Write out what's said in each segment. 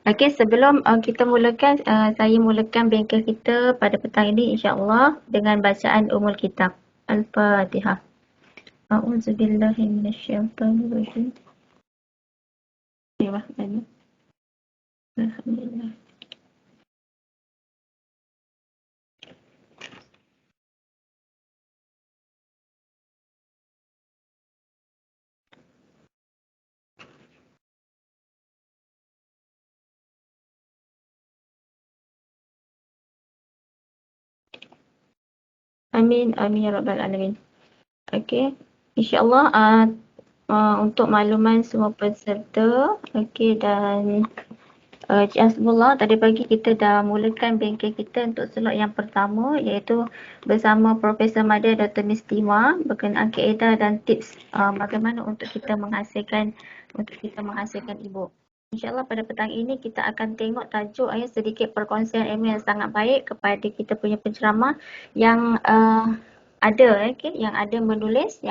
Okey, sebelum kita mulakan, saya mulakan bengkel kita pada petang ini insya-Allah dengan bacaan Ummul Kitab. Al-Fatihah. A'udzubillahi minasyaitonirrajim. Bismillahirrahmanirrahim. Alhamdulillah. Amin, amin ya rabbal alamin. Okey, insya-Allah untuk makluman semua peserta, okey, dan Cik Hasbullah, tadi pagi kita dah mulakan bengkel kita untuk slot yang pertama, iaitu bersama Profesor Madya Dr. Mistima berkenaan kaedah dan tips bagaimana untuk kita menghasilkan e-book. InsyaAllah pada petang ini kita akan tengok tajuk sedikit perkongsian ilmu yang sangat baik kepada kita punya penceramah yang yang ada menulis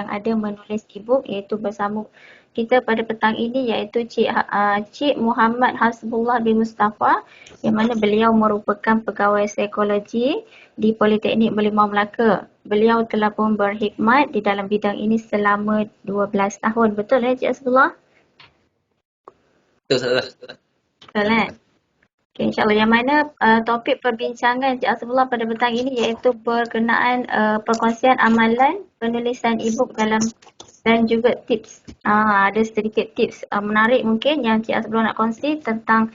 e-book, iaitu bersama kita pada petang ini, iaitu Cik Muhammad Hasbullah bin Mustafa, yang mana beliau merupakan pegawai psikologi di Politeknik Merlimau Melaka. Beliau telah pun berkhidmat di dalam bidang ini selama 12 tahun. Betul Cik Hasbullah? Betul. Betul Okay, insyaAllah. Yang mana topik perbincangan Cik Hasbullah pada petang ini iaitu berkenaan perkongsian amalan penulisan e-book dan juga tips. Ada sedikit tips menarik mungkin yang Cik Hasbullah nak kongsi tentang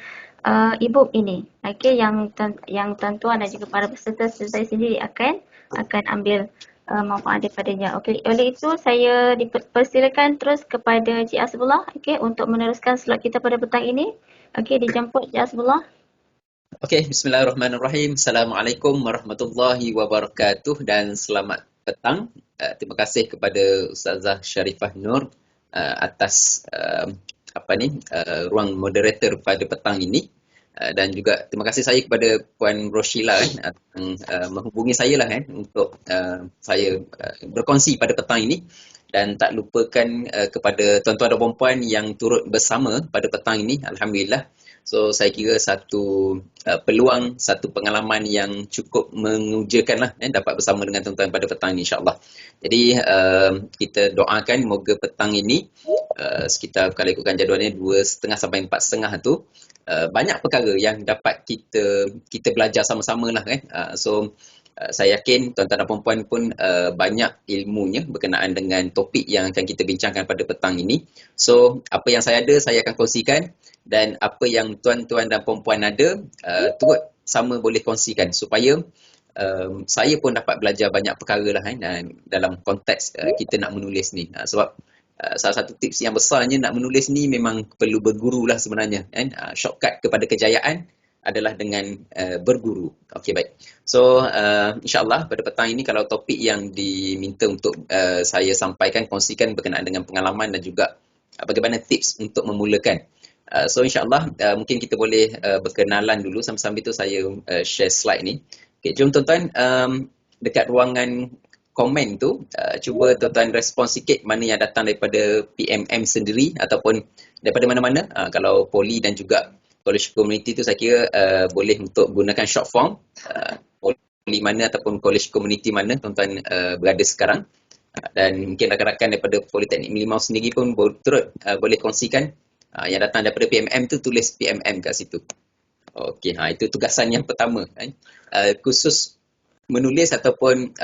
e-book ini. Okay, yang tuan-tuan dan juga para peserta saya sendiri akan ambil manfaat daripadanya. Okay, oleh itu saya dipersilakan terus kepada Cik Hasbullah untuk meneruskan slot kita pada petang ini. Okay, dijemput Cik Hasbullah. Okey, bismillahirrahmanirrahim. Assalamualaikum warahmatullahi wabarakatuh dan selamat petang. Terima kasih kepada Ustazah Sharifah Nur atas ruang moderator pada petang ini. Dan juga terima kasih saya kepada Puan Roshila menghubungi saya lah untuk saya berkongsi pada petang ini. Dan tak lupakan kepada tuan-tuan dan puan-puan yang turut bersama pada petang ini, alhamdulillah. So saya kira satu peluang, satu pengalaman yang cukup mengujakan lah dapat bersama dengan tuan-tuan pada petang ini insya-Allah. Jadi kita doakan moga petang ini sekitar kalau ikutkan jadualnya 2.30 sampai 4.30 tu banyak perkara yang dapat kita belajar sama-sama lah so saya yakin tuan-tuan dan puan-puan pun banyak ilmunya berkenaan dengan topik yang akan kita bincangkan pada petang ini. So apa yang saya ada saya akan kongsikan, dan apa yang tuan-tuan dan puan-puan ada turut sama boleh kongsikan supaya saya pun dapat belajar banyak perkara lah dalam konteks kita nak menulis ni. Sebab salah satu tips yang besarnya nak menulis ni memang perlu berguru lah sebenarnya shortcut kepada kejayaan adalah dengan berguru. Okey, baik. So insyaAllah pada petang ini kalau topik yang diminta untuk saya sampaikan, kongsikan berkenaan dengan pengalaman dan juga bagaimana tips untuk memulakan. So insyaAllah mungkin kita boleh berkenalan dulu, sambil-sambil tu saya share slide ni. Okay, jom tuan-tuan, dekat ruangan komen tu, cuba tuan-tuan respon sikit mana yang datang daripada PMM sendiri ataupun daripada mana-mana. Kalau Poli dan juga College Community tu saya kira boleh untuk gunakan short form. Poli mana ataupun College Community mana tuan-tuan berada sekarang. Dan mungkin rakan-rakan daripada Politeknik Merlimau sendiri pun turut boleh kongsikan. Yang datang daripada PMM tu tulis PMM kat situ. Okey, itu tugasan yang pertama. Khusus menulis ataupun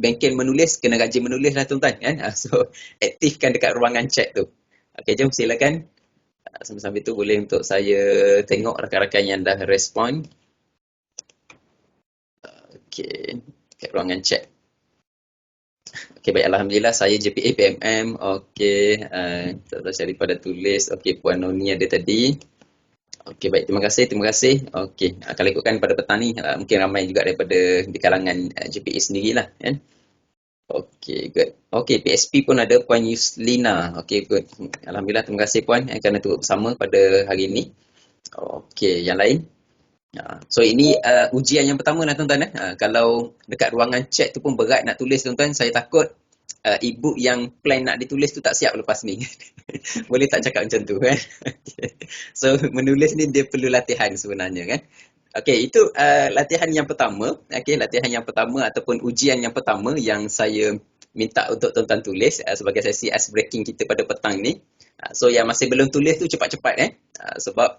bengkel menulis, kena rajin menulis lah tuan-tuan So aktifkan dekat ruangan chat tu. Okey, jom silakan. Sambil-sambil tu boleh untuk saya tengok rakan-rakan yang dah respon. Okey, kat ruangan chat. Okey, baik, alhamdulillah saya JPA PMM. Okey, Tuan Syarifah dah tulis. Okey, Puan Noni ada tadi. Okey, baik, terima kasih. Okey, kalau ikutkan pada petang ni mungkin ramai juga daripada di kalangan JPA sendirilah kan. Okey, good. Okey, PSP pun ada Puan Yuslina. Okey, good. Alhamdulillah, terima kasih Puan kerana turut bersama pada hari ini. Okey, yang lain. So ini ujian yang pertama lah tuan-tuan. Kalau dekat ruangan chat tu pun berat nak tulis tuan-tuan, saya takut e-book yang plan nak ditulis tu tak siap lepas ni. Boleh tak cakap macam tu kan? So menulis ni dia perlu latihan sebenarnya kan. Okey, itu latihan yang pertama. Okey, latihan yang pertama ataupun ujian yang pertama yang saya minta untuk tuan-tuan tulis sebagai sesi ice breaking kita pada petang ni. So yang masih belum tulis tu cepat-cepat sebab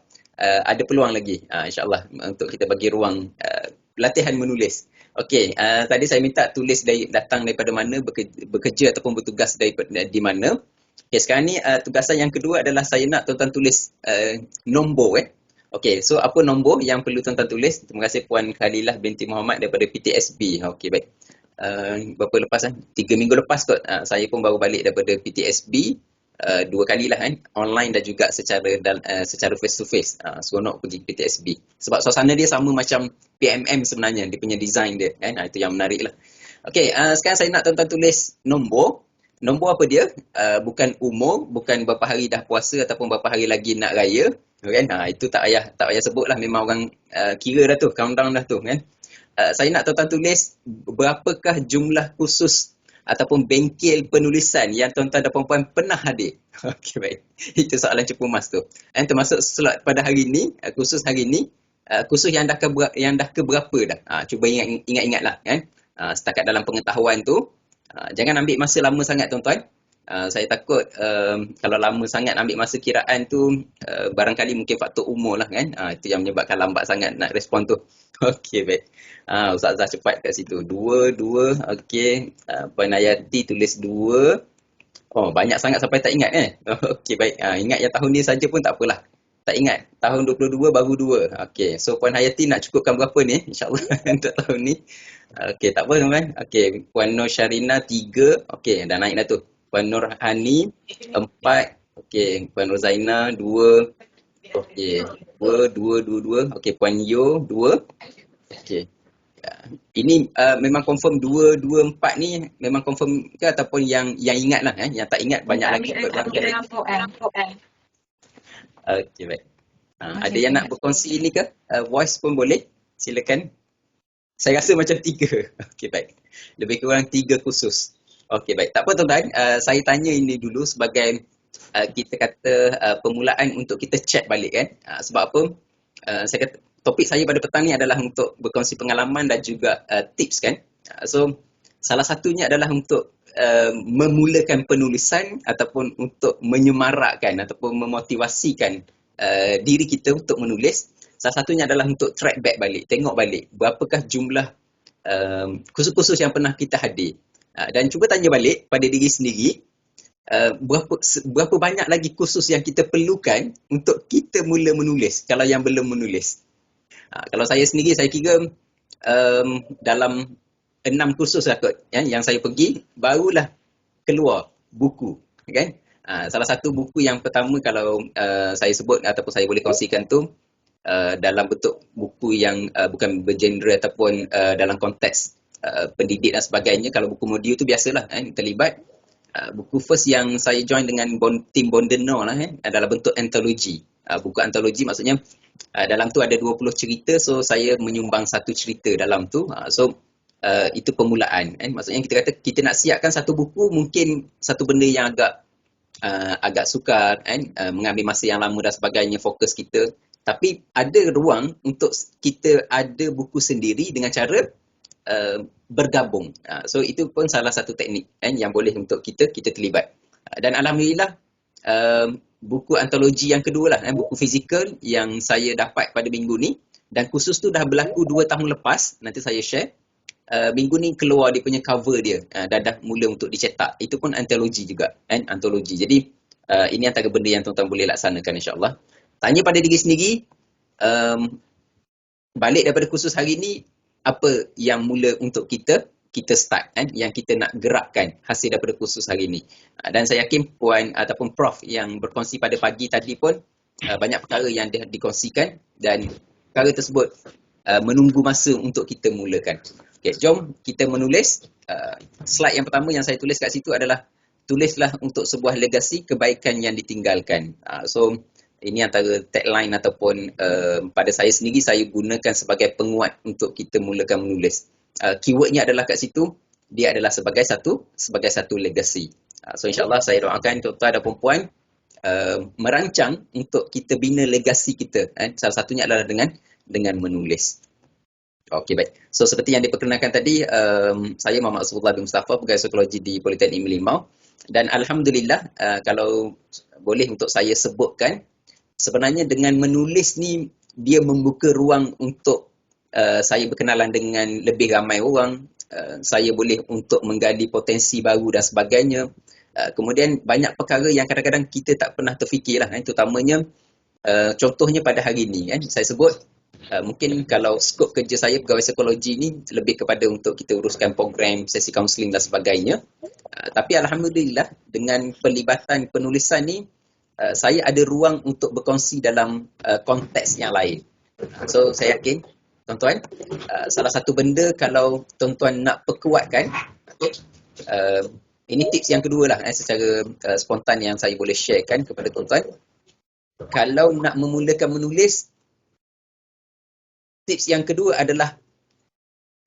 ada peluang lagi insya-Allah untuk kita bagi ruang latihan menulis. Okey, tadi saya minta tulis datang daripada mana, bekerja ataupun bertugas di mana. Okey, sekarang ni tugasan yang kedua adalah saya nak tuan-tuan tulis nombor Okey, so apa nombor yang perlu tuan-tuan tulis? Terima kasih Puan Khalilah binti Muhammad daripada PTSB. Okey, baik. Berapa lepas 3 minggu lepas kot saya pun baru balik daripada PTSB 2 kali lah online dan juga secara face to face. Seronok pergi PTSB sebab suasana dia sama macam PMM sebenarnya, dia punya design dia kan. Itu yang menarik lah. Okey, sekarang saya nak tuan-tuan tulis nombor. Nombor apa dia? Bukan umur, bukan berapa hari dah puasa ataupun berapa hari lagi nak raya kan. Itu tak payah sebut lah, memang orang kira dah tu, countdown dah tu kan. Saya nak tuan-tuan tulis berapakah jumlah kursus ataupun bengkel penulisan yang tuan-tuan dan puan-puan pernah hadir. Okey, baik. Itu soalan cepu mas tu. Dan termasuk slot pada hari ni, kursus hari ni, kursus yang dah ke berapa dah. Cuba ingat-ingatlah kan. Setakat dalam pengetahuan tu, jangan ambil masa lama sangat tuan-tuan. Saya takut kalau lama sangat ambil masa kiraan tu, barangkali mungkin faktor umur lah kan. Itu yang menyebabkan lambat sangat nak respon tu. Okey, baik. Ustazah cepat kat situ. 2. Okey. Puan Hayati tulis 2. Oh, banyak sangat sampai tak ingat Okey, baik. Ingat yang tahun ni saja pun tak apalah. Tak ingat. Tahun 22 baru 2. Okey. So Puan Hayati nak cukupkan berapa ni? InsyaAllah untuk tahun ni. Okey, tak apa teman. Okey, Puan Nur Syarina 3. Okey, dah naik dah tu. Puan Nur Hani 4. Okey, Puan Nur Zaina 2. Okey, 2. Okey, Puan Yo 2. Okey. Ini memang confirm 2, 4 ni memang confirm ke ataupun yang ingat lah yang tak ingat banyak lagi. Okey, baik. Ada yang nak berkongsi ni ke? Voice pun boleh. Silakan. Saya rasa macam 3. Okey, baik. Lebih kurang 3 kursus. Okey, baik. Tak apa tuan-tuan, saya tanya ini dulu sebagai kita kata permulaan untuk kita check balik kan. Sebab apa? Saya kata topik saya pada petang ni adalah untuk berkongsi pengalaman dan juga tips kan. So salah satunya adalah untuk memulakan penulisan ataupun untuk menyemarakkan ataupun memotivasikan diri kita untuk menulis. Salah satunya adalah untuk track back balik, tengok balik berapakah jumlah kursus-kursus yang pernah kita hadir. Dan cuba tanya balik pada diri sendiri, berapa banyak lagi kursus yang kita perlukan untuk kita mula menulis kalau yang belum menulis. Kalau saya sendiri, saya kira dalam 6 kursus lah kot yang saya pergi, barulah keluar buku kan. Salah satu buku yang pertama kalau saya sebut ataupun saya boleh kongsikan tu dalam bentuk buku yang bukan bergenre ataupun dalam konteks pendidik dan sebagainya. Kalau buku modul tu biasalah terlibat. Buku first yang saya join dengan tim Bondenor lah dalam bentuk antologi. Buku antologi maksudnya dalam tu ada 20 cerita, so saya menyumbang satu cerita dalam tu. Itu permulaan maksudnya kita kata kita nak siapkan satu buku, mungkin satu benda yang agak sukar mengambil masa yang lama dan sebagainya, fokus kita. Tapi ada ruang untuk kita ada buku sendiri dengan cara bergabung. So itu pun salah satu teknik yang boleh untuk kita terlibat. Dan alhamdulillah buku antologi yang kedua lah, buku fizikal yang saya dapat pada minggu ni, dan kursus tu dah berlaku 2 tahun lepas, nanti saya share. Minggu ni keluar dia punya cover dia, dah mula untuk dicetak. Itu pun antologi juga, antologi. Jadi ini antara benda yang tuan-tuan boleh laksanakan insya-Allah. Tanya pada diri sendiri, balik daripada kursus hari ni, apa yang mula untuk kita start yang kita nak gerakkan hasil daripada kursus hari ni. Dan saya yakin puan ataupun prof yang berkongsi pada pagi tadi pun banyak perkara yang dikongsikan, dan perkara tersebut menunggu masa untuk kita mulakan. Okay, jom kita menulis. Slide yang pertama yang saya tulis kat situ adalah tulislah untuk sebuah legasi kebaikan yang ditinggalkan. So ini antara tagline ataupun pada saya sendiri saya gunakan sebagai penguat untuk kita mulakan menulis. Keywordnya adalah kat situ, dia adalah sebagai satu legacy. So insyaAllah saya doakan tuan-tuan dan puan-puan merancang untuk kita bina legasi kita. Salah satunya adalah dengan menulis. Okey, baik. So seperti yang diperkenalkan tadi, saya Muhammad Asrullah bin Mustafa, pegawai psikologi di Politeknik Merlimau, dan alhamdulillah kalau boleh untuk saya sebutkan, sebenarnya dengan menulis ni dia membuka ruang untuk saya berkenalan dengan lebih ramai orang, saya boleh untuk menggali potensi baru dan sebagainya. Kemudian banyak perkara yang kadang-kadang kita tak pernah terfikirlah, terutamanya contohnya pada hari ini saya sebut mungkin kalau skop kerja saya pegawai psikologi ni lebih kepada untuk kita uruskan program, sesi kaunseling dan sebagainya. Tapi alhamdulillah dengan pelibatan penulisan ni saya ada ruang untuk berkongsi dalam konteks yang lain. So saya yakin tuan-tuan, salah satu benda kalau tuan-tuan nak perkuatkan, okay, ini tips yang kedua lah secara spontan yang saya boleh sharekan kepada tuan-tuan. Kalau nak memulakan menulis, tips yang kedua adalah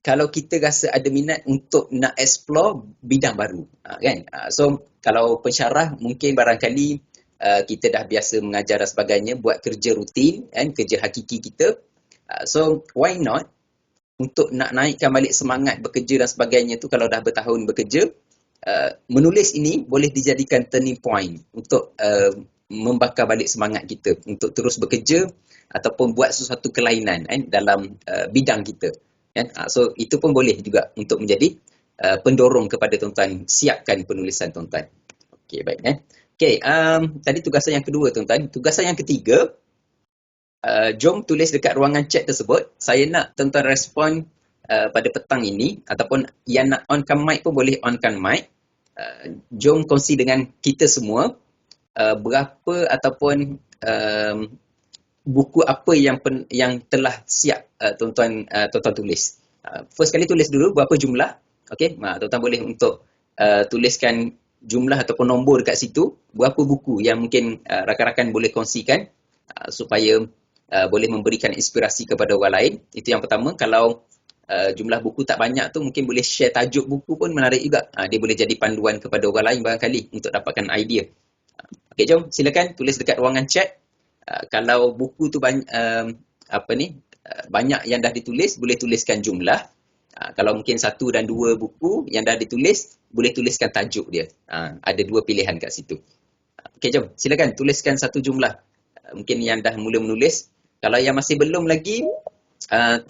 kalau kita rasa ada minat untuk nak explore bidang baru, kan? So kalau pensyarah mungkin barangkali kita dah biasa mengajar dan sebagainya, buat kerja rutin, kan, kerja hakiki kita. So why not untuk nak naikkan balik semangat bekerja dan sebagainya tu, kalau dah bertahun bekerja, menulis ini boleh dijadikan turning point untuk membakar balik semangat kita untuk terus bekerja ataupun buat sesuatu kelainan dalam bidang kita. So itu pun boleh juga untuk menjadi pendorong kepada tuan-tuan siapkan penulisan tuan-tuan. Okey, baik. Okey, tadi tugasan yang kedua tuan-tuan. Tugasan yang ketiga, jom tulis dekat ruangan chat tersebut. Saya nak tuan-tuan respon pada petang ini, ataupun yang nak onkan mic pun boleh onkan mic. Jom kongsi dengan kita semua berapa ataupun buku apa yang telah siap tuan-tuan tulis. First kali tulis dulu berapa jumlah. Okey, tuan-tuan boleh untuk tuliskan jumlah ataupun nombor dekat situ, berapa buku yang mungkin rakan-rakan boleh kongsikan supaya boleh memberikan inspirasi kepada orang lain. Itu yang pertama. Kalau jumlah buku tak banyak tu, mungkin boleh share tajuk buku pun menarik juga. Dia boleh jadi panduan kepada orang lain barangkali untuk dapatkan idea. Okey, jom silakan tulis dekat ruangan chat. Kalau buku tu banyak yang dah ditulis, boleh tuliskan jumlah. Kalau mungkin 1 dan 2 buku yang dah ditulis, boleh tuliskan tajuk dia. Ada 2 pilihan kat situ. Okey, jom silakan tuliskan satu jumlah. Mungkin yang dah mula menulis. Kalau yang masih belum lagi,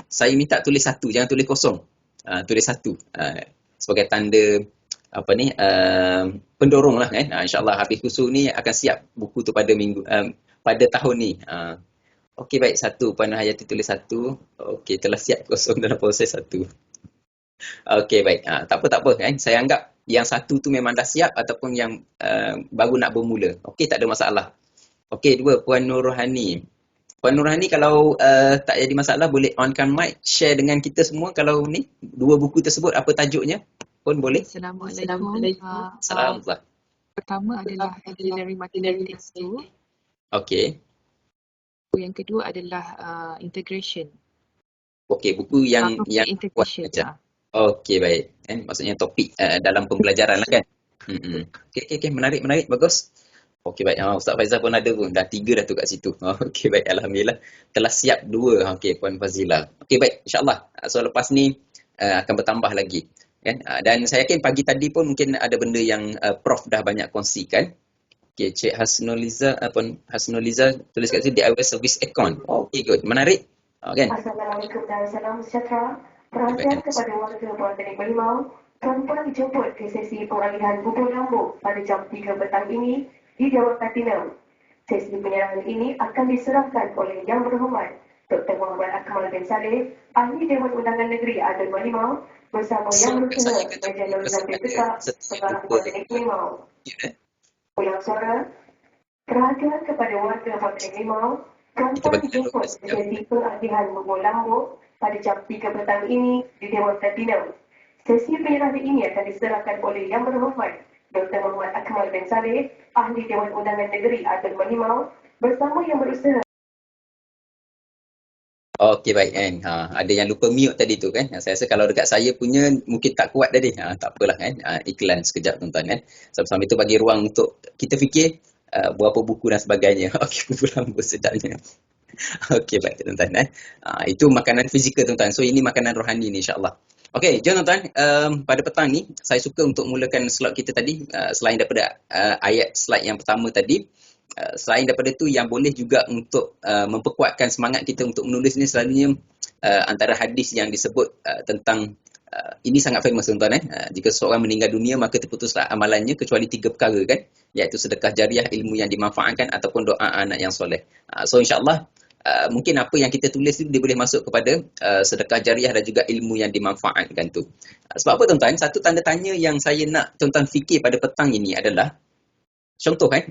saya minta tulis 1, jangan tulis kosong. Tulis 1 sebagai tanda pendorong lah, kan. InsyaAllah habis kursus ni akan siap buku tu pada pada tahun ni. Okey, baik. 1, Puan Hayati tulis 1. Okey, telah siap kosong dalam proses 1. Okey, baik. Tak apa kan. Saya anggap yang 1 tu memang dah siap ataupun yang baru nak bermula. Okey, tak ada masalah. Okey, 2, Puan Nurhani. Puan Nurhani, kalau tak jadi masalah, boleh onkan mic, share dengan kita semua kalau ni 2 buku tersebut apa tajuknya pun boleh. Assalamualaikum. Assalamualaikum. Pertama adalah Auxiliary Mathematics 2. Okey. Yang kedua adalah Integration. Okey, buku yang Integration. Okey, baik. Maksudnya topik dalam pembelajaran lah, kan. Okey, menarik, bagus. Okey, baik. Ustaz Faizal pun ada pun. Dah 3 dah tu kat situ. Okey, baik. Alhamdulillah. Telah siap 2. Okey, Puan Fazila. Okey, baik. InsyaAllah. So, lepas ni akan bertambah lagi. Kan? Dan saya yakin pagi tadi pun mungkin ada benda yang Prof dah banyak kongsikan. Okey, Cik Hasnuliza tulis kat sini DIY service account. Okey, good. Menarik. Kan? Assalamualaikum dan salam sejahtera. Perhatian kepada warga Politeknik Merlimau, tuan-tuan dijemput ke sesi pengalihan bubur lambung pada jam 3 petang ini di Dewan Platinum. Sesi penyerahan ini akan diserahkan oleh Yang Berhormat Dr. Muhammad Akmal bin Saleh, Ahli Dewan Undangan Negeri Adun Merlimau, bersama Yang Berhormat Major Nur Zamri Tekak, Sekolah Politeknik Merlimau. Ulang suara. Perhatian kepada warga Politeknik Merlimau, tuan-tuan dijemput ke sesi pengalihan bubur lambung pada jam 3 petang ini di Dewan Platinum. Sesi penyerahan ini akan diserahkan oleh Yang Berhormat Dr. Muhammad Akmal bin Saleh, Ahli Dewan Undangan Negeri Adun Merlimau, bersama Yang Berusaha Okey, baik kan. Ada yang lupa mute tadi tu kan. Saya rasa kalau dekat saya punya mungkin tak kuat tadi. Tak apalah kan. Iklan sekejap tuan-tuan kan. Sama-sama itu bagi ruang untuk kita fikir berapa buku dan sebagainya. Okey, buku lampu sedapnya. Okey, baik tuan-tuan kan. Itu makanan fizikal tuan-tuan. So ini makanan rohani ni insya-Allah. Okey, jom tuan-tuan. Pada petang ni saya suka untuk mulakan slot kita tadi selain daripada ayat slide yang pertama tadi. Selain daripada itu yang boleh juga untuk memperkuatkan semangat kita untuk menulis ni selalunya antara hadis yang disebut tentang ini sangat famous tuan-tuan jika seseorang meninggal dunia maka terputuslah amalannya kecuali 3 perkara kan, iaitu sedekah jariah, ilmu yang dimanfaatkan ataupun doa anak yang soleh. So insya-Allah mungkin apa yang kita tulis itu dia boleh masuk kepada sedekah jariah dan juga ilmu yang dimanfaatkan tu. Sebab apa tuan-tuan? Satu tanda tanya yang saya nak tuan-tuan fikir pada petang ini adalah contoh kan,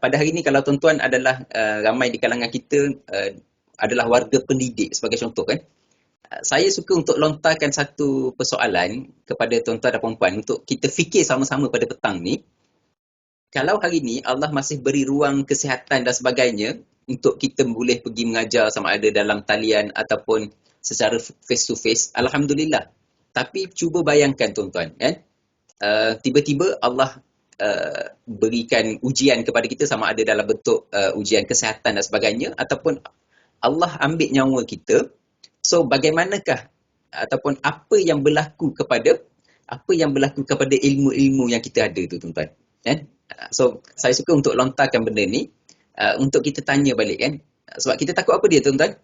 pada hari ini kalau tuan-tuan adalah ramai di kalangan kita adalah warga pendidik sebagai contoh kan, saya suka untuk lontarkan satu persoalan kepada tuan-tuan dan puan-puan untuk kita fikir sama-sama pada petang ni. Kalau hari ini Allah masih beri ruang kesihatan dan sebagainya untuk kita boleh pergi mengajar sama ada dalam talian ataupun secara face to face, Alhamdulillah. Tapi cuba bayangkan tuan-tuan kan, tiba-tiba Allah berikan ujian kepada kita sama ada dalam bentuk ujian kesihatan dan sebagainya ataupun Allah ambil nyawa kita. So bagaimanakah ataupun apa yang berlaku kepada ilmu-ilmu yang kita ada tu tuan-tuan kan? So saya suka untuk lontarkan benda ni untuk kita tanya balik kan, sebab kita takut apa dia tuan-tuan,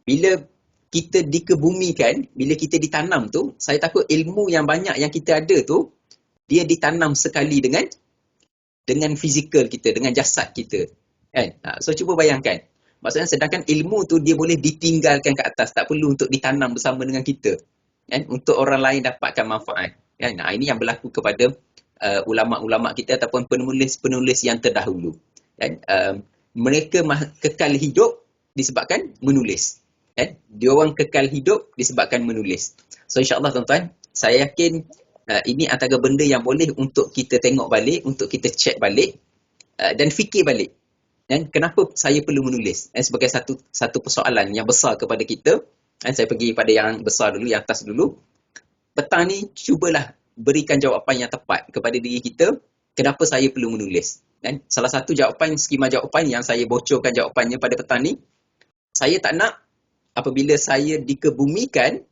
bila kita dikebumikan, bila kita ditanam tu, saya takut ilmu yang banyak yang kita ada tu dia ditanam sekali dengan fizikal kita, dengan jasad kita kan. So cuba bayangkan, maksudnya sedangkan ilmu tu dia boleh ditinggalkan ke atas, tak perlu untuk ditanam bersama dengan kita kan, untuk orang lain dapatkan manfaat kan. Ini yang berlaku kepada ulama-ulama kita ataupun penulis-penulis yang terdahulu kan. Mereka kekal hidup disebabkan menulis kan. Dia orang kekal hidup disebabkan menulis. So insya-Allah tuan-tuan, saya yakin ini antara benda yang boleh untuk kita tengok balik, untuk kita check balik dan fikir balik. Dan kenapa saya perlu menulis? Sebagai satu persoalan yang besar kepada kita. Saya pergi pada yang besar dulu, yang atas dulu. Petang ni cubalah berikan jawapan yang tepat kepada diri kita, kenapa saya perlu menulis. Dan salah satu jawapan, skema jawapan yang saya bocorkan jawapannya pada petang ni, saya tak nak apabila saya dikebumikan,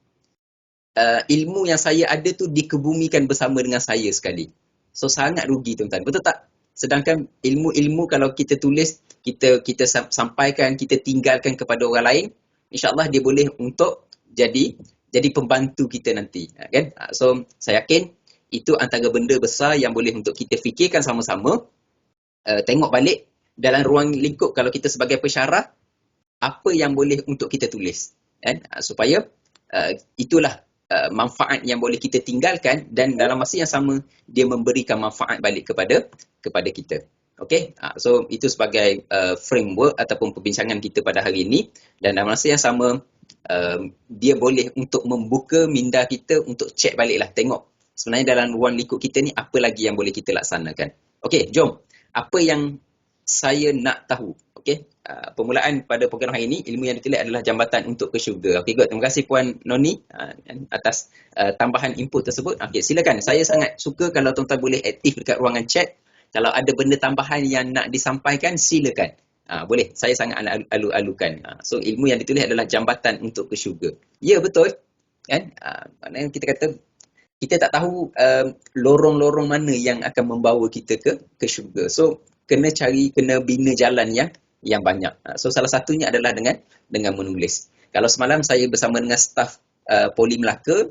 ilmu yang saya ada tu dikebumikan bersama dengan saya sekali. So sangat rugi tuan-tuan, betul tak? Sedangkan ilmu-ilmu kalau kita tulis, kita sampaikan, kita tinggalkan kepada orang lain, insya-Allah dia boleh untuk jadi pembantu kita nanti kan. So saya yakin itu antara benda besar yang boleh untuk kita fikirkan sama-sama. Tengok balik dalam ruang lingkup kalau kita sebagai pensyarah, apa yang boleh untuk kita tulis kan, supaya itulah manfaat yang boleh kita tinggalkan dan dalam masa yang sama dia memberikan manfaat balik kepada kita. Okey, so itu sebagai framework ataupun perbincangan kita pada hari ini, dan dalam masa yang sama dia boleh untuk membuka minda kita untuk check baliklah, tengok sebenarnya dalam ruang lingkup kita ni apa lagi yang boleh kita laksanakan. Okey, jom. Apa yang saya nak tahu? Okey, permulaan pada program hari ini, ilmu yang ditulis adalah jambatan untuk ke syurga. Okey, good. Terima kasih Puan Noni atas tambahan input tersebut. Okey, silakan. Saya sangat suka kalau tuan-tuan boleh aktif dekat ruangan chat. Kalau ada benda tambahan yang nak disampaikan, silakan. Boleh. Saya sangat alu-alukan. So, ilmu yang ditulis adalah jambatan untuk ke syurga. Ya, betul. Kan? Maknanya kita kata, kita tak tahu lorong-lorong mana yang akan membawa kita ke syurga. So, kena bina jalan yang banyak. So, salah satunya adalah dengan menulis. Kalau semalam saya bersama dengan staf Poli Melaka,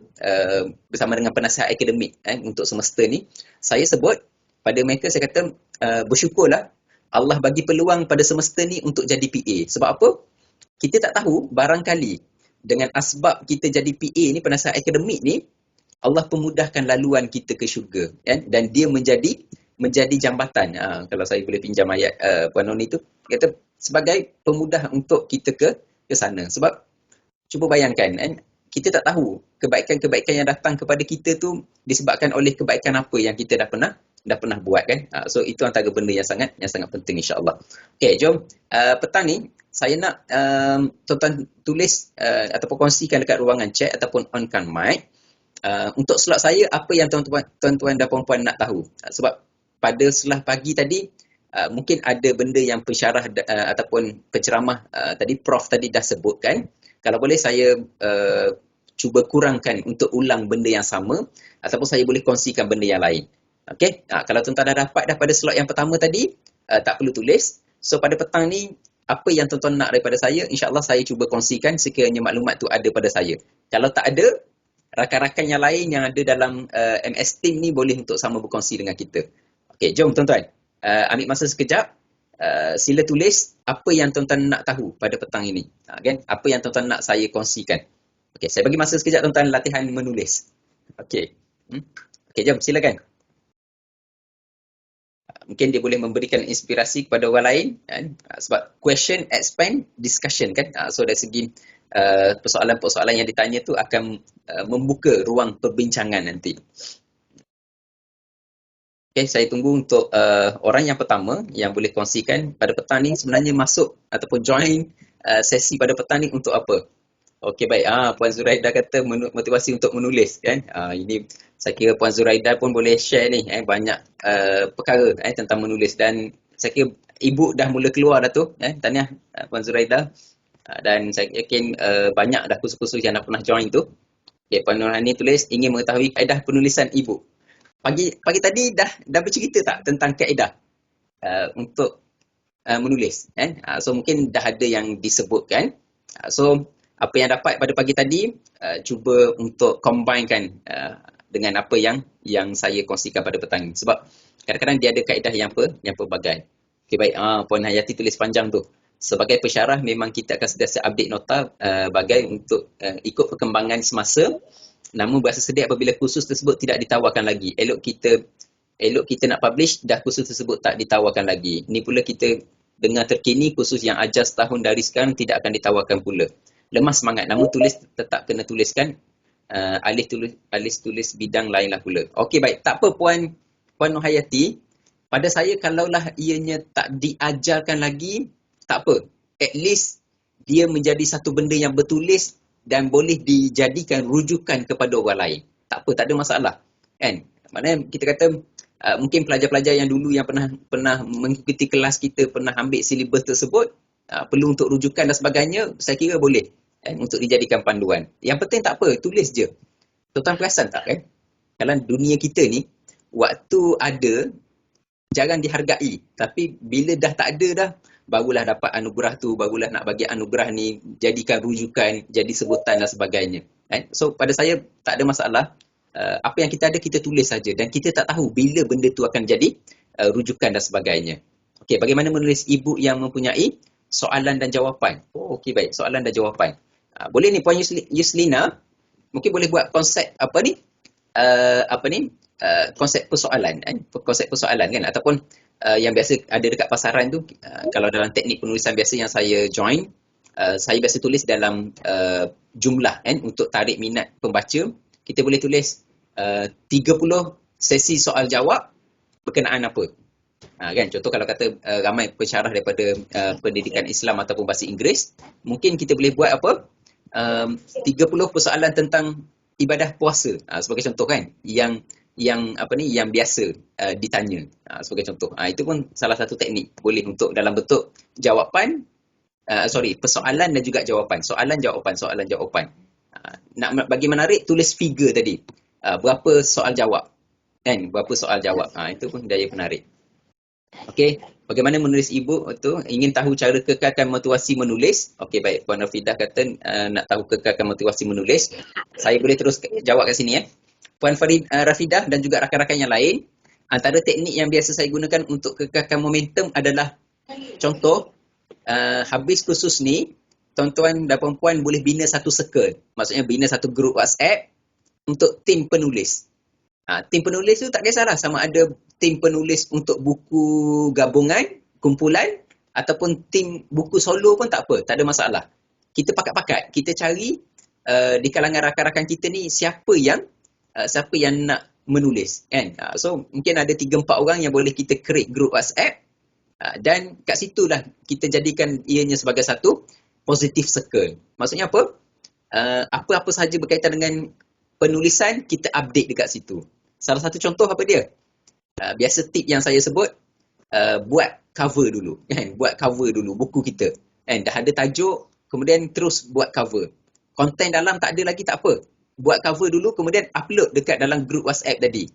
bersama dengan penasihat akademik untuk semester ni, saya sebut pada mereka, saya kata bersyukurlah Allah bagi peluang pada semester ni untuk jadi PA. Sebab apa? Kita tak tahu, barangkali dengan asbab kita jadi PA ni, penasihat akademik ni, Allah pemudahkan laluan kita ke syurga kan? Dan dia menjadi jambatan. Kalau saya boleh pinjam ayat Puan Noni tu, kata sebagai pemudah untuk kita ke sana. Sebab cuba bayangkan kan, kita tak tahu kebaikan-kebaikan yang datang kepada kita tu disebabkan oleh kebaikan apa yang kita dah pernah buat kan. So itu antara benda yang sangat penting insya-Allah. Okey, jom petang ni saya nak tuan-tuan tulis ataupun kongsikan dekat ruangan chat ataupun onkan mic. Untuk slot saya, apa yang tuan-tuan dan puan-puan nak tahu. Sebab pada setelah pagi tadi, mungkin ada benda yang pensyarah ataupun penceramah tadi, Prof tadi dah sebutkan. Kalau boleh saya cuba kurangkan untuk ulang benda yang sama ataupun saya boleh kongsikan benda yang lain. Okey, kalau tuan-tuan dah dapat dah pada slot yang pertama tadi, tak perlu tulis. So pada petang ni, apa yang tuan-tuan nak daripada saya, insya-Allah saya cuba kongsikan sekiranya maklumat tu ada pada saya. Kalau tak ada, rakan-rakan yang lain yang ada dalam MS Team ni boleh untuk sama berkongsi dengan kita. Okey, jom tuan-tuan. Ambil masa sekejap. Sila tulis apa yang tuan-tuan nak tahu pada petang ini. Kan? Apa yang tuan-tuan nak saya kongsikan. Okey, saya bagi masa sekejap tuan-tuan latihan menulis. Okey. Okey, jom silakan. Mungkin dia boleh memberikan inspirasi kepada orang lain kan? Sebab question, expand, discussion kan. So dari segi persoalan-persoalan yang ditanya tu akan membuka ruang perbincangan nanti. Okay, saya tunggu untuk orang yang pertama yang boleh kongsikan pada petang ni sebenarnya masuk ataupun join sesi pada petang ni untuk apa. Okey, baik. Puan Zuraida kata motivasi untuk menulis kan. Ini saya kira Puan Zuraida pun boleh share ni banyak perkara tentang menulis dan saya kira ibu dah mula keluar dah tu. Tahniah Puan Zuraida. Dan saya yakin banyak dah kursus-kursus yang dah pernah join tu. Okay, Puan Nurhani tulis ingin mengetahui kaedah penulisan ibu. Pagi tadi dah bercerita tak tentang kaedah untuk menulis kan. So mungkin dah ada yang disebutkan. So apa yang dapat pada pagi tadi, cuba untuk combinekan dengan apa yang saya kongsikan pada petang ini. Sebab kadang-kadang dia ada kaedah yang pelbagai. Okay, baik. Puan Hayati tulis panjang tu. Sebagai pensyarah, memang kita akan sentiasa update nota bagai untuk ikut perkembangan semasa. Namun berasa sedih apabila kursus tersebut tidak ditawarkan lagi. Elok kita nak publish, dah kursus tersebut tak ditawarkan lagi. Ini pula kita dengar terkini kursus yang ajar setahun dari sekarang tidak akan ditawarkan pula. Lemah semangat, namun tulis tetap kena tuliskan, alih tulis bidang lainlah pula. Okey, baik. Tak apa Puan Nur Hayati, pada saya kalaulah ianya tak diajarkan lagi, tak apa. At least dia menjadi satu benda yang bertulis dan boleh dijadikan rujukan kepada orang lain. Tak apa, tak ada masalah. Kan? Maknanya kita kata mungkin pelajar-pelajar yang dulu yang pernah mengikuti kelas kita, pernah ambil silibus tersebut, perlu untuk rujukan dan sebagainya, saya kira boleh untuk dijadikan panduan. Yang penting tak apa, tulis je. Tuan-tuan perasan tak kan? Kalau dunia kita ni, waktu ada, jarang dihargai. Tapi bila dah tak ada dah, barulah dapat anugerah tu, barulah nak bagi anugerah ni, jadikan rujukan, jadi sebutan dan sebagainya. So pada saya, tak ada masalah. Apa yang kita ada, kita tulis saja. Dan kita tak tahu bila benda tu akan jadi rujukan dan sebagainya. Okey, bagaimana menulis ibu yang mempunyai soalan dan jawapan? Oh, okey, baik. Soalan dan jawapan. Boleh ni Puan Yuslina, mungkin boleh buat konsep konsep persoalan konsep persoalan kan, ataupun yang biasa ada dekat pasaran tu, kalau dalam teknik penulisan biasa yang saya join, saya biasa tulis dalam jumlah untuk tarik minat pembaca. Kita boleh tulis 30 sesi soal jawab berkenaan apa. Kan, contoh kalau kata ramai pensyarah daripada pendidikan Islam ataupun bahasa Inggeris, mungkin kita boleh buat apa, 30 persoalan tentang ibadah puasa sebagai contoh kan, yang biasa ditanya sebagai contoh. Itu pun salah satu teknik boleh untuk dalam bentuk jawapan, persoalan dan juga jawapan, soalan jawapan. Nak bagi menarik, tulis figure tadi, berapa soal jawab kan, berapa soal jawab. Itu pun daya penarik. Okey, bagaimana menulis ibu tu, ingin tahu cara kekalkan motivasi menulis. Okey, baik. Puan Rafidah kata nak tahu kekalkan motivasi menulis. Saya boleh terus jawab kat sini Puan Rafidah dan juga rakan-rakan yang lain, antara teknik yang biasa saya gunakan untuk kekalkan momentum adalah, contoh, habis kursus ni, tuan-tuan dan puan-puan boleh bina satu circle. Maksudnya bina satu grup WhatsApp untuk tim penulis. Tim penulis tu tak kisahlah sama ada tim penulis untuk buku gabungan, kumpulan, ataupun tim buku solo pun tak apa, tak ada masalah. Kita pakat-pakat, kita cari di kalangan rakan-rakan kita ni siapa yang nak menulis kan. So mungkin ada 3-4 orang yang boleh kita create group WhatsApp. Dan kat situlah kita jadikan ianya sebagai satu positive circle. Maksudnya apa? Apa-apa sahaja berkaitan dengan penulisan, kita update dekat situ. Salah satu contoh apa dia? Biasa tip yang saya sebut, buat cover dulu. Kan? Buat cover dulu buku kita. Kan? Dah ada tajuk, kemudian terus buat cover. Konten dalam tak ada lagi, tak apa. Buat cover dulu, kemudian upload dekat dalam grup WhatsApp tadi.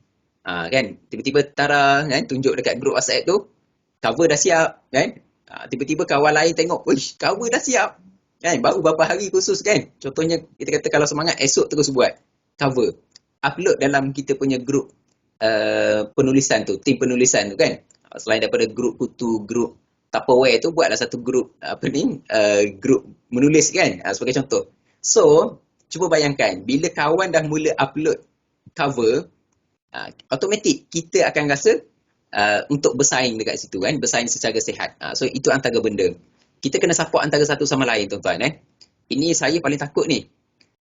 Kan? Tiba-tiba Tara kan, tunjuk dekat grup WhatsApp tu, cover dah siap. Kan? Tiba-tiba kawan lain tengok, "Uish, cover dah siap." Kan? Baru beberapa hari khusus kan. Contohnya, kita kata kalau semangat, esok terus buat cover. Upload dalam kita punya grup penulisan tu, tim penulisan tu kan. Selain daripada grup kutu, grup Tupperware tu, buatlah satu grup grup menulis kan, sebagai contoh. So, cuba bayangkan bila kawan dah mula upload cover, automatik kita akan rasa untuk bersaing dekat situ kan, bersaing secara sihat. So itu antara benda. Kita kena support antara satu sama lain tuan-tuan. Ini saya paling takut ni.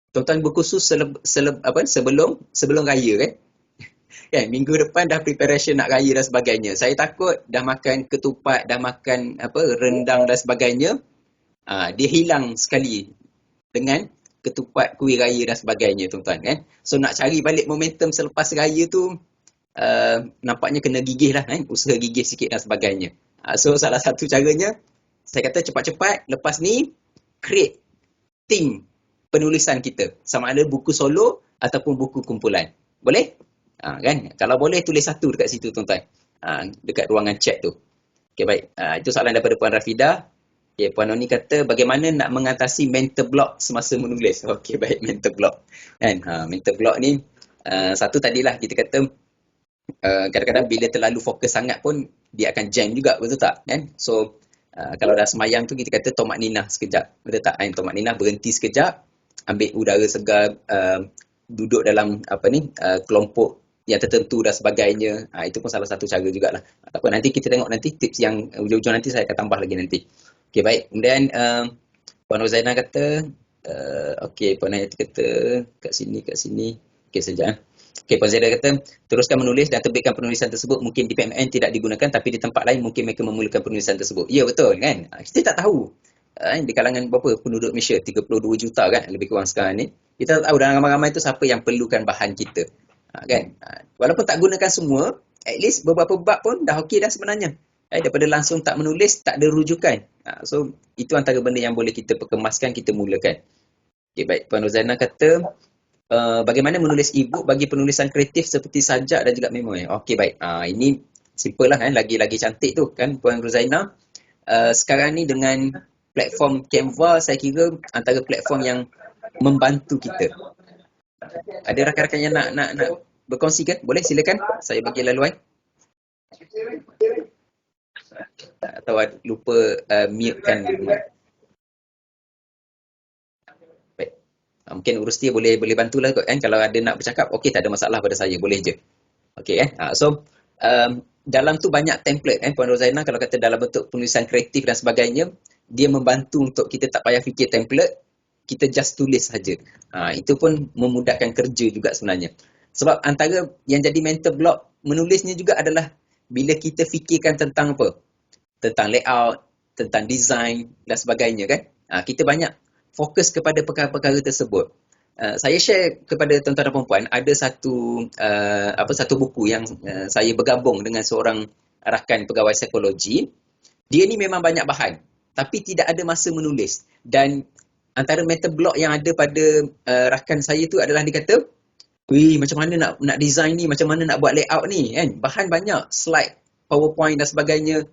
Tuan-tuan berkhusus sebelum raya kan. Kan, minggu depan dah preparation nak raya dan sebagainya. Saya takut dah makan ketupat, dah makan rendang dan sebagainya. Dia hilang sekali dengan ketupat, kuih raya dan sebagainya tuan-tuan kan. So nak cari balik momentum selepas raya tu nampaknya kena gigih lah kan. Usaha gigih sikit dan sebagainya. So salah satu caranya, saya kata cepat-cepat lepas ni create team penulisan kita. Sama ada buku solo ataupun buku kumpulan. Boleh? Kan? Kalau boleh tulis satu dekat situ tuan-tuan. Dekat ruangan chat tu. Okey baik. Itu soalan daripada Puan Rafidah. Okay, Puan Noni kata bagaimana nak mengatasi mental block semasa menulis. Okey baik, mental block. Kan? Mental block ni satu tadilah kita kata kadang-kadang bila terlalu fokus sangat pun dia akan jam juga, betul tak? Kan? So kalau dah semayang tu kita kata tomak ninah sekejap. Betul tak? Tomak ninah, berhenti sekejap, ambil udara segar, duduk dalam kelompok yang tertentu dan sebagainya. Itu pun salah satu cara jugalah. Ataupun nanti kita tengok nanti tips yang ujung-ujung nanti saya akan tambah lagi nanti. Okey baik. Kemudian Puan Rozaina kata okey, Puan Hayati kata kat sini. Okey sekejap. Okey, Puan Zaida kata teruskan menulis dan terbitkan penulisan tersebut. Mungkin di PMN tidak digunakan tapi di tempat lain mungkin mereka memulakan penulisan tersebut. Ya betul kan? Kita tak tahu. Di kalangan berapa penduduk Malaysia, 32 juta kan lebih kurang sekarang ni. Kita tak tahu dalam ramai-ramai tu siapa yang perlukan bahan kita. Kan? Walaupun tak gunakan semua, at least beberapa bab pun dah okey dah sebenarnya. Daripada langsung tak menulis, tak ada rujukan. So itu antara benda yang boleh kita perkemaskan, kita mulakan. Okay, baik. Puan Rozaina kata bagaimana menulis e-book bagi penulisan kreatif seperti sajak dan juga memo. Okey baik. Ini simple lah kan, lagi cantik tu kan Puan Rozaina. Sekarang ni dengan platform Canva, saya kira antara platform yang membantu kita. Ada rakan-rakan yang nak berkongsi kan? Boleh silakan. Saya bagi laluan. Atau lupa mute kan. Baik. Mungkin urus dia boleh bantulah kot kan. Kalau ada nak bercakap, okey tak ada masalah pada saya. Boleh je. Okey kan. So dalam tu banyak template kan Puan Rozaina. Kalau kata dalam bentuk penulisan kreatif dan sebagainya, dia membantu untuk kita tak payah fikir template. Kita just tulis saja. Itu pun memudahkan kerja juga sebenarnya. Sebab antara yang jadi mental block menulisnya juga adalah bila kita fikirkan tentang apa? Tentang layout, tentang design dan sebagainya kan. Kita banyak fokus kepada perkara-perkara tersebut. Saya share kepada tuan-tuan dan puan-puan, ada satu buku yang saya bergabung dengan seorang rakan pegawai psikologi. Dia ni memang banyak bahan, tapi tidak ada masa menulis. Dan antara mental block yang ada pada rakan saya tu adalah dia kata, macam mana nak design ni, macam mana nak buat layout ni kan. Bahan banyak, slide, PowerPoint dan sebagainya,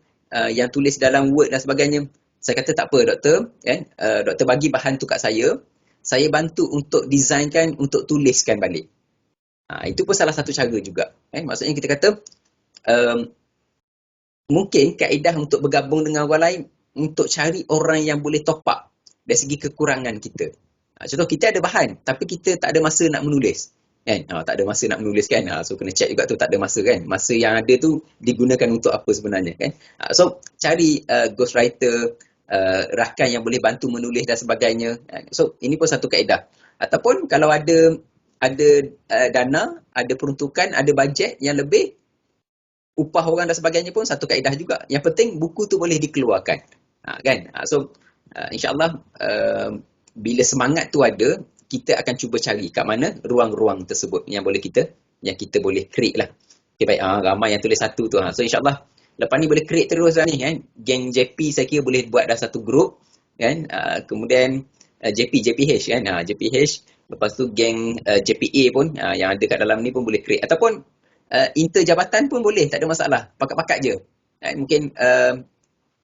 yang tulis dalam Word dan sebagainya. Saya kata tak apa doktor kan, doktor bagi bahan tu kat saya bantu untuk designkan, untuk tuliskan balik. Itu pun salah satu cara juga. Maksudnya kita kata mungkin kaedah untuk bergabung dengan orang lain untuk cari orang yang boleh top up dari segi kekurangan kita. Contoh kita ada bahan tapi kita tak ada masa nak menulis. Kan? Tak ada masa nak menulis kan. So kena check juga tu, tak ada masa kan. Masa yang ada tu digunakan untuk apa sebenarnya kan. So cari ghostwriter, rakan yang boleh bantu menulis dan sebagainya. So ini pun satu kaedah. Ataupun kalau ada dana, ada peruntukan, ada bajet yang lebih, upah orang dan sebagainya pun satu kaedah juga. Yang penting buku tu boleh dikeluarkan. Kan? So insyaAllah bila semangat tu ada, kita akan cuba cari kat mana ruang-ruang tersebut yang kita boleh create lah. Okay, baik, ramai yang tulis satu tu. So insyaAllah lepas ni boleh create terus lah ni kan. Geng JP saya kira boleh buat dah satu group kan. Kemudian JPH kan. JPH, lepas tu geng JPA pun yang ada kat dalam ni pun boleh create. Ataupun interjabatan pun boleh, tak ada masalah. Pakat-pakat je. Mungkin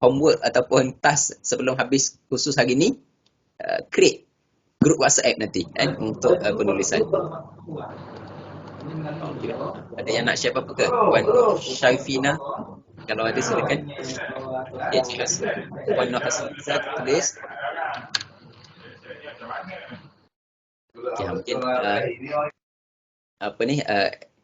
homework ataupun task sebelum habis khusus hari ni, create grup WhatsApp nanti kan untuk penulisan. Okay. Ada yang nak share apa-apa ke? Puan Syaifina, kalau ada silakan. Okay, terima kasih. Puan Nur Hasnizah tulis. Okay, mungkin apa ni,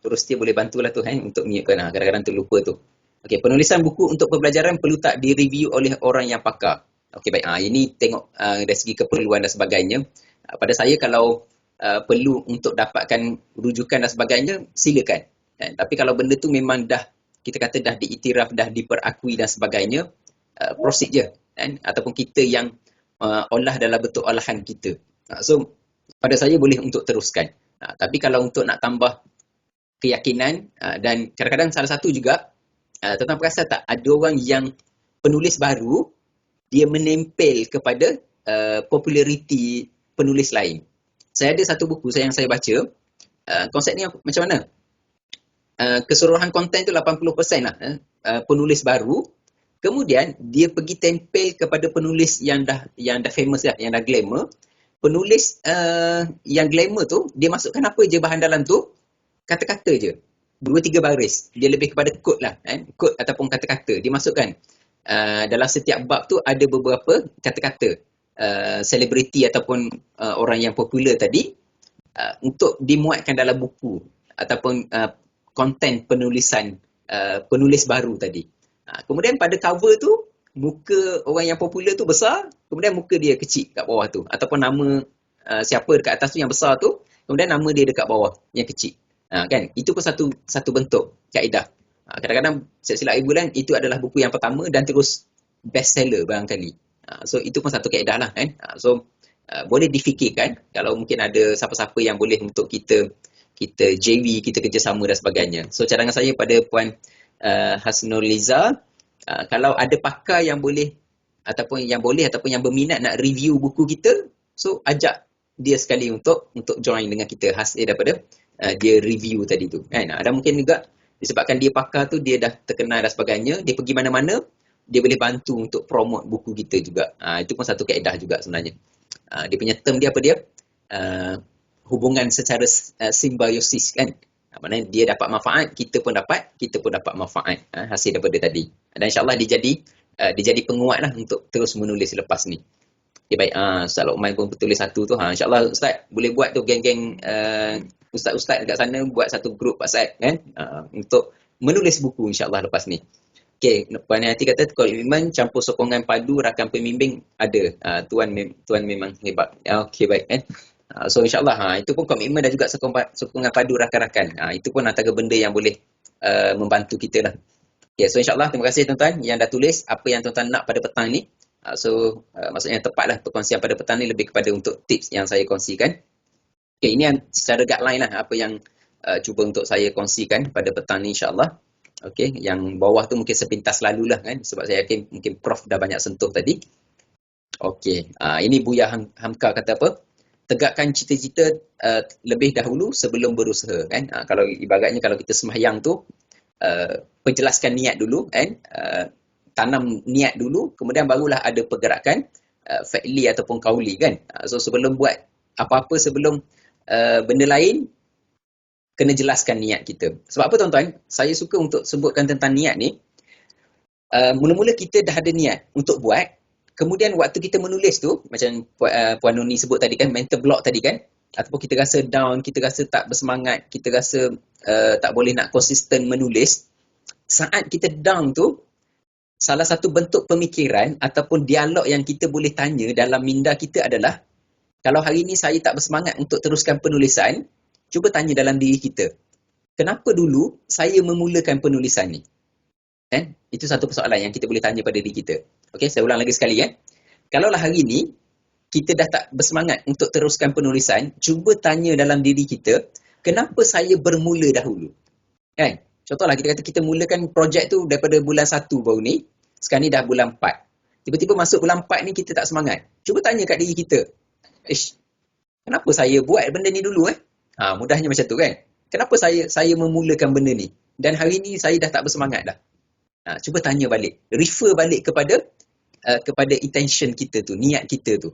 Rustia boleh bantulah tu kan untuk mute-kan. Kadang-kadang terlupa tu. Okay, penulisan buku untuk pembelajaran perlu tak direview oleh orang yang pakar? Okay, baik. Ini tengok dari segi keperluan dan sebagainya. Pada saya kalau perlu untuk dapatkan rujukan dan sebagainya, silakan. Tapi kalau benda tu memang dah, kita kata dah diiktiraf, dah diperakui dan sebagainya, proceed je. Ataupun kita yang olah dalam bentuk olahan kita. So, pada saya boleh untuk teruskan. Tapi kalau untuk nak tambah keyakinan, dan kadang-kadang salah satu juga, tuan-tuan perasan tak, ada orang yang penulis baru, dia menempel kepada populariti penulis lain. Saya ada satu buku yang saya baca, konsep ni macam mana? Keseluruhan konten tu 80% lah, penulis baru, kemudian dia pergi tempel kepada penulis yang dah famous lah, yang dah glamour. Penulis yang glamour tu, dia masukkan apa je bahan dalam tu? Kata-kata je. 2-3 baris. Dia lebih kepada quote lah. Quote ataupun kata-kata. Dia masukkan. Dalam setiap bab tu ada beberapa kata-kata. Selebriti ataupun orang yang popular tadi. Untuk dimuatkan dalam buku. Ataupun konten penulisan penulis baru tadi. Kemudian pada cover tu, muka orang yang popular tu besar. Kemudian muka dia kecil kat bawah tu. Ataupun nama siapa dekat atas tu yang besar tu. Kemudian nama dia dekat bawah yang kecil. Kan? Itu pun satu bentuk kaedah. Kadang-kadang silap bulan itu adalah buku yang pertama dan terus bestseller barangkali. So itu pun satu kaedah lah kan. So boleh difikirkan kalau mungkin ada siapa-siapa yang boleh untuk kita JV, kita kerjasama dan sebagainya. So cadangan saya pada Puan Hasnuliza, kalau ada pakar yang boleh ataupun yang berminat nak review buku kita, so ajak dia sekali untuk join dengan kita hasil daripada dia review tadi tu kan. Dan mungkin juga disebabkan dia pakar tu, dia dah terkenal dan sebagainya, dia pergi mana-mana, dia boleh bantu untuk promote buku kita juga. Itu pun satu kaedah juga sebenarnya. Dia punya term dia apa dia? Hubungan secara simbiosis kan. Maknanya dia dapat manfaat, kita pun dapat manfaat hasil daripada tadi. Dan insyaAllah dia jadi penguat lah untuk terus menulis lepas ni. Okay, baik. Ustaz Luqman pun tulis satu tu. InsyaAllah Ustaz boleh buat tu geng-geng ustaz-ustaz dekat sana, buat satu grup WhatsApp kan, untuk menulis buku insyaAllah lepas ni. Okay, Puan Hayati kata komitmen campur sokongan padu rakan pembimbing ada. Tuan memang hebat. Okay, baik kan. So insyaAllah itu pun komitmen dan juga sokongan padu rakan-rakan. Itu pun antara benda yang boleh membantu kita lah. Okay, so insyaAllah terima kasih tuan-tuan yang dah tulis apa yang tuan-tuan nak pada petang ni. So maksudnya tepatlah perkongsian pada petang ni lebih kepada untuk tips yang saya kongsikan. Okay, ini yang secara guideline lah apa yang cuba untuk saya kongsikan pada petang ni insyaAllah. Okay, yang bawah tu mungkin sepintas lalu lah kan, sebab saya yakin mungkin Prof dah banyak sentuh tadi. Okay, ini Buya Hamka kata apa? Tegakkan cita-cita lebih dahulu sebelum berusaha kan. Kalau ibaratnya kalau kita sembahyang tu, penjelaskan niat dulu kan, tanam niat dulu, kemudian barulah ada pergerakan fi'li ataupun qauli kan. So sebelum buat apa-apa, sebelum benda lain, kena jelaskan niat kita. Sebab apa tuan-tuan? Saya suka untuk sebutkan tentang niat ni. Mula-mula kita dah ada niat untuk buat, kemudian waktu kita menulis tu, macam Puan Nuni sebut tadi kan, mental block tadi kan, ataupun kita rasa down, kita rasa tak bersemangat, kita rasa tak boleh nak konsisten menulis. Saat kita down tu, salah satu bentuk pemikiran ataupun dialog yang kita boleh tanya dalam minda kita adalah, kalau hari ni saya tak bersemangat untuk teruskan penulisan, cuba tanya dalam diri kita, kenapa dulu saya memulakan penulisan ni? Itu satu persoalan yang kita boleh tanya pada diri kita. Okey, saya ulang lagi sekali Kalaulah hari ni kita dah tak bersemangat untuk teruskan penulisan, cuba tanya dalam diri kita, kenapa saya bermula dahulu? Contohlah kita kata kita mulakan projek tu daripada bulan 1 baru ni, sekarang ni dah bulan 4. Tiba-tiba masuk bulan 4 ni kita tak semangat. Cuba tanya kat diri kita, kenapa saya buat benda ni dulu mudahnya macam tu kan. Kenapa saya memulakan benda ni? Dan hari ni saya dah tak bersemangat dah. Cuba tanya balik, refer balik kepada intention kita tu, niat kita tu.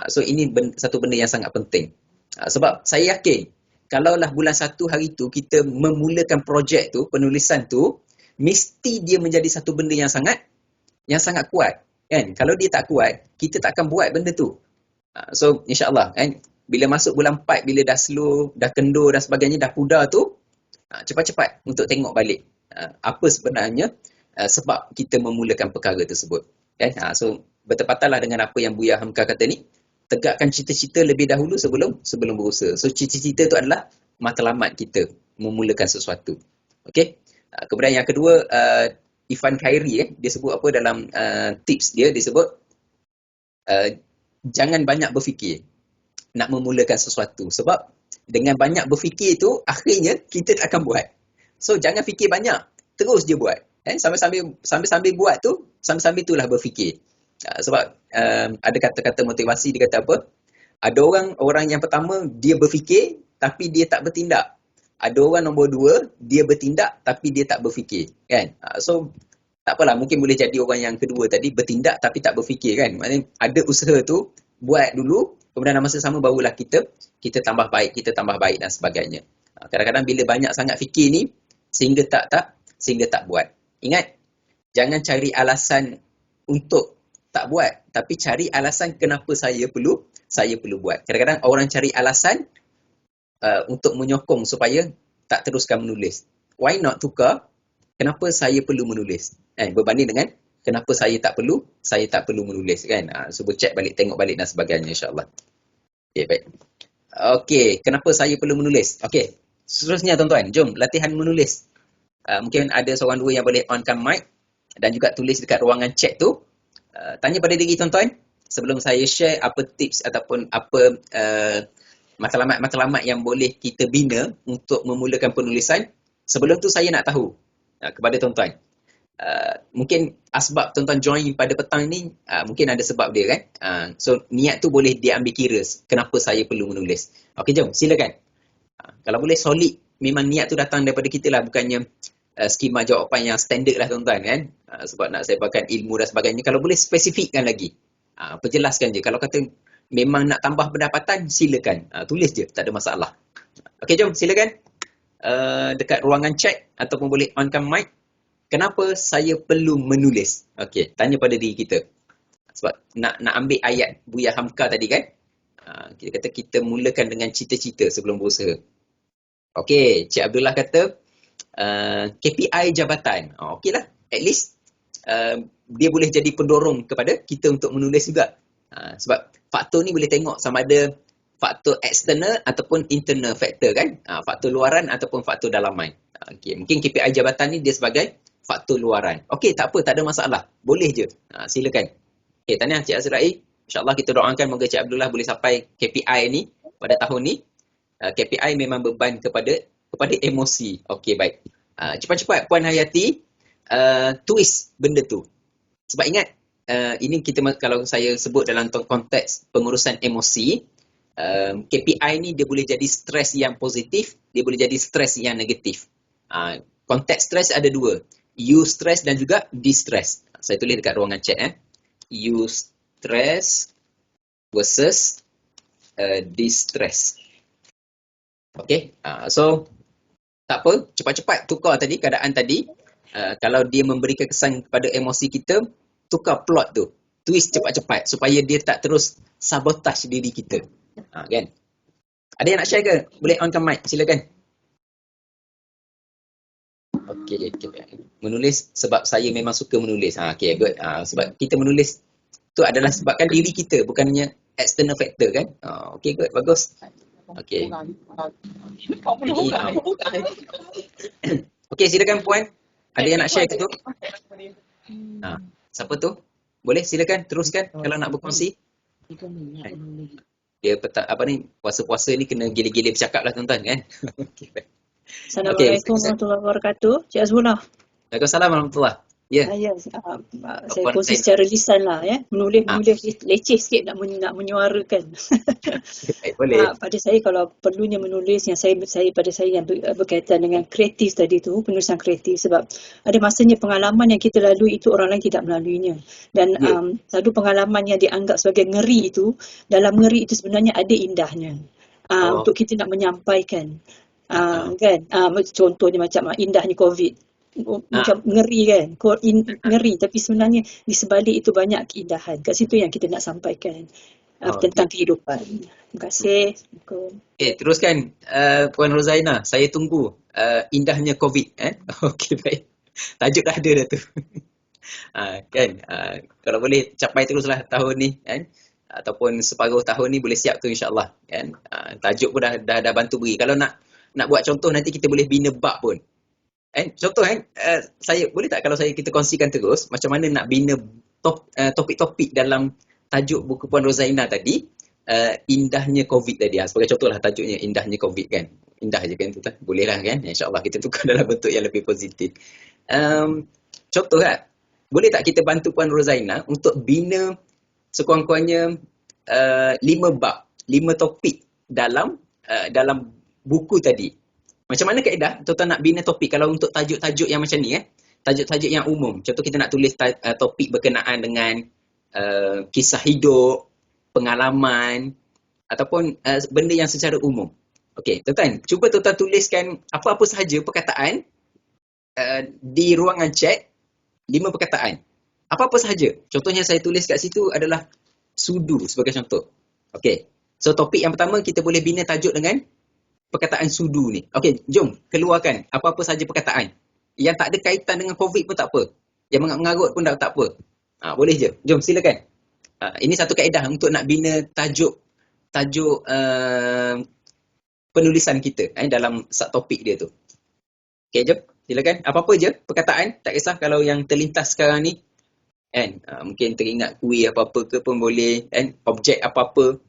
So ini satu benda yang sangat penting. Sebab saya yakin kalaulah bulan 1 hari tu kita memulakan projek tu, penulisan tu, mesti dia menjadi satu benda yang sangat kuat. Kalau dia tak kuat, kita tak akan buat benda tu. So insya-Allah bila masuk bulan 4, bila dah slow, dah kendur dan sebagainya, dah pudar tu, cepat-cepat untuk tengok balik apa sebenarnya sebab kita memulakan perkara tersebut. So bertepatanlah dengan apa yang Buya Hamka kata ni, tegakkan cita-cita lebih dahulu sebelum berusaha. So cita-cita tu adalah matlamat kita memulakan sesuatu. Okey. Kemudian yang kedua, Ifan Khairi dia sebut apa dalam tips dia sebut jangan banyak berfikir nak memulakan sesuatu, sebab dengan banyak berfikir tu akhirnya kita tak akan buat. So jangan fikir banyak, terus je buat. Sambil-sambil buat tu, sambil-sambil itulah berfikir. Sebab ada kata-kata motivasi, dia kata apa? Ada orang yang pertama dia berfikir tapi dia tak bertindak. Ada orang nombor 2 dia bertindak tapi dia tak berfikir, So tak apalah, mungkin boleh jadi orang yang kedua tadi, bertindak tapi tak berfikir, Maknanya ada usaha tu, buat dulu, kemudian dalam masa sama barulah kita tambah baik dan sebagainya. Kadang-kadang bila banyak sangat fikir ni sehingga tak buat. Ingat, jangan cari alasan untuk tak buat, tapi cari alasan kenapa saya perlu buat. Kadang-kadang orang cari alasan untuk menyokong supaya tak teruskan menulis. Why not tukar kenapa saya perlu menulis? Berbanding dengan kenapa saya tak perlu menulis, So cek balik, tengok balik dan sebagainya, insya-Allah. Okey, baik. Okey, kenapa saya perlu menulis? Okey. Seterusnya tuan-tuan, jom latihan menulis. Mungkin ada seorang dua yang boleh onkan mic dan juga tulis dekat ruangan chat tu. Tanya pada diri tuan-tuan sebelum saya share apa tips ataupun apa matlamat-matlamat yang boleh kita bina untuk memulakan penulisan. Sebelum tu saya nak tahu kepada tuan-tuan. Mungkin asbab tuan-tuan join pada petang ni mungkin ada sebab dia so niat tu boleh diambil kira kenapa saya perlu menulis. Okey, jom silakan. Kalau boleh solid, memang niat tu datang daripada kita lah, bukannya skema jawapan yang standard lah tuan-tuan sebab nak sebarkan ilmu dan sebagainya. Kalau boleh spesifikkan lagi, perjelaskan je. Kalau kata memang nak tambah pendapatan, silakan, tulis je, tak ada masalah. Okey, jom silakan dekat ruangan chat ataupun boleh onkan mic. Kenapa saya perlu menulis? Okey, tanya pada diri kita. Sebab nak ambil ayat Buya Hamka tadi kita kata kita mulakan dengan cita-cita sebelum berusaha. Okey, Cik Abdullah kata KPI jabatan. Okeylah, at least dia boleh jadi pendorong kepada kita untuk menulis juga. Sebab faktor ni boleh tengok sama ada faktor eksternal ataupun internal factor faktor luaran ataupun faktor dalaman. Okey, mungkin KPI jabatan ni dia sebagai faktor luaran. Okey, tak apa, tak ada masalah. Boleh je. Silakan. Okey, tahniah Cik Azra'i. InsyaAllah kita doakan moga Cik Abdullah boleh sampai KPI ni pada tahun ni. KPI memang beban kepada emosi. Okey, baik. Cepat-cepat Puan Hayati twist benda tu. Sebab ingat, ini kita kalau saya sebut dalam konteks pengurusan emosi, KPI ni dia boleh jadi stres yang positif, dia boleh jadi stres yang negatif. Konteks stres ada dua. Eustress dan juga distress. Saya tulis dekat ruangan chat Eustress versus distress. Okey, so tak apa, cepat-cepat tukar tadi keadaan tadi. Kalau dia memberikan kesan kepada emosi kita, tukar plot tu, twist cepat-cepat supaya dia tak terus sabotage diri kita. Kan? Ada yang nak share ke? Boleh onkan mic, silakan. Okey, menulis sebab saya memang suka menulis. Okey, good. Sebab kita menulis tu adalah sebabkan diri kita, bukannya external factor kan. Okey, good, bagus. Okey. Okey, silakan Puan. Ada yang nak share ke tu? Siapa tu? Boleh silakan teruskan kalau nak berkongsi. Dia puasa-puasa ni kena gila-gila bercakap lah tuan-tuan kan. Okey, baik. Assalamualaikum warahmatullahi wabarakatuh. Cik Azmunah. Waalaikumsalam warahmatullahi. Ya. Saya kongsi secara lisan lah ya. Menulis leceh sikit nak menyuarakan. Baik, boleh. Pada saya kalau perlunya menulis yang saya yang berkaitan dengan kreatif tadi tu, penulisan kreatif, sebab ada masanya pengalaman yang kita lalui itu orang lain tidak melaluinya. Dan satu pengalaman yang dianggap sebagai ngeri itu, dalam ngeri itu sebenarnya ada indahnya. Untuk kita nak menyampaikan. Kan? Contohnya macam indahnya COVID. Macam ngeri kan, ngeri, tapi sebenarnya di sebalik itu banyak keindahan. Kat situ yang kita nak sampaikan tentang kehidupan. Terima kasih. Assalamualaikum. Teruskan Puan Rozaina, saya tunggu indahnya COVID. Okey, baik. Tajuk dah ada dah tu. Kan, kalau boleh capai teruslah tahun ni kan, ataupun separuh tahun ni boleh siap tu insya-Allah kan. Tajuk pun dah bantu beri. Kalau nak buat contoh nanti kita boleh bina bab pun. Contoh saya boleh tak kalau kita kongsikan terus macam mana nak bina topik-topik dalam tajuk buku Puan Rozaina tadi, indahnya COVID tadi. Sebagai contoh lah tajuknya indahnya COVID kan. Indah je kan tu kan. Boleh lah kan. InsyaAllah kita tukar dalam bentuk yang lebih positif. Contoh kan. Boleh tak kita bantu Puan Rozaina untuk bina sekurang-kurangnya 5 bab, 5 topik dalam buku tadi. Macam mana kaedah tuan-tuan nak bina topik kalau untuk tajuk-tajuk yang macam ni tajuk-tajuk yang umum. Contoh kita nak tulis topik berkenaan dengan kisah hidup, pengalaman ataupun benda yang secara umum. Okey, tuan-tuan, cuba tuan-tuan tuliskan apa-apa sahaja perkataan di ruangan chat, 5 perkataan. Apa-apa sahaja. Contohnya saya tulis kat situ adalah sudu sebagai contoh. Okey. So topik yang pertama kita boleh bina tajuk dengan perkataan sudu ni. Okey, jom keluarkan apa-apa saja perkataan. Yang tak ada kaitan dengan COVID pun tak apa. Yang mengarut pun tak apa. Boleh je. Jom silakan. Ini satu kaedah untuk nak bina tajuk penulisan kita dalam subtopik dia tu. Okey, jom. Silakan. Apa-apa je perkataan. Tak kisah kalau yang terlintas sekarang ni. Mungkin teringat kuih apa-apa ke pun boleh. Objek apa-apa.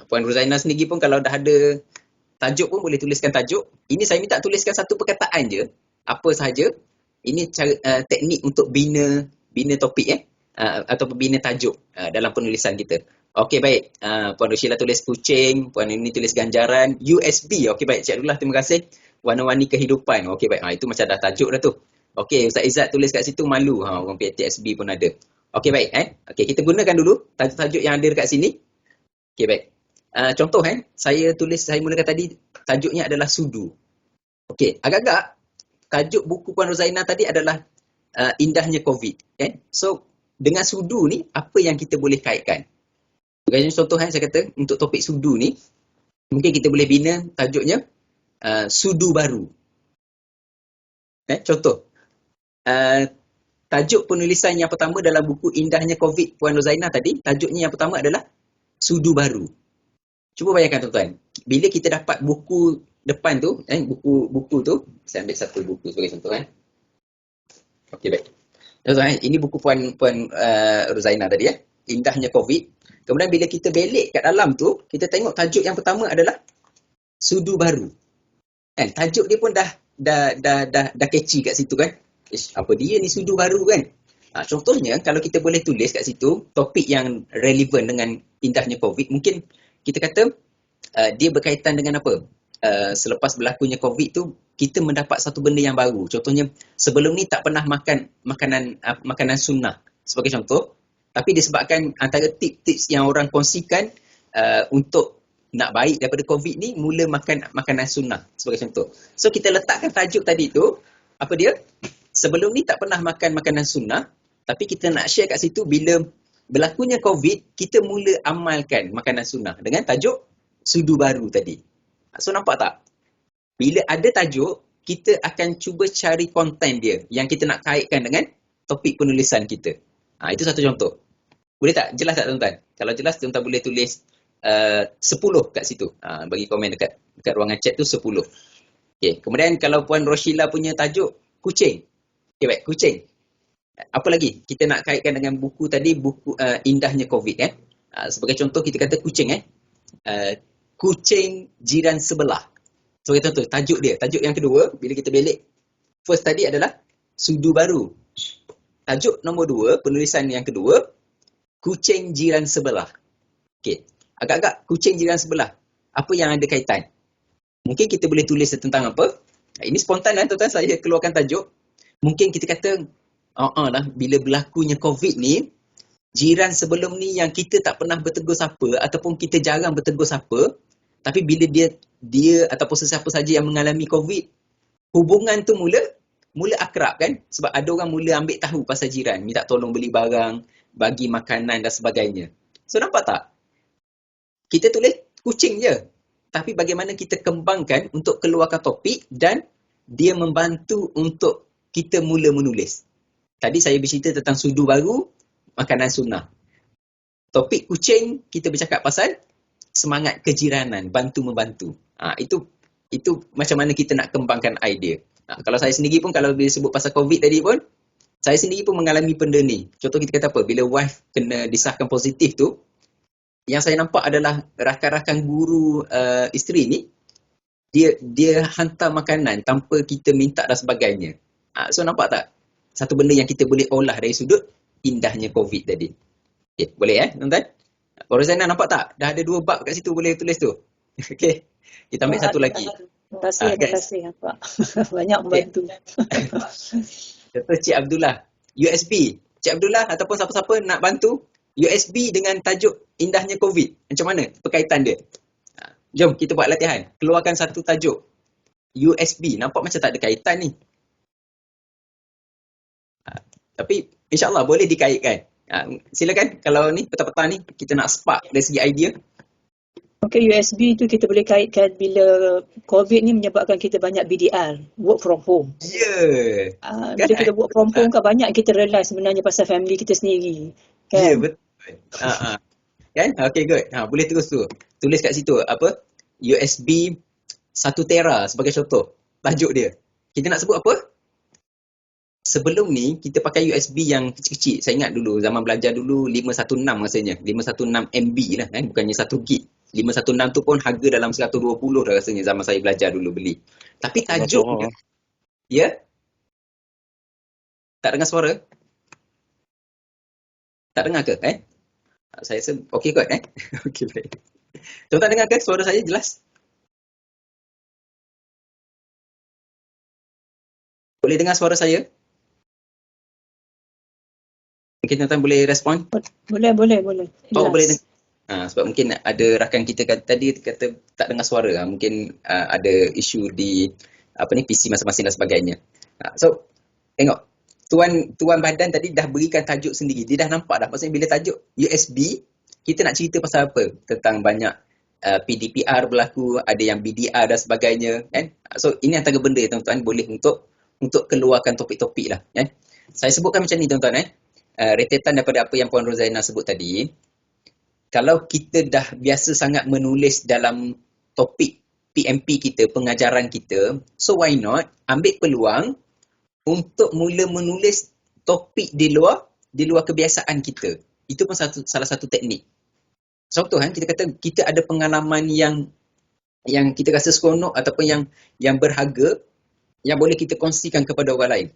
Puan Rozaina sendiri pun kalau dah ada tajuk pun boleh tuliskan tajuk. Ini saya minta tuliskan satu perkataan je. Apa sahaja. Ini cara teknik untuk bina topik atau bina tajuk dalam penulisan kita. Okey, baik. Puan Roshila tulis kucing, Puan ini tulis ganjaran, USB. Okey, baik. Cik Abdullah, terima kasih. Warna-warni kehidupan. Okey, baik. Itu macam dah tajuk dah tu. Okey, Ustaz Izzat tulis kat situ malu. Orang PTSB pun ada. Okey, baik. Okey, kita gunakan dulu tajuk-tajuk yang ada dekat sini. Okey, baik. Contoh saya mulakan tadi tajuknya adalah sudu. Okey, agak-agak tajuk buku Puan Rozaina tadi adalah indahnya COVID. So, dengan sudu ni apa yang kita boleh kaitkan? Bagi contoh saya kata untuk topik sudu ni mungkin kita boleh bina tajuknya sudu baru. Contoh. Tajuk penulisan yang pertama dalam buku Indahnya COVID Puan Rozaina tadi, tajuknya yang pertama adalah sudu baru. Cuba bayangkan tuan-tuan, bila kita dapat buku depan tu, buku tu, saya ambil satu buku sebagai contoh Okey, baik. Tuan-tuan, ini buku Puan Rozaina tadi Indahnya COVID. Kemudian bila kita belik kat dalam tu, kita tengok tajuk yang pertama adalah sudu baru. Tajuk dia pun dah catchy kat situ kan. Apa dia ni sudu baru kan? Contohnya kalau kita boleh tulis kat situ topik yang relevan dengan indahnya COVID, mungkin kita kata dia berkaitan dengan apa? Selepas berlakunya COVID tu, kita mendapat satu benda yang baru. Contohnya, sebelum ni tak pernah makan makanan sunnah. Sebagai contoh, tapi disebabkan antara tips-tips yang orang kongsikan untuk nak baik daripada COVID ni, mula makan makanan sunnah. Sebagai contoh. So, kita letakkan tajuk tadi tu, apa dia? Sebelum ni tak pernah makan makanan sunnah, tapi kita nak share kat situ bila berlakunya COVID, kita mula amalkan makanan sunnah dengan tajuk sudu baru tadi. So nampak tak? Bila ada tajuk, kita akan cuba cari konten dia yang kita nak kaitkan dengan topik penulisan kita. Itu satu contoh. Boleh tak? Jelas tak tuan-tuan? Kalau jelas, tuan-tuan boleh tulis 10 kat situ. Bagi komen dekat ruangan chat tu 10. Okay. Kemudian kalau Puan Roshila punya tajuk kucing. Okay, baik, kucing. Apa lagi? Kita nak kaitkan dengan buku tadi, buku Indahnya COVID. Sebagai contoh kita kata kucing. Kucing jiran sebelah. Sebagai contoh, tajuk dia. Tajuk yang kedua, bila kita belik. First tadi adalah sudu baru. Tajuk nombor 2, penulisan yang kedua, kucing jiran sebelah. Okay. Agak-agak kucing jiran sebelah. Apa yang ada kaitan? Mungkin kita boleh tulis tentang apa? Ini spontan tuan-tuan, saya keluarkan tajuk. Mungkin kita kata, bila berlakunya COVID ni, jiran sebelum ni yang kita tak pernah bertegur sapa ataupun kita jarang bertegur sapa, tapi bila dia ataupun sesiapa saja yang mengalami COVID, hubungan tu mula akrab kan? Sebab ada orang mula ambil tahu pasal jiran, minta tolong beli barang, bagi makanan dan sebagainya. So nampak tak? Kita tulis kucing je. Tapi bagaimana kita kembangkan untuk keluarkan topik dan dia membantu untuk kita mula menulis. Tadi saya bercerita tentang sudu baru, makanan sunnah. Topik kucing, kita bercakap pasal semangat kejiranan, bantu-membantu. Itu macam mana kita nak kembangkan idea. Kalau saya sendiri pun, kalau bila sebut pasal COVID tadi pun, saya sendiri pun mengalami benda ni. Contoh kita kata apa, bila wife kena disahkan positif tu, yang saya nampak adalah rakan-rakan guru isteri ni, dia hantar makanan tanpa kita minta dan sebagainya. So nampak tak? Satu benda yang kita boleh olah dari sudut indahnya COVID tadi. Okay, boleh tuan-tuan? Puan Rozana nampak tak? Dah ada 2 bab kat situ boleh tulis tu. Okay. Kita ambil satu lagi. Terima kasih Pak. Banyak membantu. Contoh Cik Abdullah. USB. Cik Abdullah ataupun siapa-siapa nak bantu USB dengan tajuk Indahnya COVID. Macam mana perkaitan dia? Jom kita buat latihan. Keluarkan satu tajuk. USB. Nampak macam tak ada kaitan ni. Tapi insyaAllah boleh dikaitkan. Silakan kalau ni petang-petang ni kita nak spark dari segi idea. Okay, USB tu kita boleh kaitkan bila COVID ni menyebabkan kita banyak BDR, work from home. Ya. Bila kita work from home kan banyak kita realise sebenarnya pasal family kita sendiri. Ya, Kan? betul. Kan? Okay, good. Boleh terus tu. Tulis kat situ apa? USB 1 tera sebagai contoh. Tajuk dia. Kita nak sebut apa? Sebelum ni kita pakai USB yang kecil-kecil. Saya ingat dulu zaman belajar dulu 516 rasanya. 516 MB lah kan, bukannya 1 gig. 516 tu pun harga dalam 120 dah rasanya zaman saya belajar dulu beli. Tapi tajuk dia. Ya? Tak dengar suara? Tak dengar ke? Saya rasa okey kot Okey baik. Tuan-tuan dengar ke suara saya jelas? Boleh dengar suara saya? Mungkin tuan-tuan boleh respon? Boleh. Oh, boleh dengar. Sebab mungkin ada rakan kita tadi kata tak dengar suara. Mungkin ada isu di PC masing-masing dan sebagainya. So, tengok. Tuan badan tadi dah berikan tajuk sendiri. Dia dah nampak dah. Maksudnya bila tajuk USB, kita nak cerita pasal apa? Tentang banyak PDPR berlaku, ada yang BDR dan sebagainya. Kan? So, ini antara benda tuan-tuan boleh untuk keluarkan topik-topik lah. Kan? Saya sebutkan macam ni tuan-tuan. Retetan daripada apa yang Puan Rozaina sebut tadi. Kalau kita dah biasa sangat menulis dalam topik PMP kita, pengajaran kita, so why not ambil peluang untuk mula menulis topik di luar kebiasaan kita. Itu pun salah satu teknik. Contoh kita kata kita ada pengalaman yang kita rasa seronok ataupun yang berharga yang boleh kita kongsikan kepada orang lain.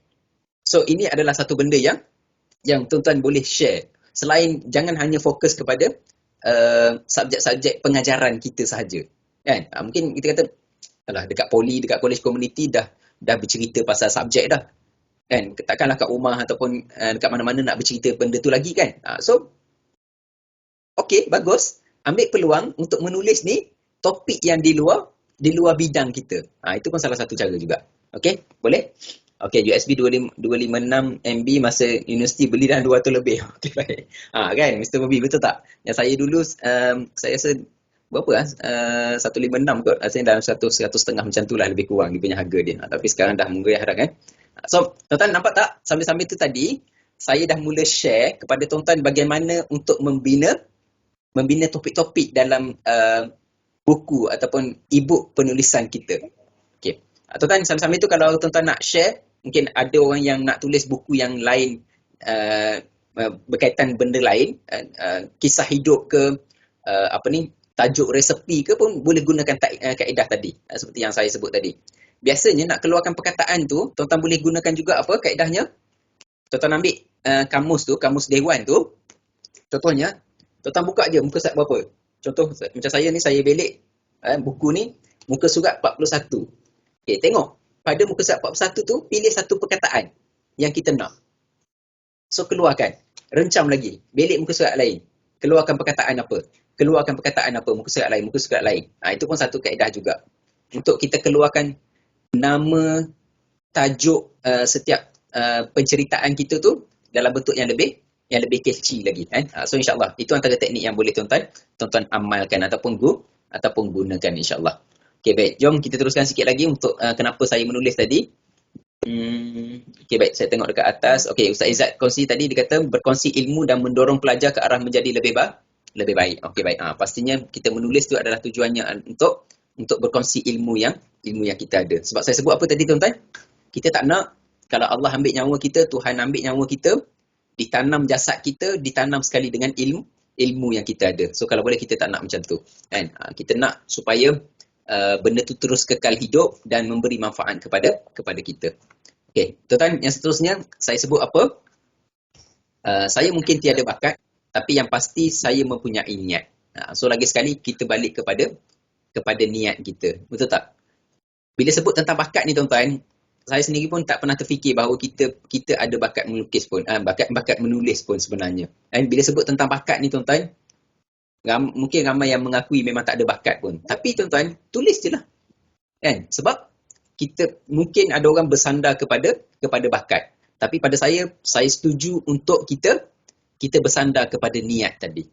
So ini adalah satu benda yang tuan-tuan boleh share. Selain jangan hanya fokus kepada subjek-subjek pengajaran kita sahaja. Kan? Mungkin kita kata dekat dekat college community dah bercerita pasal subjek dah. Kan? Takkanlah kat rumah ataupun dekat mana-mana nak bercerita benda tu lagi kan. So okey, bagus. Ambil peluang untuk menulis ni topik yang di luar bidang kita. Itu pun salah satu cara juga. Okey, boleh? Okey, USB 256 MB masa universiti beli dah 200 lebih. Okey, baik. Kan, Mr. Bobby, betul tak? Yang saya dulu, saya rasa berapa 156 kot. Rasanya dalam 100 macam tu lah lebih kurang dia punya harga dia. Tapi sekarang dah menggeriah dah kan. So, tuan-tuan nampak tak? Sambil-sambil tu tadi, saya dah mula share kepada tuan-tuan bagaimana untuk membina topik-topik dalam buku ataupun e-book penulisan kita. Okey. Tuan-tuan, sama-sama itu kalau tuan-tuan nak share, mungkin ada orang yang nak tulis buku yang lain berkaitan benda lain, kisah hidup ke, tajuk resepi ke pun boleh gunakan kaedah tadi, seperti yang saya sebut tadi. Biasanya nak keluarkan perkataan tu, tuan-tuan boleh gunakan juga apa kaedahnya? Tuan-tuan ambil kamus Dewan tu, contohnya, tuan-tuan buka je muka surat berapa. Contoh, macam saya ni, saya belik buku ni, muka surat 41. Okay, tengok, pada muka surat 41 tu, pilih satu perkataan yang kita nak. So, keluarkan. Rencam lagi. Belik muka surat lain. Keluarkan perkataan apa. Keluarkan perkataan apa. Muka surat lain, muka surat lain. Itu pun satu kaedah juga. Untuk kita keluarkan nama, tajuk setiap penceritaan kita tu dalam bentuk yang lebih catchy lagi. So, insyaAllah. Itu antara teknik yang boleh tuan-tuan amalkan ataupun gunakan insyaAllah. Okey, baik. Jom kita teruskan sikit lagi untuk kenapa saya menulis tadi. Okey, baik. Saya tengok dekat atas. Okey, Ustaz Izzat kongsi tadi, dia kata berkongsi ilmu dan mendorong pelajar ke arah menjadi lebih baik. Okey, baik. Pastinya kita menulis tu adalah tujuannya untuk berkongsi ilmu yang kita ada. Sebab saya sebut apa tadi, tuan-tuan? Kita tak nak kalau Allah ambil nyawa kita, Tuhan ambil nyawa kita, ditanam jasad kita, ditanam sekali dengan ilmu yang kita ada. So, kalau boleh kita tak nak macam tu. Kan? Kita nak supaya benda tu terus kekal hidup dan memberi manfaat kepada kita. Okey, tuan-tuan, yang seterusnya saya sebut apa? Saya mungkin tiada bakat, tapi yang pasti saya mempunyai niat. So lagi sekali kita balik kepada niat kita. Betul tak? Bila sebut tentang bakat ni, tuan-tuan, saya sendiri pun tak pernah terfikir bahawa kita ada bakat melukis pun, bakat menulis pun sebenarnya. Bila sebut tentang bakat ni, tuan-tuan, mungkin ramai yang mengakui memang tak ada bakat pun. Tapi tuan-tuan, tulis je lah. Kan? Sebab kita mungkin ada orang bersandar kepada bakat. Tapi pada saya setuju untuk kita bersandar kepada niat tadi.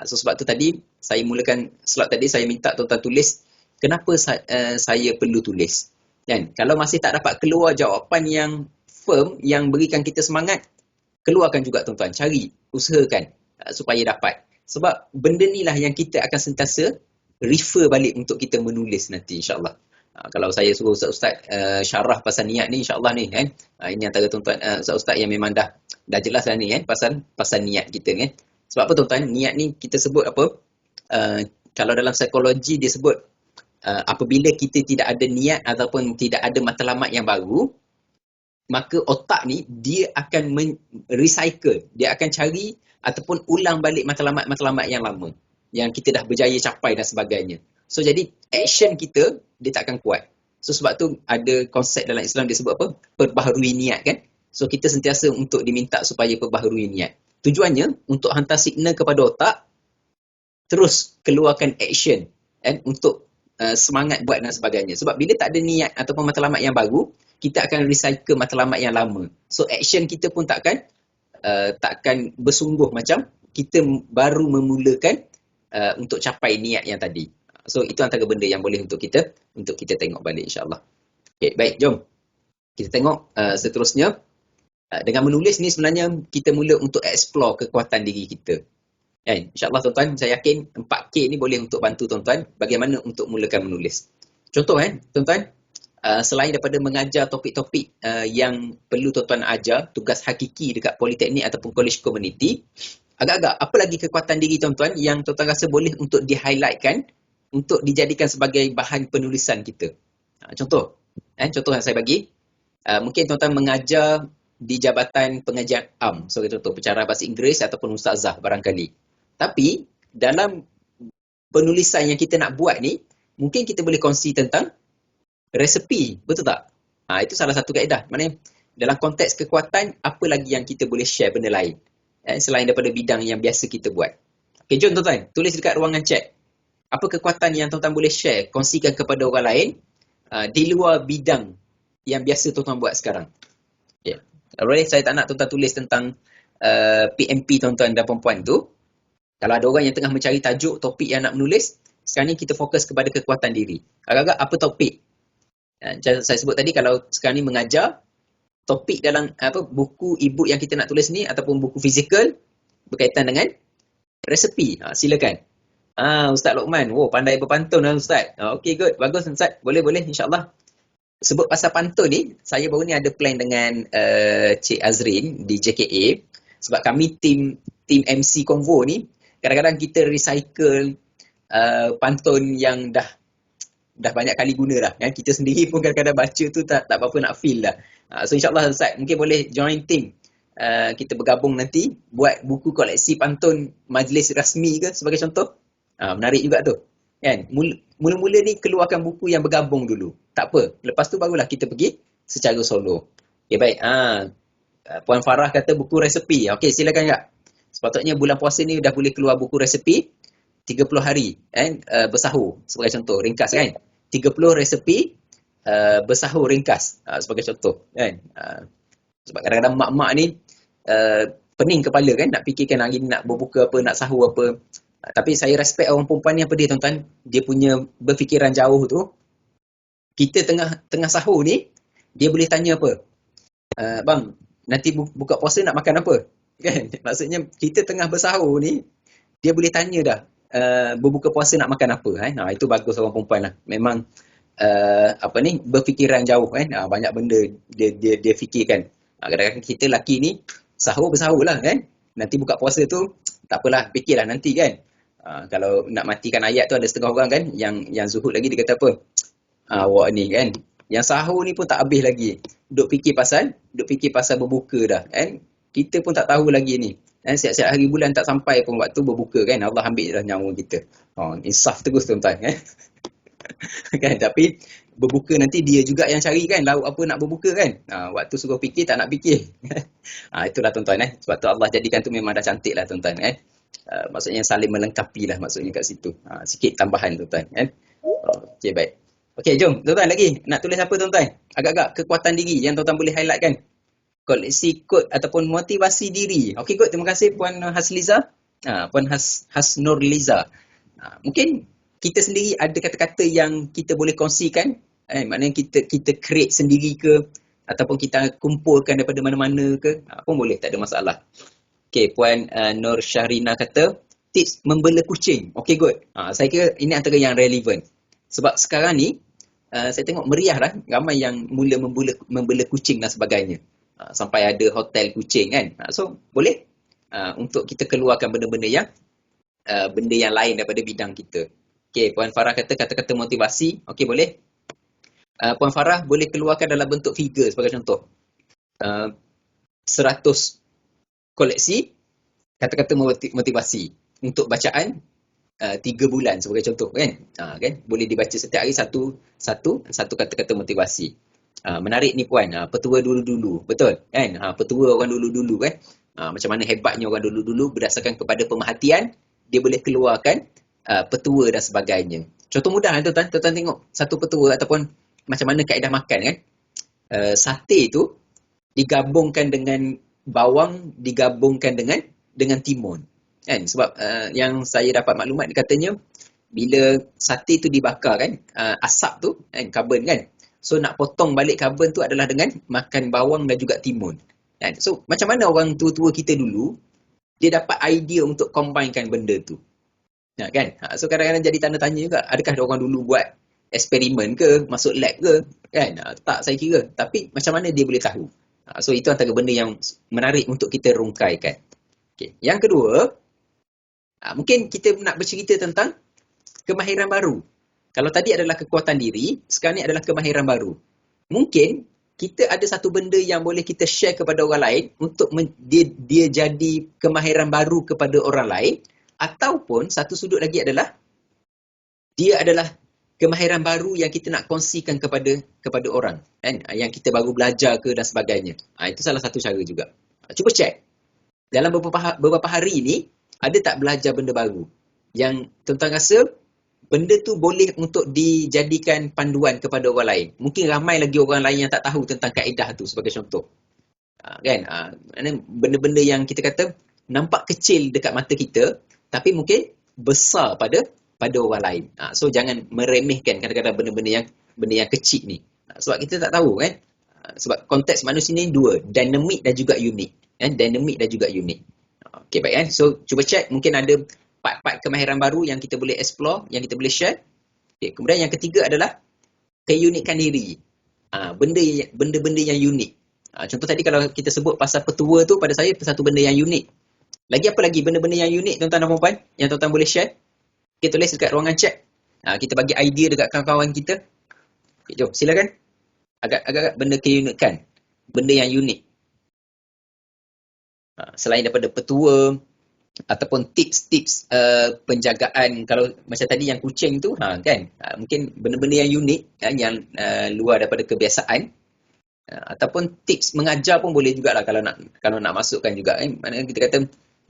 So sebab tu tadi, saya mulakan slot tadi, saya minta tuan-tuan tulis kenapa saya perlu tulis. Kan? Kalau masih tak dapat keluar jawapan yang firm, yang berikan kita semangat, keluarkan juga tuan-tuan. Cari, usahakan supaya dapat. Sebab benda ni lah yang kita akan sentiasa refer balik untuk kita menulis nanti, insyaAllah. Kalau saya suruh ustaz-ustaz syarah pasal niat ni, insyaAllah ni, kan? Ini antara tuan-tuan ustaz-ustaz yang memang dah jelas lah ni, kan? Pasal niat kita, kan? Sebab apa, tuan-tuan? Niat ni kita sebut apa? Kalau dalam psikologi dia sebut, apabila kita tidak ada niat ataupun tidak ada matlamat yang baru, maka otak ni dia akan recycle, dia akan cari ataupun ulang balik matlamat-matlamat yang lama yang kita dah berjaya capai dan sebagainya. So jadi action kita dia tak akan kuat. So sebab tu ada konsep dalam Islam dia sebut apa? Perbaharui niat, kan? So kita sentiasa untuk diminta supaya perbaharui niat. Tujuannya untuk hantar signal kepada otak terus keluarkan action, kan? Untuk semangat buat dan sebagainya. Sebab bila tak ada niat ataupun matlamat yang baru, kita akan recycle matlamat yang lama. So action kita pun takkan bersungguh macam kita baru memulakan untuk capai niat yang tadi. So itu antara benda yang boleh untuk kita tengok balik, insyaAllah. Okay, baik, jom kita tengok seterusnya. Dengan menulis ni sebenarnya kita mula untuk explore kekuatan diri kita. InsyaAllah tuan-tuan, saya yakin 4K ni boleh untuk bantu tuan-tuan bagaimana untuk mulakan menulis. Contoh, tuan-tuan, selain daripada mengajar topik-topik yang perlu tuan-tuan ajar, tugas hakiki dekat politeknik ataupun college community, agak-agak apa lagi kekuatan diri tuan-tuan yang tuan-tuan rasa boleh untuk di-highlightkan, untuk dijadikan sebagai bahan penulisan kita. Contoh yang saya bagi, mungkin tuan-tuan mengajar di Jabatan Pengajian Am, sebagai contoh, pencara bahasa Inggeris ataupun ustazah barangkali. Tapi dalam penulisan yang kita nak buat ni, mungkin kita boleh kongsi tentang resepi, betul tak? Itu salah satu kaedah. Maknanya dalam konteks kekuatan, apa lagi yang kita boleh share benda lain selain daripada bidang yang biasa kita buat. Okay, jom tuan-tuan, tulis dekat ruangan chat. Apa kekuatan yang tuan-tuan boleh share, kongsikan kepada orang lain di luar bidang yang biasa tuan-tuan buat sekarang. Okay. Alright, saya tak nak tuan-tuan tulis tentang PMP tuan-tuan dan perempuan tu. Kalau ada orang yang tengah mencari tajuk, topik yang nak menulis, sekarang ni kita fokus kepada kekuatan diri. Agak-agak apa topik? Saya sebut tadi, kalau sekarang ni mengajar, topik dalam buku e-book yang kita nak tulis ni ataupun buku fizikal berkaitan dengan resepi. Silakan. Ustaz Lokman, pandai berpantun lah Ustaz. Okay, good. Bagus Ustaz. Boleh, insyaAllah. sebut pasal pantun ni, saya baru ni ada plan dengan Cik Azrin di JKA, sebab kami tim MC Convo ni kadang-kadang kita recycle pantun yang dah banyak kali guna dah kan. Kita sendiri pun kadang-kadang baca tu tak apa-apa nak feel dah. So insyaAllah Ustaz mungkin boleh join team, kita bergabung nanti buat buku koleksi pantun majlis rasmi ke sebagai contoh. Menarik juga tu kan. Mula-mula ni keluarkan buku yang bergabung dulu, tak apa, lepas tu barulah kita pergi secara solo. Okay, baik. Puan Farah kata buku resepi. Okey, silakan Kak. Sepatutnya bulan puasa ni dah boleh keluar buku resepi 30 hari kan, bersahur sebagai contoh, ringkas kan. 30 resepi bersahur ringkas sebagai contoh kan. Sebab kadang-kadang mak-mak ni pening kepala kan, nak fikirkan hari ni nak berbuka apa, nak sahur apa. Tapi saya respect orang perempuan ni apa dia tuan-tuan, dia punya berfikiran jauh tu. Kita tengah sahur ni, dia boleh tanya apa? Bang, nanti buka puasa nak makan apa? Kan? Maksudnya kita tengah bersahur ni, dia boleh tanya dah, berbuka puasa nak makan apa kan? Itu bagus orang perempuan lah. Memang berfikiran jauh kan. Banyak benda dia fikirkan. Kadang-kadang kita lelaki ni bersahur lah kan. Nanti buka puasa tu tak apalah, fikirlah nanti kan. Kalau nak matikan ayat tu ada setengah orang kan yang zuhud lagi, dia kata apa? Awak ni kan, yang sahur ni pun tak habis lagi. Duk fikir pasal berbuka dah kan. Kita pun tak tahu lagi ni. Siap-siap hari bulan tak sampai pun waktu berbuka kan. Allah ambil dah nyawa kita. Insaf terus tuan-tuan kan. Kan, tapi berbuka nanti dia juga yang cari kan, lauk apa nak berbuka kan. Waktu suruh fikir tak nak fikir. Itulah tuan-tuan sebab tu Allah jadikan tu memang dah cantik lah tuan-tuan kan. Maksudnya saling melengkapi lah maksudnya kat situ. Sikit tambahan tuan-tuan kan. Okey, baik. Okey, jom tuan-tuan lagi. Nak tulis apa tuan-tuan? Agak-agak kekuatan diri yang tuan-tuan boleh highlight kan. Koleksi kod ataupun motivasi diri. Okey kot, terima kasih Puan Hasliza. Puan Hasnurliza. Mungkin kita sendiri ada kata-kata yang kita boleh kongsikan. Maknanya kita create sendiri ke, ataupun kita kumpulkan daripada mana-mana ke, pun boleh, tak ada masalah. Okey, Puan Nur Syahrina kata tips membela kucing. Okey good. Saya kira ini antara yang relevan. Sebab sekarang ni saya tengok meriah lah, ramai yang mula membela kucing dan sebagainya. Sampai ada hotel kucing kan. So boleh untuk kita keluarkan benda-benda yang lain daripada bidang kita. Okey, Puan Farah kata kata-kata motivasi. Okey, boleh. Puan Farah boleh keluarkan dalam bentuk figure sebagai contoh. 100 koleksi kata-kata motivasi untuk bacaan 3 bulan sebagai contoh kan. Kan boleh dibaca setiap hari satu kata-kata motivasi. Menarik ni puan, petua dulu-dulu, betul kan? Petua orang dulu-dulu kan. Macam mana hebatnya orang dulu-dulu, berdasarkan kepada pemerhatian dia boleh keluarkan petua dan sebagainya. Contoh mudah kan tuan-tuan tengok satu petua ataupun macam mana kaedah makan kan. Sate tu digabungkan dengan bawang, digabungkan dengan timun kan. Sebab yang saya dapat maklumat, katanya bila sate tu dibakar kan, asap tu kan, karbon kan. So nak potong balik karbon tu adalah dengan makan bawang dan juga timun kan. So macam mana orang tua-tua kita dulu dia dapat idea untuk combinekan benda tu kan. So kadang-kadang jadi tanda tanya juga, adakah orang dulu buat eksperimen ke, masuk lab ke kan. Tak, saya kira. Tapi macam mana dia boleh tahu? So itu antara benda yang menarik untuk kita rungkaikan. Okay. Yang kedua, mungkin kita nak bercerita tentang kemahiran baru. Kalau tadi adalah kekuatan diri, sekarang ni adalah kemahiran baru. Mungkin kita ada satu benda yang boleh kita share kepada orang lain untuk dia jadi kemahiran baru kepada orang lain, ataupun satu sudut lagi adalah dia adalah kemahiran baru yang kita nak kongsikan kepada orang kan, yang kita baru belajar ke dan sebagainya. Itu salah satu cara juga. Cuba cek dalam beberapa hari ni ada tak belajar benda baru yang tuan-tuan rasa benda tu boleh untuk dijadikan panduan kepada orang lain. Mungkin ramai lagi orang lain yang tak tahu tentang kaedah tu sebagai contoh. Kan? Benda-benda yang kita kata nampak kecil dekat mata kita, tapi mungkin besar pada orang lain. So jangan meremehkan kadang-kadang benda yang kecil ni. Sebab kita tak tahu kan. Sebab konteks manusia ni dua, dinamik dan juga unik. Dinamik dan juga unik. Okey, baik kan. So cuba cek, mungkin ada part-part kemahiran baru yang kita boleh explore, yang kita boleh share. Okay. Kemudian yang ketiga adalah keunikan diri. benda-benda yang unik. Contoh tadi kalau kita sebut pasal petua tu, pada saya satu benda yang unik. Lagi apa lagi benda-benda yang unik tuan-tuan dan puan-puan yang tuan-tuan boleh share? Kita tulis dekat ruangan chat. Kita bagi idea dekat kawan-kawan kita. Okay, jom silakan. Agak-agak benda keunikan, benda yang unik. Selain daripada petua ataupun tips-tips penjagaan, kalau macam tadi yang kucing tu kan, mungkin benda-benda yang unik yang luar daripada kebiasaan, ataupun tips mengajar pun boleh jugalah kalau nak masukkan juga maknanya kita kata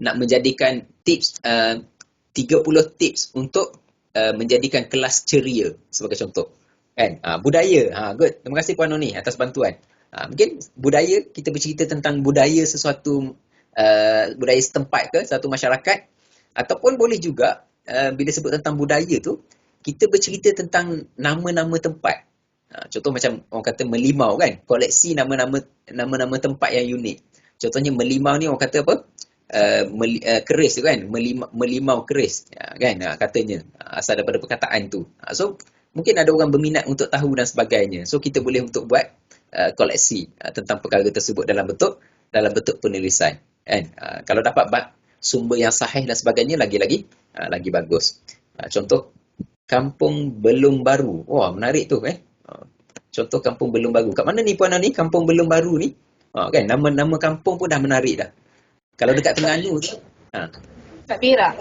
nak menjadikan tips 30 tips untuk menjadikan kelas ceria sebagai contoh kan. Budaya, good, terima kasih Puan Noni atas bantuan. Mungkin budaya, kita bercerita tentang budaya sesuatu, budaya setempat ke satu masyarakat, ataupun boleh juga bila sebut tentang budaya tu kita bercerita tentang nama-nama tempat. Contoh macam orang kata Melimau kan, koleksi nama-nama tempat yang unik. Contohnya Melimau ni orang kata apa, keris tu kan, Melimau keris kan, katanya asal daripada perkataan tu. So mungkin ada orang berminat untuk tahu dan sebagainya, so kita boleh untuk buat koleksi tentang perkara tersebut dalam bentuk penulisan kan. Kalau dapat sumber yang sahih dan sebagainya lagi bagus. Contoh Kampung Belum Baru, wah menarik tu contoh Kampung Belum Baru. Kat mana ni Puan ni Kampung Belum Baru ni? Kan nama kampung pun dah menarik dah. Kalau dekat Terengganu tu, Kat Perak.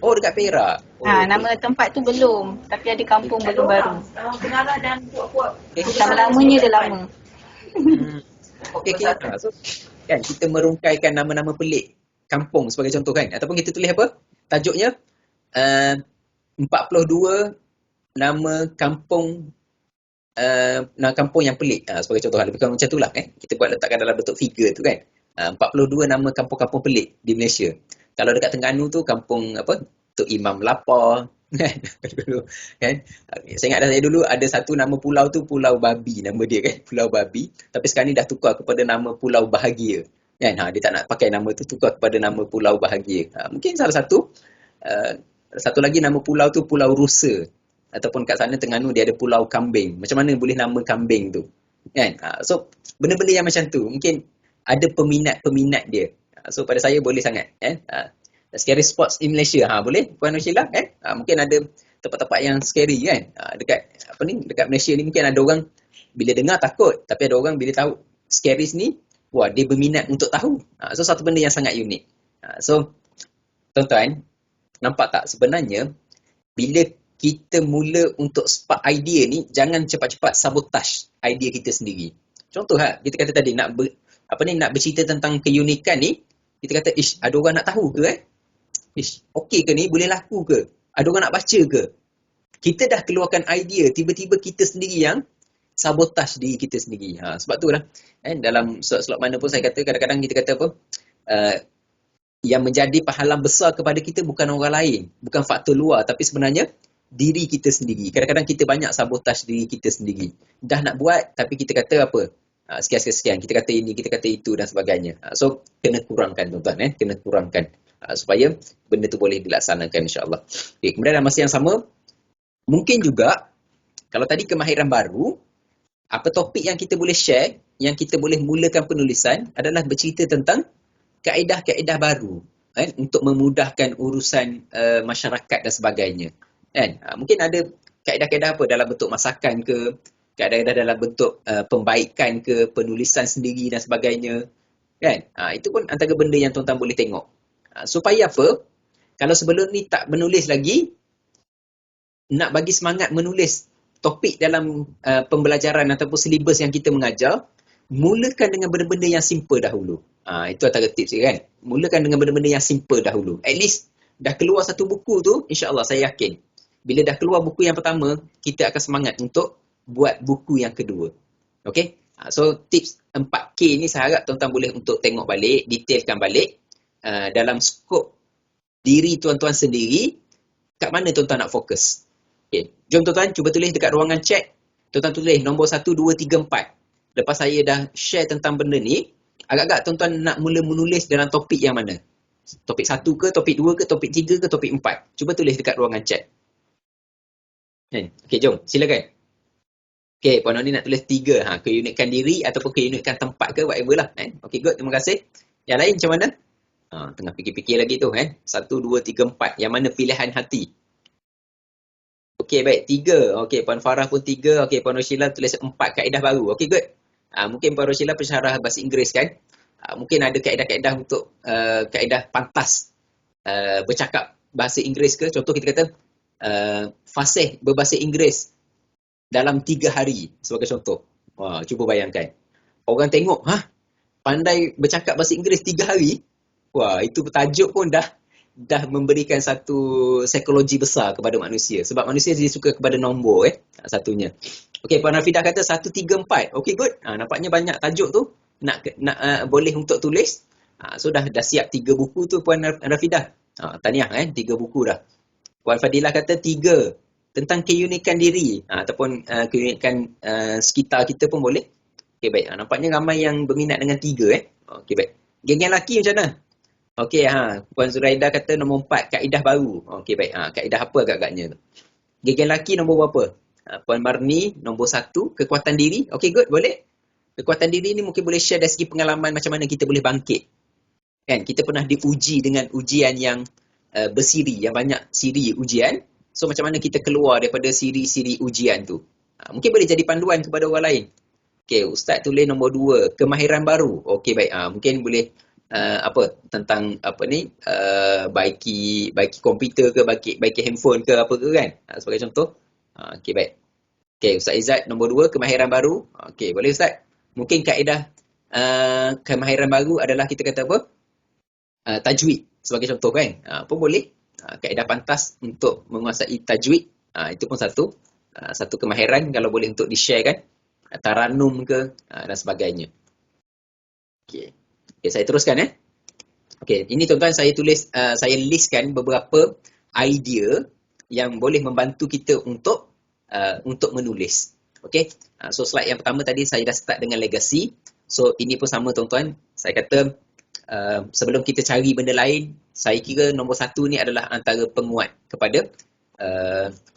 oh dekat Perak. Nama tempat tu belum, tapi ada kampung belum baru. Pengarah dan puak-puak. Lama-lamanya dah lama. Okey. So, kan kita merungkaikan nama-nama pelik kampung sebagai contoh kan, ataupun kita tulis apa? Tajuknya 42 nama kampung yang pelik sebagai contoh. Lebih kurang macam itulah kita buat letakkan dalam bentuk figure tu kan. 42 nama kampung-kampung pelik di Malaysia. Kalau dekat Terengganu tu kampung apa? Tok Imam Lapar kan. Kan? Saya ingat saya dulu ada satu nama pulau tu Pulau Babi, nama dia kan, Pulau Babi. Tapi sekarang ni dah tukar kepada nama Pulau Bahagia. Kan? Dia tak nak pakai nama tu, tukar kepada nama Pulau Bahagia. Mungkin salah satu lagi nama pulau tu Pulau Rusa. Ataupun kat sana Terengganu dia ada Pulau Kambing. Macam mana boleh nama kambing tu? Kan? So benda-benda yang macam tu mungkin ada peminat dia. So pada saya boleh sangat scary spots in Malaysia. Boleh Puan Nushila kan? Mungkin ada tempat-tempat yang scary kan. Dekat Malaysia ni mungkin ada orang bila dengar takut, tapi ada orang bila tahu scary ni, wah dia berminat untuk tahu. So satu benda yang sangat unik. So tuan-tuan nampak tak sebenarnya bila kita mula untuk spark idea ni, jangan cepat-cepat sabotage idea kita sendiri. Contoh kita kata tadi nak bercerita tentang keunikan ni, kita kata ada orang nak tahu ke okey ke ni, boleh laku ke, ada orang nak baca ke. Kita dah keluarkan idea, tiba-tiba kita sendiri yang sabotage diri kita sendiri. Sebab tu lah dalam slot mana pun saya kata, kadang-kadang kita kata apa, yang menjadi pahala besar kepada kita bukan orang lain, bukan faktor luar, tapi sebenarnya diri kita sendiri. Kadang-kadang kita banyak sabotage diri kita sendiri. Dah nak buat tapi kita kata apa, sekian-sekian, kita kata ini, kita kata itu dan sebagainya. So kena kurangkan tuan-tuan, kena kurangkan supaya benda tu boleh dilaksanakan insya-Allah. Okay, kemudian dalam masa yang sama mungkin juga kalau tadi kemahiran baru, apa topik yang kita boleh share, yang kita boleh mulakan penulisan adalah bercerita tentang kaedah-kaedah baru untuk memudahkan urusan masyarakat dan sebagainya. Mungkin ada kaedah-kaedah apa dalam bentuk masakan ke, kaedah-kaedah dalam bentuk pembaikan ke, penulisan sendiri dan sebagainya. Kan? Itu pun antara benda yang tuan-tuan boleh tengok. Supaya apa? Kalau sebelum ni tak menulis lagi, nak bagi semangat menulis topik dalam pembelajaran ataupun silibus yang kita mengajar, mulakan dengan benda-benda yang simple dahulu. Itu antara tips kan. Mulakan dengan benda-benda yang simple dahulu. At least dah keluar satu buku tu, insya-Allah saya yakin bila dah keluar buku yang pertama, kita akan semangat untuk buat buku yang kedua. Okey? So tips 4K ni saya harap tuan-tuan boleh untuk tengok balik, detailkan balik dalam skop diri tuan-tuan sendiri, kat mana tuan-tuan nak fokus. Okey, jom tuan-tuan cuba tulis dekat ruangan chat. Tuan-tuan tulis nombor 1, 2, 3, 4. Lepas saya dah share tentang benda ni, agak-agak tuan-tuan nak mula menulis dalam topik yang mana? Topik 1 ke, topik 2 ke, topik 3 ke, topik 4. Cuba tulis dekat ruangan chat. Okey, jom, silakan. Okey, Puan Noni nak tulis 3. Keunikan diri ataupun keunikan tempat ke, whatever lah. Okey, good. Terima kasih. Yang lain macam mana? Tengah fikir-fikir lagi tu. 1, 2, 3, 4. Yang mana pilihan hati? Okey, baik. 3. Okey, Puan Farah pun 3. Okey, Puan Roshila tulis 4 kaedah baru. Okey, good. Mungkin Puan Roshila pensyarah bahasa Inggeris kan? Mungkin ada kaedah-kaedah untuk kaedah pantas bercakap bahasa Inggeris ke. Contoh kita kata fasih berbahasa Inggeris dalam 3 hari sebagai contoh. Cuba bayangkan. Orang tengok, pandai bercakap bahasa Inggeris 3 hari? Wah, itu tajuk pun dah memberikan satu psikologi besar kepada manusia. Sebab manusia dia suka kepada nombor satunya. Okey, Puan Rafidah kata 1, 3, 4. Okey, good. Nampaknya banyak tajuk tu nak boleh untuk tulis. So dah siap 3 buku tu Puan Rafidah. Tahniah 3 buku dah. Puan Fadilah kata 3 tentang keunikan diri ataupun keunikan sekitar kita pun boleh. Okey, baik. Nampaknya ramai yang berminat dengan 3 Okey, baik. Geng-geng lelaki macam mana? Okey, Puan Zuraida kata nombor 4 kaedah baru. Okey, baik. Kaedah apa agak-agaknya tu? Geng-geng lelaki nombor berapa? Puan Marni nombor 1 kekuatan diri. Okey, good, boleh. Kekuatan diri ni mungkin boleh share dari segi pengalaman macam mana kita boleh bangkit. Kan, kita pernah diuji dengan ujian yang bersiri, yang banyak siri ujian. So macam mana kita keluar daripada siri-siri ujian tu? Mungkin boleh jadi panduan kepada orang lain. Okey, Ustaz tulis nombor 2, kemahiran baru. Okey, baik. Mungkin boleh tentang baiki komputer ke, baiki handphone ke apa ke kan? Sebagai contoh. Okey, baik. Okey, Ustaz Izzat nombor 2, kemahiran baru. Okey, boleh Ustaz? Mungkin kaedah kemahiran baru adalah kita kata apa? Tajwid sebagai contoh kan? Pun boleh. Kaedah pantas untuk menguasai tajwid. Itu pun satu kemahiran kalau boleh untuk di-share kan. Taranum ke dan sebagainya. Okey. Okay, saya teruskan Okey, ini tuan-tuan saya tulis, saya listkan beberapa idea yang boleh membantu kita untuk menulis. Okey. So slide yang pertama tadi saya dah start dengan legacy. So ini pun sama tuan-tuan. Saya kata sebelum kita cari benda lain, saya kira nombor 1 ni adalah antara penguat kepada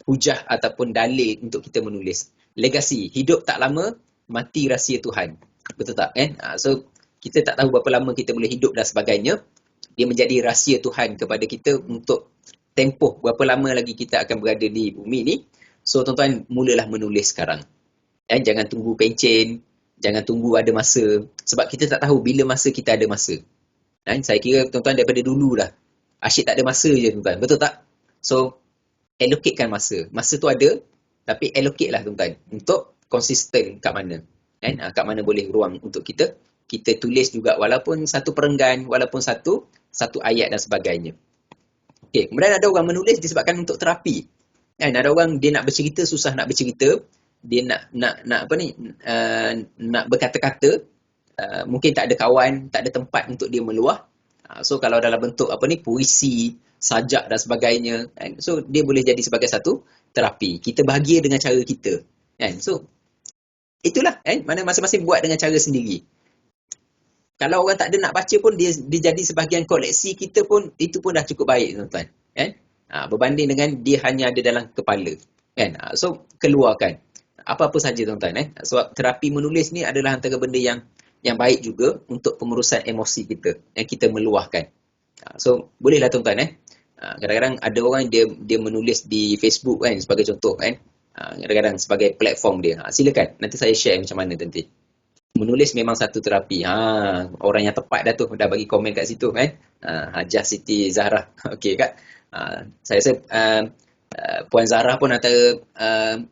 hujah ataupun dalil untuk kita menulis. Legacy, hidup tak lama, mati rahsia Tuhan. Betul tak So kita tak tahu berapa lama kita boleh hidup dan sebagainya. Dia menjadi rahsia Tuhan kepada kita untuk tempoh berapa lama lagi kita akan berada di bumi ni. So tuan-tuan, mulalah menulis sekarang. Jangan tunggu pencen, jangan tunggu ada masa. Sebab kita tak tahu bila masa kita ada masa. Saya kira tuan-tuan daripada dulu dah asyik tak ada masa je tuan-tuan. Betul tak? So allocatekan masa. Masa tu ada, tapi allocate lah tuan-tuan untuk konsisten kat mana. Kat mana boleh ruang untuk kita tulis juga, walaupun satu perenggan, walaupun satu ayat dan sebagainya. Okey, kemudian ada orang menulis disebabkan untuk terapi. Ada orang dia nak bercerita, susah nak bercerita, dia nak berkata-kata, mungkin tak ada kawan, tak ada tempat untuk dia meluah. So kalau dalam bentuk puisi, sajak dan sebagainya, so dia boleh jadi sebagai satu terapi. Kita bahagia dengan cara kita. So itulah, mana masing-masing buat dengan cara sendiri. Kalau orang tak ada nak baca pun, dia jadi sebahagian koleksi kita pun, itu pun dah cukup baik tuan-tuan. Berbanding dengan dia hanya ada dalam kepala. So keluarkan apa-apa saja tuan-tuan. Sebab terapi menulis ni adalah antara benda yang baik juga untuk pengurusan emosi kita, yang kita meluahkan. So bolehlah tuan-tuan. Kadang-kadang ada orang dia menulis di Facebook sebagai contoh kadang-kadang sebagai platform dia. Silakan, nanti saya share macam mana nanti. Menulis memang satu terapi. Orang yang tepat dah tu, dah bagi komen kat situ Hajah Siti Zahra. Okey Kak. Saya rasa Puan Zahra pun antara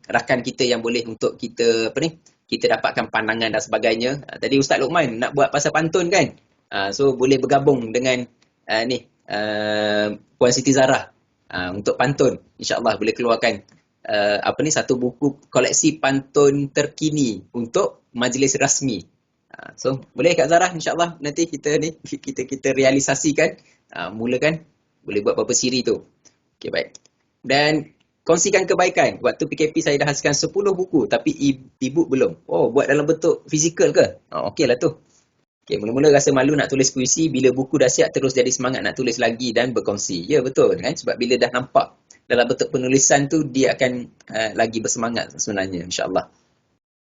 rakan kita yang boleh untuk kita kita dapatkan pandangan dan sebagainya. Tadi Ustaz Luqman nak buat pasal pantun kan. So boleh bergabung dengan Puan Siti Zahra untuk pantun. InsyaAllah boleh keluarkan satu buku koleksi pantun terkini untuk majlis rasmi. So boleh Kak Zahra, insyaAllah nanti kita realisasikan, mulakan boleh buat beberapa siri tu. Okey, baik. Dan kongsikan kebaikan. Waktu PKP saya dah hasilkan 10 buku tapi e-book belum. Buat dalam bentuk fizikal ke? Okeylah tu. Okey, mula-mula rasa malu nak tulis puisi, bila buku dah siap terus jadi semangat nak tulis lagi dan berkongsi. Ya betul kan? Sebab bila dah nampak dalam bentuk penulisan tu, dia akan lagi bersemangat sebenarnya, insya-Allah.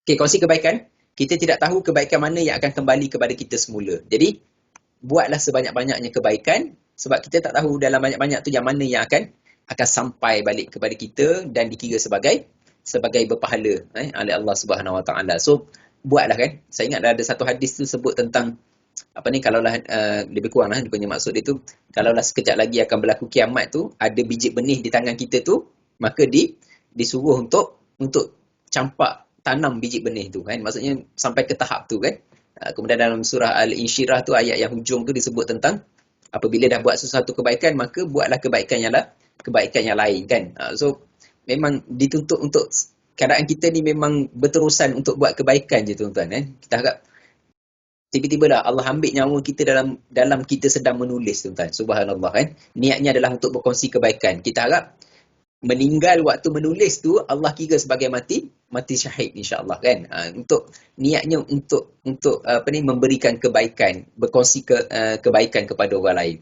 Okey, kongsi kebaikan. Kita tidak tahu kebaikan mana yang akan kembali kepada kita semula. Jadi, buatlah sebanyak-banyaknya kebaikan sebab kita tak tahu dalam banyak-banyak tu yang mana yang akan sampai balik kepada kita dan dikira sebagai berpahala oleh Allah Subhanahu Wa Taala. So, buatlah kan. Saya ingat ada satu hadis tu sebut tentang kalaulah lebih kurang dia punya maksud dia tu, kalaulah sekejap lagi akan berlaku kiamat tu, ada biji benih di tangan kita tu, maka disuruh untuk campak tanam biji benih tu kan. Maksudnya sampai ke tahap tu kan. Kemudian dalam surah Al-Insyirah tu, ayat yang hujung tu disebut tentang apabila dah buat sesuatu kebaikan, maka buatlah kebaikan yang lain kan. So memang dituntut untuk keadaan kita ni memang berterusan untuk buat kebaikan je tuan-tuan kan. Kita harap tiba-tiba dah Allah ambil nyawa kita dalam kita sedang menulis tuan-tuan. Subhanallah kan. Niatnya adalah untuk berkongsi kebaikan. Kita harap meninggal waktu menulis tu Allah kira sebagai mati syahid insya-Allah kan. Untuk niatnya untuk memberikan kebaikan, berkongsi kebaikan kepada orang lain.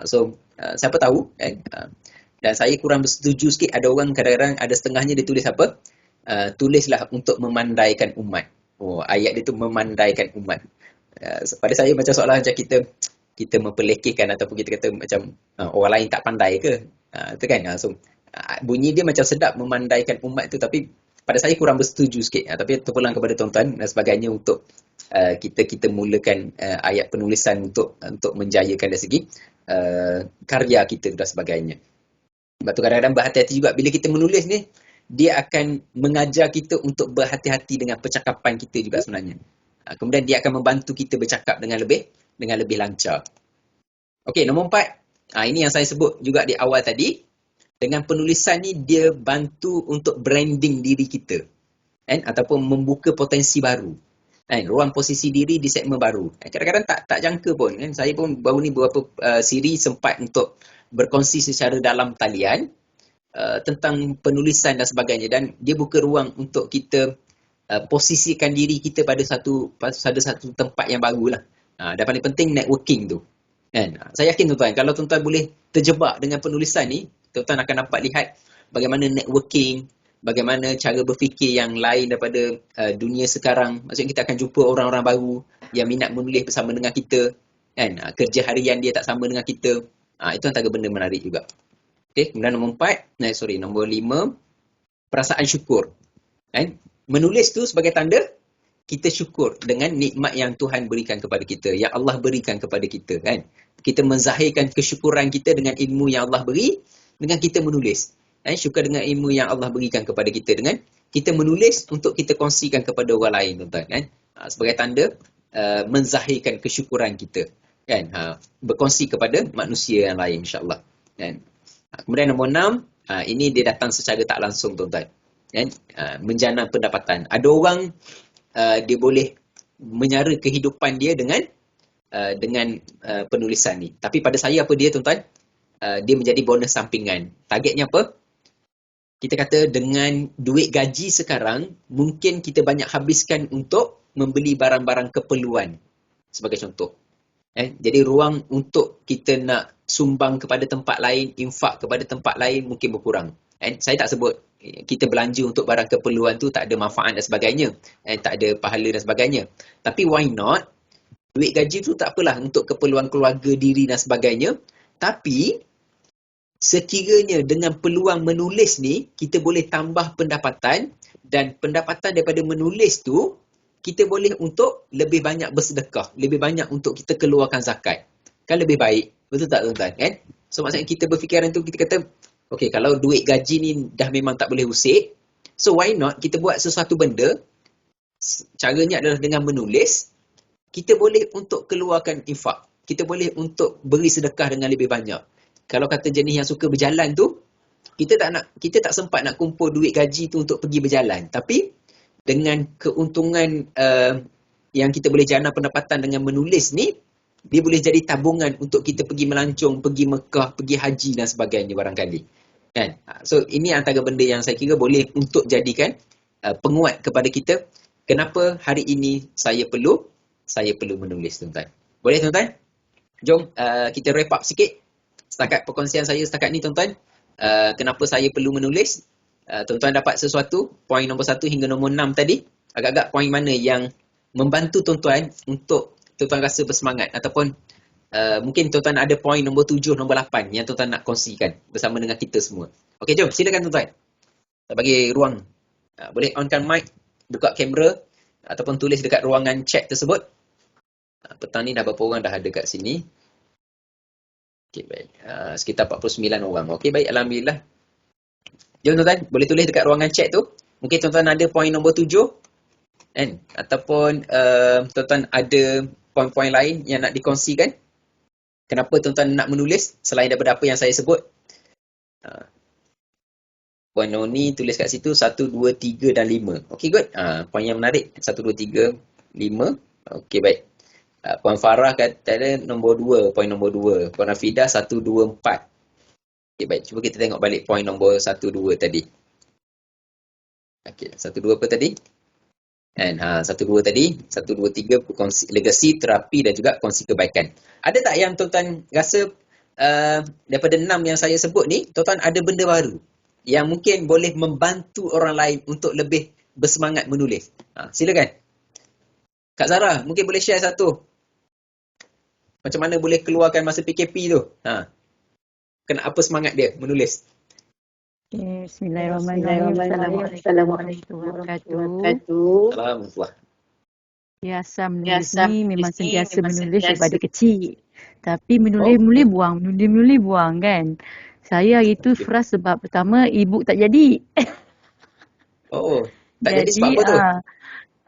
So siapa tahu kan. Dan saya kurang bersetuju sikit, ada orang kadang-kadang ada setengahnya dia tulis apa? Tulislah untuk memandaikan umat. Oh, ayat dia tu memandaikan umat. Pada saya macam seolah macam kita memperlekehkan ataupun kita kata macam orang lain tak pandai ke? Itu kan. So bunyi dia macam sedap memandaikan umat tu, tapi pada saya kurang bersetuju sikit. Tapi terpulang kepada tuan-tuan dan sebagainya untuk kita mulakan ayat penulisan untuk menjayakan dari segi karya kita dan sebagainya. Sebab tu kadang-kadang berhati-hati juga bila kita menulis ni, dia akan mengajar kita untuk berhati-hati dengan percakapan kita juga sebenarnya. Kemudian dia akan membantu kita bercakap dengan lebih lancar. Okey, nombor 4. Ini yang saya sebut juga di awal tadi. Dengan penulisan ni dia bantu untuk branding diri kita. Ataupun membuka potensi baru. Ruang posisi diri di segmen baru. Kadang-kadang tak jangka pun kan. Saya pun baru ni beberapa siri sempat untuk berkongsi secara dalam talian tentang penulisan dan sebagainya, dan dia buka ruang untuk kita posisikan diri kita pada satu tempat yang barulah. Dan paling penting networking tu. Kan? Saya yakin tuan-tuan, kalau tuan-tuan boleh terjebak dengan penulisan ni, tuan-tuan akan dapat lihat bagaimana networking, bagaimana cara berfikir yang lain daripada dunia sekarang. Maksudnya kita akan jumpa orang-orang baru yang minat menulis bersama dengan kita. Kan? Kerja harian dia tak sama dengan kita. Itu antara benda menarik juga. Okay, kemudian nombor 5, perasaan syukur. Kan? Menulis tu sebagai tanda kita syukur dengan nikmat yang Tuhan berikan kepada kita, yang Allah berikan kepada kita kan. Kita menzahirkan kesyukuran kita dengan ilmu yang Allah beri dengan kita menulis. Syukur dengan ilmu yang Allah berikan kepada kita dengan kita menulis untuk kita kongsikan kepada orang lain tuan-tuan kan. Sebagai tanda menzahirkan kesyukuran kita kan. Berkongsi kepada manusia yang lain insya-Allah kan. Kemudian nombor 6, ini dia datang secara tak langsung tuan-tuan kan. Menjana pendapatan. Ada orang dia boleh menyara kehidupan dia dengan penulisan ni. Tapi pada saya apa dia tuan-tuan? Dia menjadi bonus sampingan. Targetnya apa? Kita kata dengan duit gaji sekarang, mungkin kita banyak habiskan untuk membeli barang-barang keperluan. Sebagai contoh. Jadi ruang untuk kita nak sumbang kepada tempat lain, infak kepada tempat lain mungkin berkurang. Saya tak sebut kita belanja untuk barang keperluan tu tak ada manfaat dan sebagainya, tak ada pahala dan sebagainya. Tapi why not? Duit gaji tu tak apalah untuk keperluan keluarga diri dan sebagainya. Tapi sekiranya dengan peluang menulis ni, kita boleh tambah pendapatan, dan pendapatan daripada menulis tu, kita boleh untuk lebih banyak bersedekah, lebih banyak untuk kita keluarkan zakat. Kan lebih baik. Betul tak tuan-tuan? Kan? So maksudnya kita berfikiran tu, kita kata, okey, kalau duit gaji ni dah memang tak boleh usik, so why not kita buat sesuatu benda, caranya adalah dengan menulis, kita boleh untuk keluarkan infak. Kita boleh untuk beri sedekah dengan lebih banyak. Kalau kata jenis yang suka berjalan tu, kita tak sempat nak kumpul duit gaji tu untuk pergi berjalan. Tapi dengan keuntungan yang kita boleh jana pendapatan dengan menulis ni, dia boleh jadi tabungan untuk kita pergi melancong, pergi Mekah, pergi haji dan sebagainya barangkali. Kan? So ini antara benda yang saya kira boleh untuk jadikan penguat kepada kita. Kenapa hari ini saya perlu menulis tuan-tuan. Boleh tuan-tuan? Jom kita wrap up sikit. Setakat perkongsian saya setakat ni tuan-tuan. Kenapa saya perlu menulis? Tuan-tuan dapat sesuatu, poin nombor 1 hingga nombor 6 tadi. agak-agak poin mana yang membantu tuan-tuan untuk tuan-tuan rasa bersemangat, ataupun mungkin tuan-tuan ada poin nombor 7, nombor 8 yang tuan-tuan nak kongsikan bersama dengan kita semua. Okey, jom silakan tuan-tuan. Saya bagi ruang. Boleh onkan mic, buka kamera ataupun tulis dekat ruangan chat tersebut. Petang ni dah berapa orang dah ada kat sini? Okey, baik. Sekitar 49 orang. Okey, baik. Alhamdulillah. Jom tuan-tuan, boleh tulis dekat ruangan chat tu. Mungkin tuan-tuan ada poin nombor 7 kan? Ataupun tuan-tuan ada poin-poin lain yang nak dikongsikan. Kenapa tuan-tuan nak menulis selain daripada apa yang saya sebut? Puan Noni tulis kat situ 1, 2, 3 dan 5. Okey, good. Poin yang menarik. 1, 2, 3, 5. Okey, baik. Puan Farah kata nombor 2, poin nombor 2. Puan Rafidah 1, 2, 4. Okey, baik. Cuba kita tengok balik poin nombor 1, 2 tadi. Okey, 1, 2 apa tadi? And 1, 2 tadi, 1, 2, 3 legasi, terapi dan juga kongsi kebaikan. Ada tak yang tuan-tuan rasa daripada 6 yang saya sebut ni, tuan-tuan ada benda baru yang mungkin boleh membantu orang lain untuk lebih bersemangat menulis? Silakan. Kak Zara, mungkin boleh share satu. Macam mana boleh keluarkan masa PKP tu? Kena apa semangat dia menulis? Okay, Bismillahirrahmanirrahim. Assalamualaikum warahmatullahi wabarakatuh. Alhamdulillah. Biasa menulis ni memang sentiasa menulis daripada kecil. Tapi menulis buang kan. Saya hari tu frust sebab pertama e-book tak jadi. Tak jadi sebab apa tu?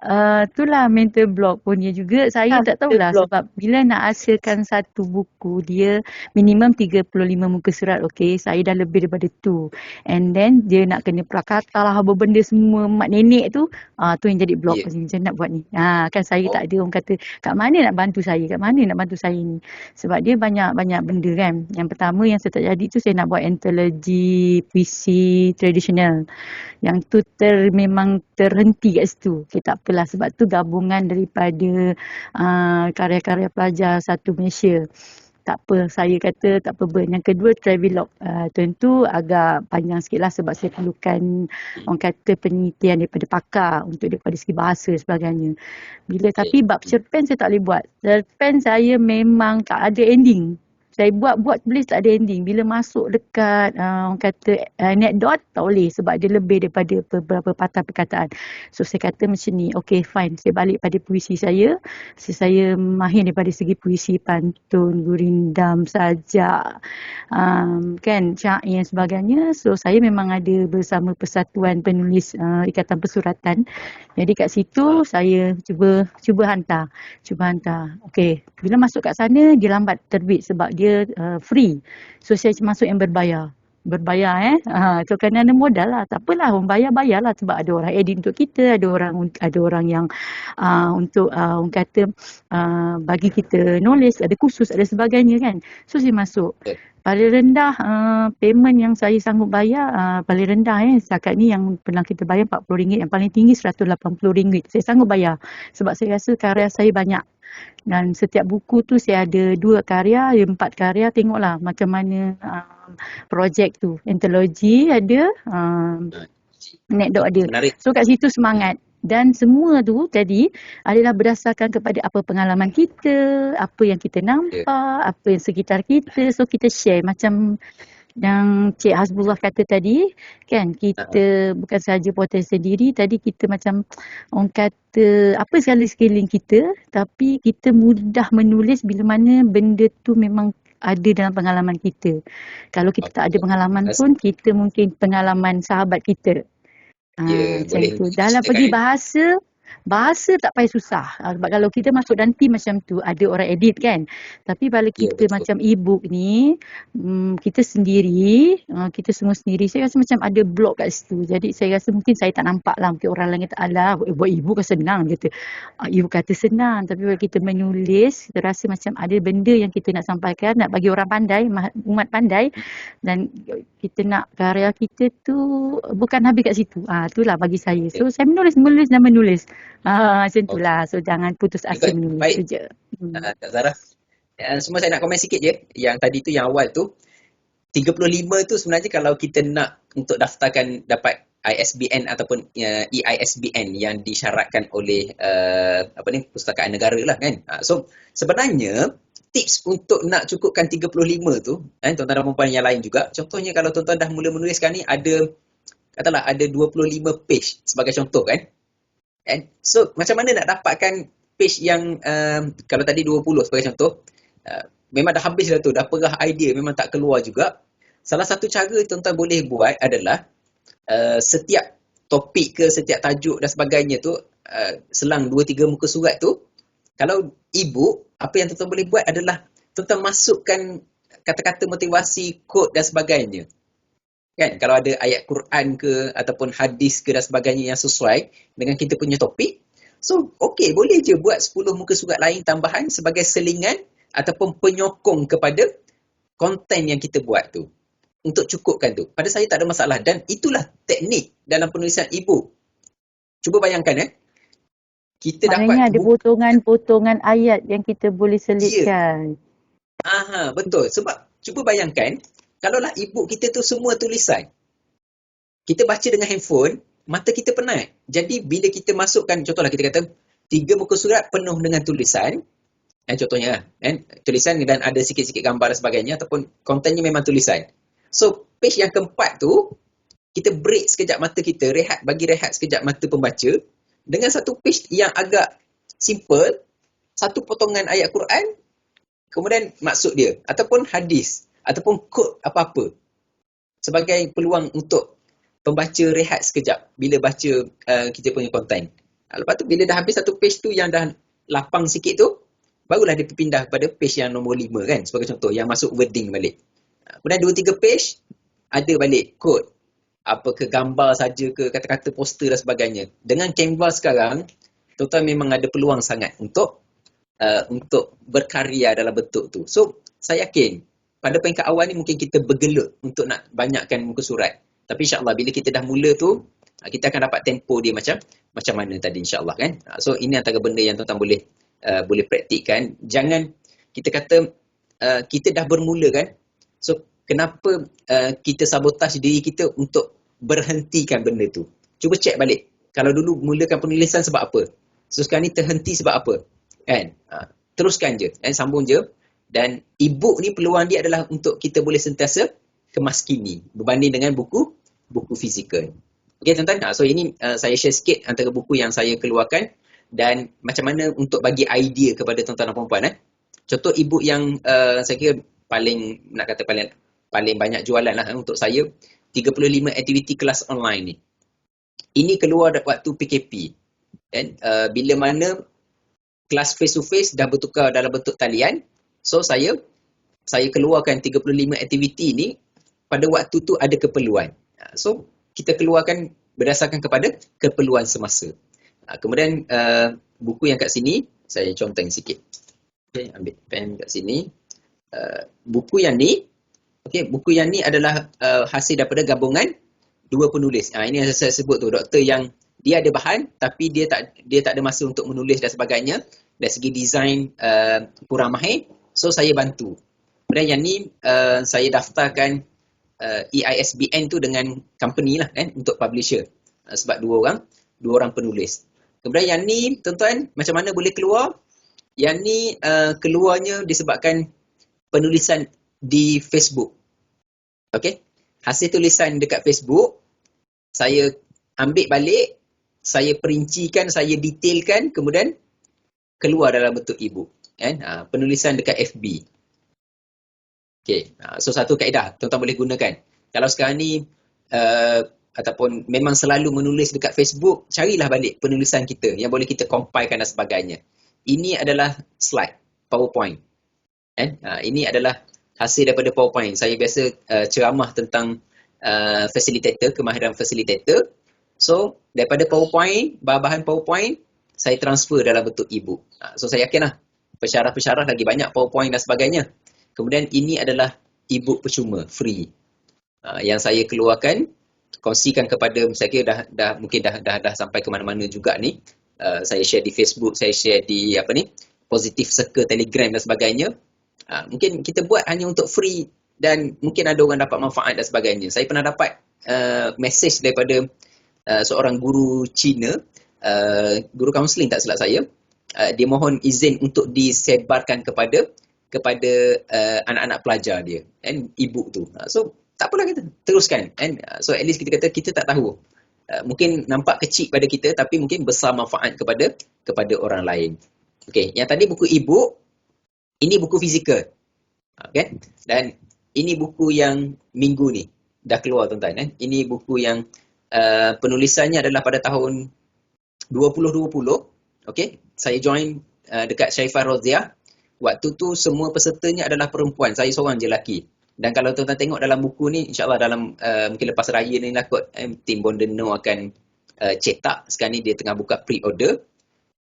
Itulah mental block pun dia juga. Saya tak tahulah sebab bila nak hasilkan satu buku dia minimum 35 muka surat. Okay, saya dah lebih daripada tu. And then dia nak kena prakata lah apa benda semua mak nenek tu. Tu yang jadi block. Macam nak buat ni. Kan saya tak ada orang kata kat mana nak bantu saya. Kat mana nak bantu saya ni. Sebab dia banyak benda kan. Yang pertama yang saya tak jadi tu saya nak buat antologi puisi tradisional. Yang tu memang terhenti kat situ. Okay, tak apalah sebab tu gabungan daripada karya-karya pelajar satu Malaysia. Tak apa, saya kata tak apa burn. Yang kedua travelog. Tentu agak panjang sikit lah sebab saya perlukan orang kata penelitian daripada pakar untuk daripada segi bahasa dan sebagainya. Tapi bab cerpen saya tak boleh buat. Cerpen saya memang tak ada ending. Saya buat tulis tak ada ending. Bila masuk dekat orang kata anekdot tak boleh sebab dia lebih daripada beberapa patah perkataan. So saya kata macam ni, okay fine. Saya balik pada puisi saya. Saya mahir daripada segi puisi, pantun, gurindam, sajak, kan, syair dan sebagainya. So saya memang ada bersama Persatuan Penulis Ikatan Persuratan. Jadi kat situ saya cuba hantar. Okay, bila masuk kat sana dia lambat terbit sebab dia free. So saya masuk yang berbayar. So kena ada modal lah. Tak apalah, orang bayar lah sebab ada orang edit untuk kita, ada orang yang untuk orang kata bagi kita nulis, ada kursus, ada sebagainya kan. So saya masuk. Paling rendah payment yang saya sanggup bayar, paling rendah setakat ni yang pernah kita bayar RM40, yang paling tinggi RM180. Saya sanggup bayar sebab saya rasa karya saya banyak. Dan setiap buku tu saya ada 2 karya, 4 karya, tengoklah macam mana projek tu. Antologi ada, anekdot ada. So kat situ semangat. Dan semua tu tadi adalah berdasarkan kepada apa pengalaman kita, apa yang kita nampak, apa yang sekitar kita. So kita share macam yang Cik Hasbullah kata tadi kan, kita bukan sahaja potensi diri, tadi kita macam orang kata apa sekeliling kita, tapi kita mudah menulis bila mana benda tu memang ada dalam pengalaman kita. Kalau kita tak ada pengalaman pun, kita mungkin pengalaman sahabat kita. Macam tu. Dalam pergi bahasa tak payah susah. Sebab kalau kita masuk dalam team macam tu, ada orang edit kan. Tapi kalau kita macam e-book ni, kita sendiri, kita semua sendiri, saya rasa macam ada blok kat situ. Jadi saya rasa mungkin saya tak nampak lah. Mungkin orang lain kata, alah buat e-book kan senang. E-book kata senang. Tapi kalau kita menulis, kita rasa macam ada benda yang kita nak sampaikan, nak bagi orang pandai, umat pandai. Dan kita nak karya kita tu bukan habis kat situ. Itulah bagi saya. So saya menulis. Macam itulah. So jangan putus asa menulis. Baik. Tu je. Kak Zara, semua saya nak komen sikit je. Yang tadi tu, yang awal tu, 35 tu sebenarnya kalau kita nak untuk daftarkan dapat ISBN ataupun EISBN yang disyaratkan oleh Perpustakaan Negara lah kan. So sebenarnya tips untuk nak cukupkan 35 tu, tuan-tuan dan puan yang lain juga, contohnya kalau tuan-tuan dah mula menuliskan ni, katalah ada 25 page sebagai contoh kan. So macam mana nak dapatkan page yang kalau tadi 20 sebagai contoh, memang dah habis dah tu, dah perah idea, memang tak keluar juga. Salah satu cara tuan-tuan boleh buat adalah setiap topik ke, setiap tajuk dan sebagainya tu, selang 2-3 muka surat tu, kalau e-book, apa yang tuan-tuan boleh buat adalah tuan-tuan masukkan kata-kata motivasi, quote dan sebagainya. Kan, kalau ada ayat Quran ke ataupun hadis ke dan sebagainya yang sesuai dengan kita punya topik, so okey, boleh je buat 10 muka surat lain tambahan sebagai selingan ataupun penyokong kepada konten yang kita buat tu, untuk cukupkan tu. Pada saya tak ada masalah, dan itulah teknik dalam penulisan e-book. Cuba bayangkan kita Maknanya dapat ada potongan-potongan ayat yang kita boleh selitkan. Betul. Sebab cuba bayangkan, kalaulah e-book kita tu semua tulisan, kita baca dengan handphone, mata kita penat. Jadi bila kita masukkan, contohlah kita kata 3 muka surat penuh dengan tulisan, contohnya tulisan dan ada sikit-sikit gambar dan sebagainya, ataupun kontennya memang tulisan. So page yang keempat tu, kita break sekejap mata kita, bagi rehat sekejap mata pembaca, dengan satu page yang agak simple, satu potongan ayat Quran, kemudian maksud dia, ataupun hadis, ataupun quote apa-apa, sebagai peluang untuk pembaca rehat sekejap bila baca kita punya konten. Lepas tu bila dah habis satu page tu yang dah lapang sikit tu, barulah dia berpindah pada page yang nombor 5 kan, sebagai contoh, yang masuk wording balik. Kemudian 2-3 page ada balik quote, apa ke gambar saja ke, kata-kata poster dan sebagainya. Dengan Canva sekarang, tuan-tuan memang ada peluang sangat untuk berkarya dalam bentuk tu. So saya yakin pada peringkat awal ni mungkin kita bergelut untuk nak banyakkan muka surat. Tapi insya-Allah bila kita dah mula tu, kita akan dapat tempo dia macam mana tadi, insya-Allah kan. So ini antara benda yang tuan-tuan boleh praktikkan. Jangan kita kata kita dah bermula kan. So kenapa kita sabotaj diri kita untuk berhentikan benda tu? Cuba cek balik. Kalau dulu mulakan penulisan sebab apa? So sekarang ni terhenti sebab apa? Kan? Teruskan je, sambung je. Dan e-book ni peluang dia adalah untuk kita boleh sentiasa kemaskini berbanding dengan buku fizikal. Okey tuan-tuan, so ini saya share sikit antara buku yang saya keluarkan dan macam mana untuk bagi idea kepada tuan-tuan dan puan-puan. Contoh e-book yang saya kira paling banyak jualan lah untuk saya, 35 aktiviti kelas online ni. Ini keluar waktu PKP. Dan bila mana kelas face to face dah bertukar dalam bentuk talian, so saya keluarkan 35 aktiviti ni pada waktu tu ada keperluan. So kita keluarkan berdasarkan kepada keperluan semasa. Kemudian buku yang kat sini saya conteng sikit. Okay, ambil pen kat sini. Buku yang ni adalah hasil daripada gabungan 2 penulis. Ini yang saya sebut tu, doktor yang dia ada bahan tapi dia tak ada masa untuk menulis dan sebagainya. Dari segi design kurang mahir, so saya bantu. Kemudian yang ni saya daftarkan EISBN tu dengan company lah kan, untuk publisher, sebab dua orang penulis. Kemudian yang ni tuan-tuan, macam mana boleh keluar? Yang ni keluarnya disebabkan penulisan di Facebook. Okey, hasil tulisan dekat Facebook saya ambil balik, saya perincikan, saya detailkan, kemudian keluar dalam bentuk e-book kan. Penulisan dekat FB. Okey, so satu kaedah tuan-tuan boleh gunakan. Kalau sekarang ni ataupun memang selalu menulis dekat Facebook, carilah balik penulisan kita yang boleh kita compilekan dan sebagainya. Ini adalah slide PowerPoint kan. Ini adalah hasil daripada PowerPoint. Saya biasa ceramah tentang facilitator, kemahiran facilitator. So daripada PowerPoint, bahan PowerPoint saya transfer dalam bentuk e-book. So saya yakinlah pensyarah-pensyarah lagi banyak PowerPoint dan sebagainya. Kemudian ini adalah e-book percuma, free, yang saya keluarkan, kongsikan kepada, saya kira mungkin dah sampai ke mana-mana juga ni. Saya share di Facebook, saya share di Positive Circle, Telegram dan sebagainya. Mungkin kita buat hanya untuk free dan mungkin ada orang dapat manfaat dan sebagainya. Saya pernah dapat message daripada seorang guru Cina, guru kaunseling tak silap saya, dia mohon izin untuk disebarkan kepada anak-anak pelajar dia, kan, ibu tu. So tak apalah, kita teruskan, kan. So at least kita kata kita tak tahu, mungkin nampak kecil pada kita tapi mungkin besar manfaat kepada orang lain. Okey, yang tadi buku e-book, ini buku fizikal, kan, dan ini buku yang minggu ni dah keluar tuan-tuan, kan. Ini buku yang penulisannya adalah pada tahun 2020. Okey, saya join dekat Syaifah Roziah. Waktu tu semua pesertanya adalah perempuan, saya seorang je lelaki. Dan kalau tuan-tuan tengok dalam buku ni, insyaAllah dalam mungkin lepas raya ni lah kot, tim Bondeno akan cetak. Sekarang ni dia tengah buka pre-order.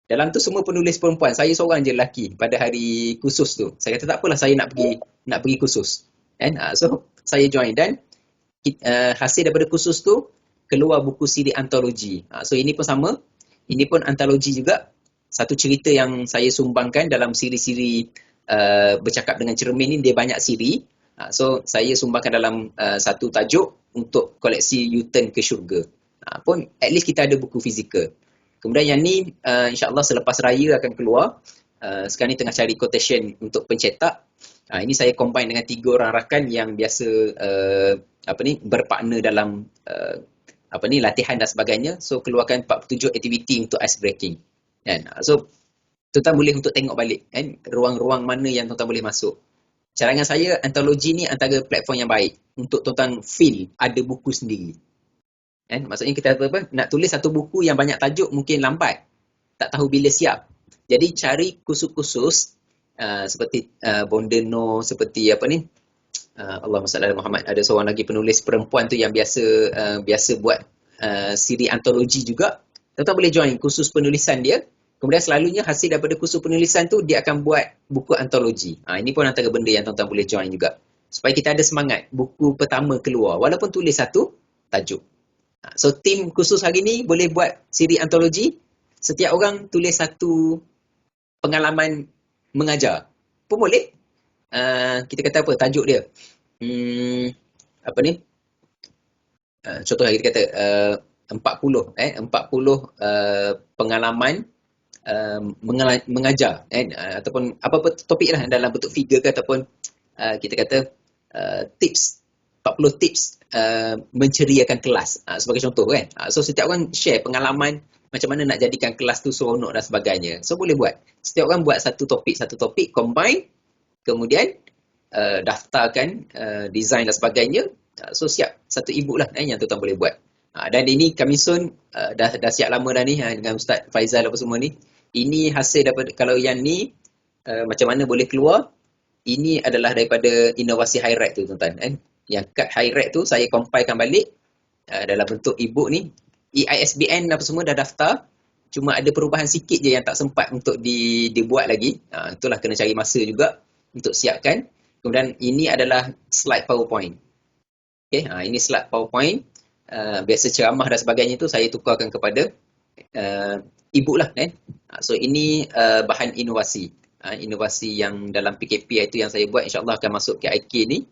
Dalam tu semua penulis perempuan, saya seorang je lelaki pada hari khusus tu. Saya kata tak apalah, saya nak pergi khusus, kan. So saya join, dan hasil daripada khusus tu keluar buku siri antologi. So ini pun sama, ini pun antologi juga. Satu cerita yang saya sumbangkan dalam siri-siri bercakap dengan cermin ni, dia banyak siri. So saya sumbangkan dalam satu tajuk untuk koleksi U-Turn ke Syurga. Pun at least kita ada buku fizikal. Kemudian yang ni insyaAllah selepas raya akan keluar. Sekarang ni tengah cari quotation untuk pencetak. Ini saya combine dengan 3 orang rakan yang biasa berpartner dalam latihan dan sebagainya. So keluarkan 47 aktiviti untuk ice breaking, kan. So tuan-tuan boleh untuk tengok balik, kan, ruang-ruang mana yang tuan-tuan boleh masuk. Carangan saya, antologi ni antara platform yang baik untuk tuan-tuan feel ada buku sendiri, kan. Maksudnya kita nak tulis satu buku yang banyak tajuk mungkin lambat, tak tahu bila siap. Jadi cari khusus-khusus seperti Bondeno, seperti Allahumma salli ala Muhammad, ada seorang lagi penulis perempuan tu yang biasa buat siri antologi juga. Tuan-tuan boleh join kursus penulisan dia. Kemudian selalunya hasil daripada kursus penulisan tu dia akan buat buku antologi. Ini pun antara benda yang tuan-tuan boleh join juga. Supaya kita ada semangat buku pertama keluar walaupun tulis satu tajuk. So tim kursus hari ni boleh buat siri antologi. Setiap orang tulis satu pengalaman mengajar. Pun boleh. Kita kata apa tajuk dia? Contohnya kita kata 40 pengalaman mengajar, ataupun apa topik lah dalam bentuk figure ke, ataupun kita kata tips 40 tips menceriakan kelas, sebagai contoh, kan. So setiap orang share pengalaman macam mana nak jadikan kelas tu seronok dan sebagainya. So boleh buat, setiap orang buat satu topik combine, kemudian daftarkan design dan sebagainya. So siap satu e-book lah yang tuan-tuan boleh buat. Dan ini kami soon dah siap lama dah ni dengan Ustaz Faizal apa semua ni. Ini hasil daripada, kalau yang ni macam mana boleh keluar, ini adalah daripada inovasi High-Rec tu tuan-tuan, kan. Yang kad High-Rec tu saya compilekan balik dalam bentuk e-book ni. EISBN apa semua dah daftar, cuma ada perubahan sikit je yang tak sempat untuk dibuat lagi. Itulah kena cari masa juga untuk siapkan. Kemudian ini adalah slide PowerPoint. Okay, ini slide PowerPoint. Biasa ceramah dan sebagainya tu saya tukarkan kepada e-book lah, kan. So ini bahan inovasi. Inovasi yang dalam PKP itu yang saya buat, insyaAllah akan masuk ke IK ni.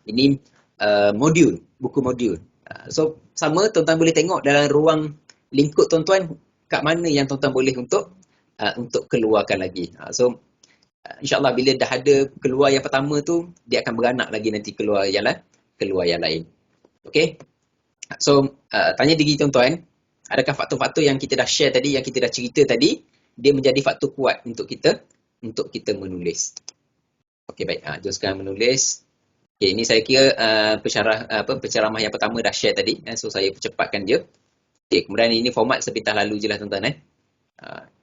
Ini modul, buku modul. So sama, tuan-tuan boleh tengok dalam ruang lingkup tuan-tuan kat mana yang tuan-tuan boleh untuk keluarkan lagi. So insyaAllah bila dah ada keluar yang pertama tu, dia akan beranak lagi nanti keluar yang lain. Okay. So tanya diri tuan-tuan, adakah faktor-faktor yang kita dah share tadi, yang kita dah cerita tadi, dia menjadi faktor kuat untuk kita menulis. Okay, baik. Jom sekarang menulis. Okay, ini saya kira penceramah yang pertama dah share tadi, so saya percepatkan je. Okay, kemudian ini format sepintas lalu je lah tuan-tuan.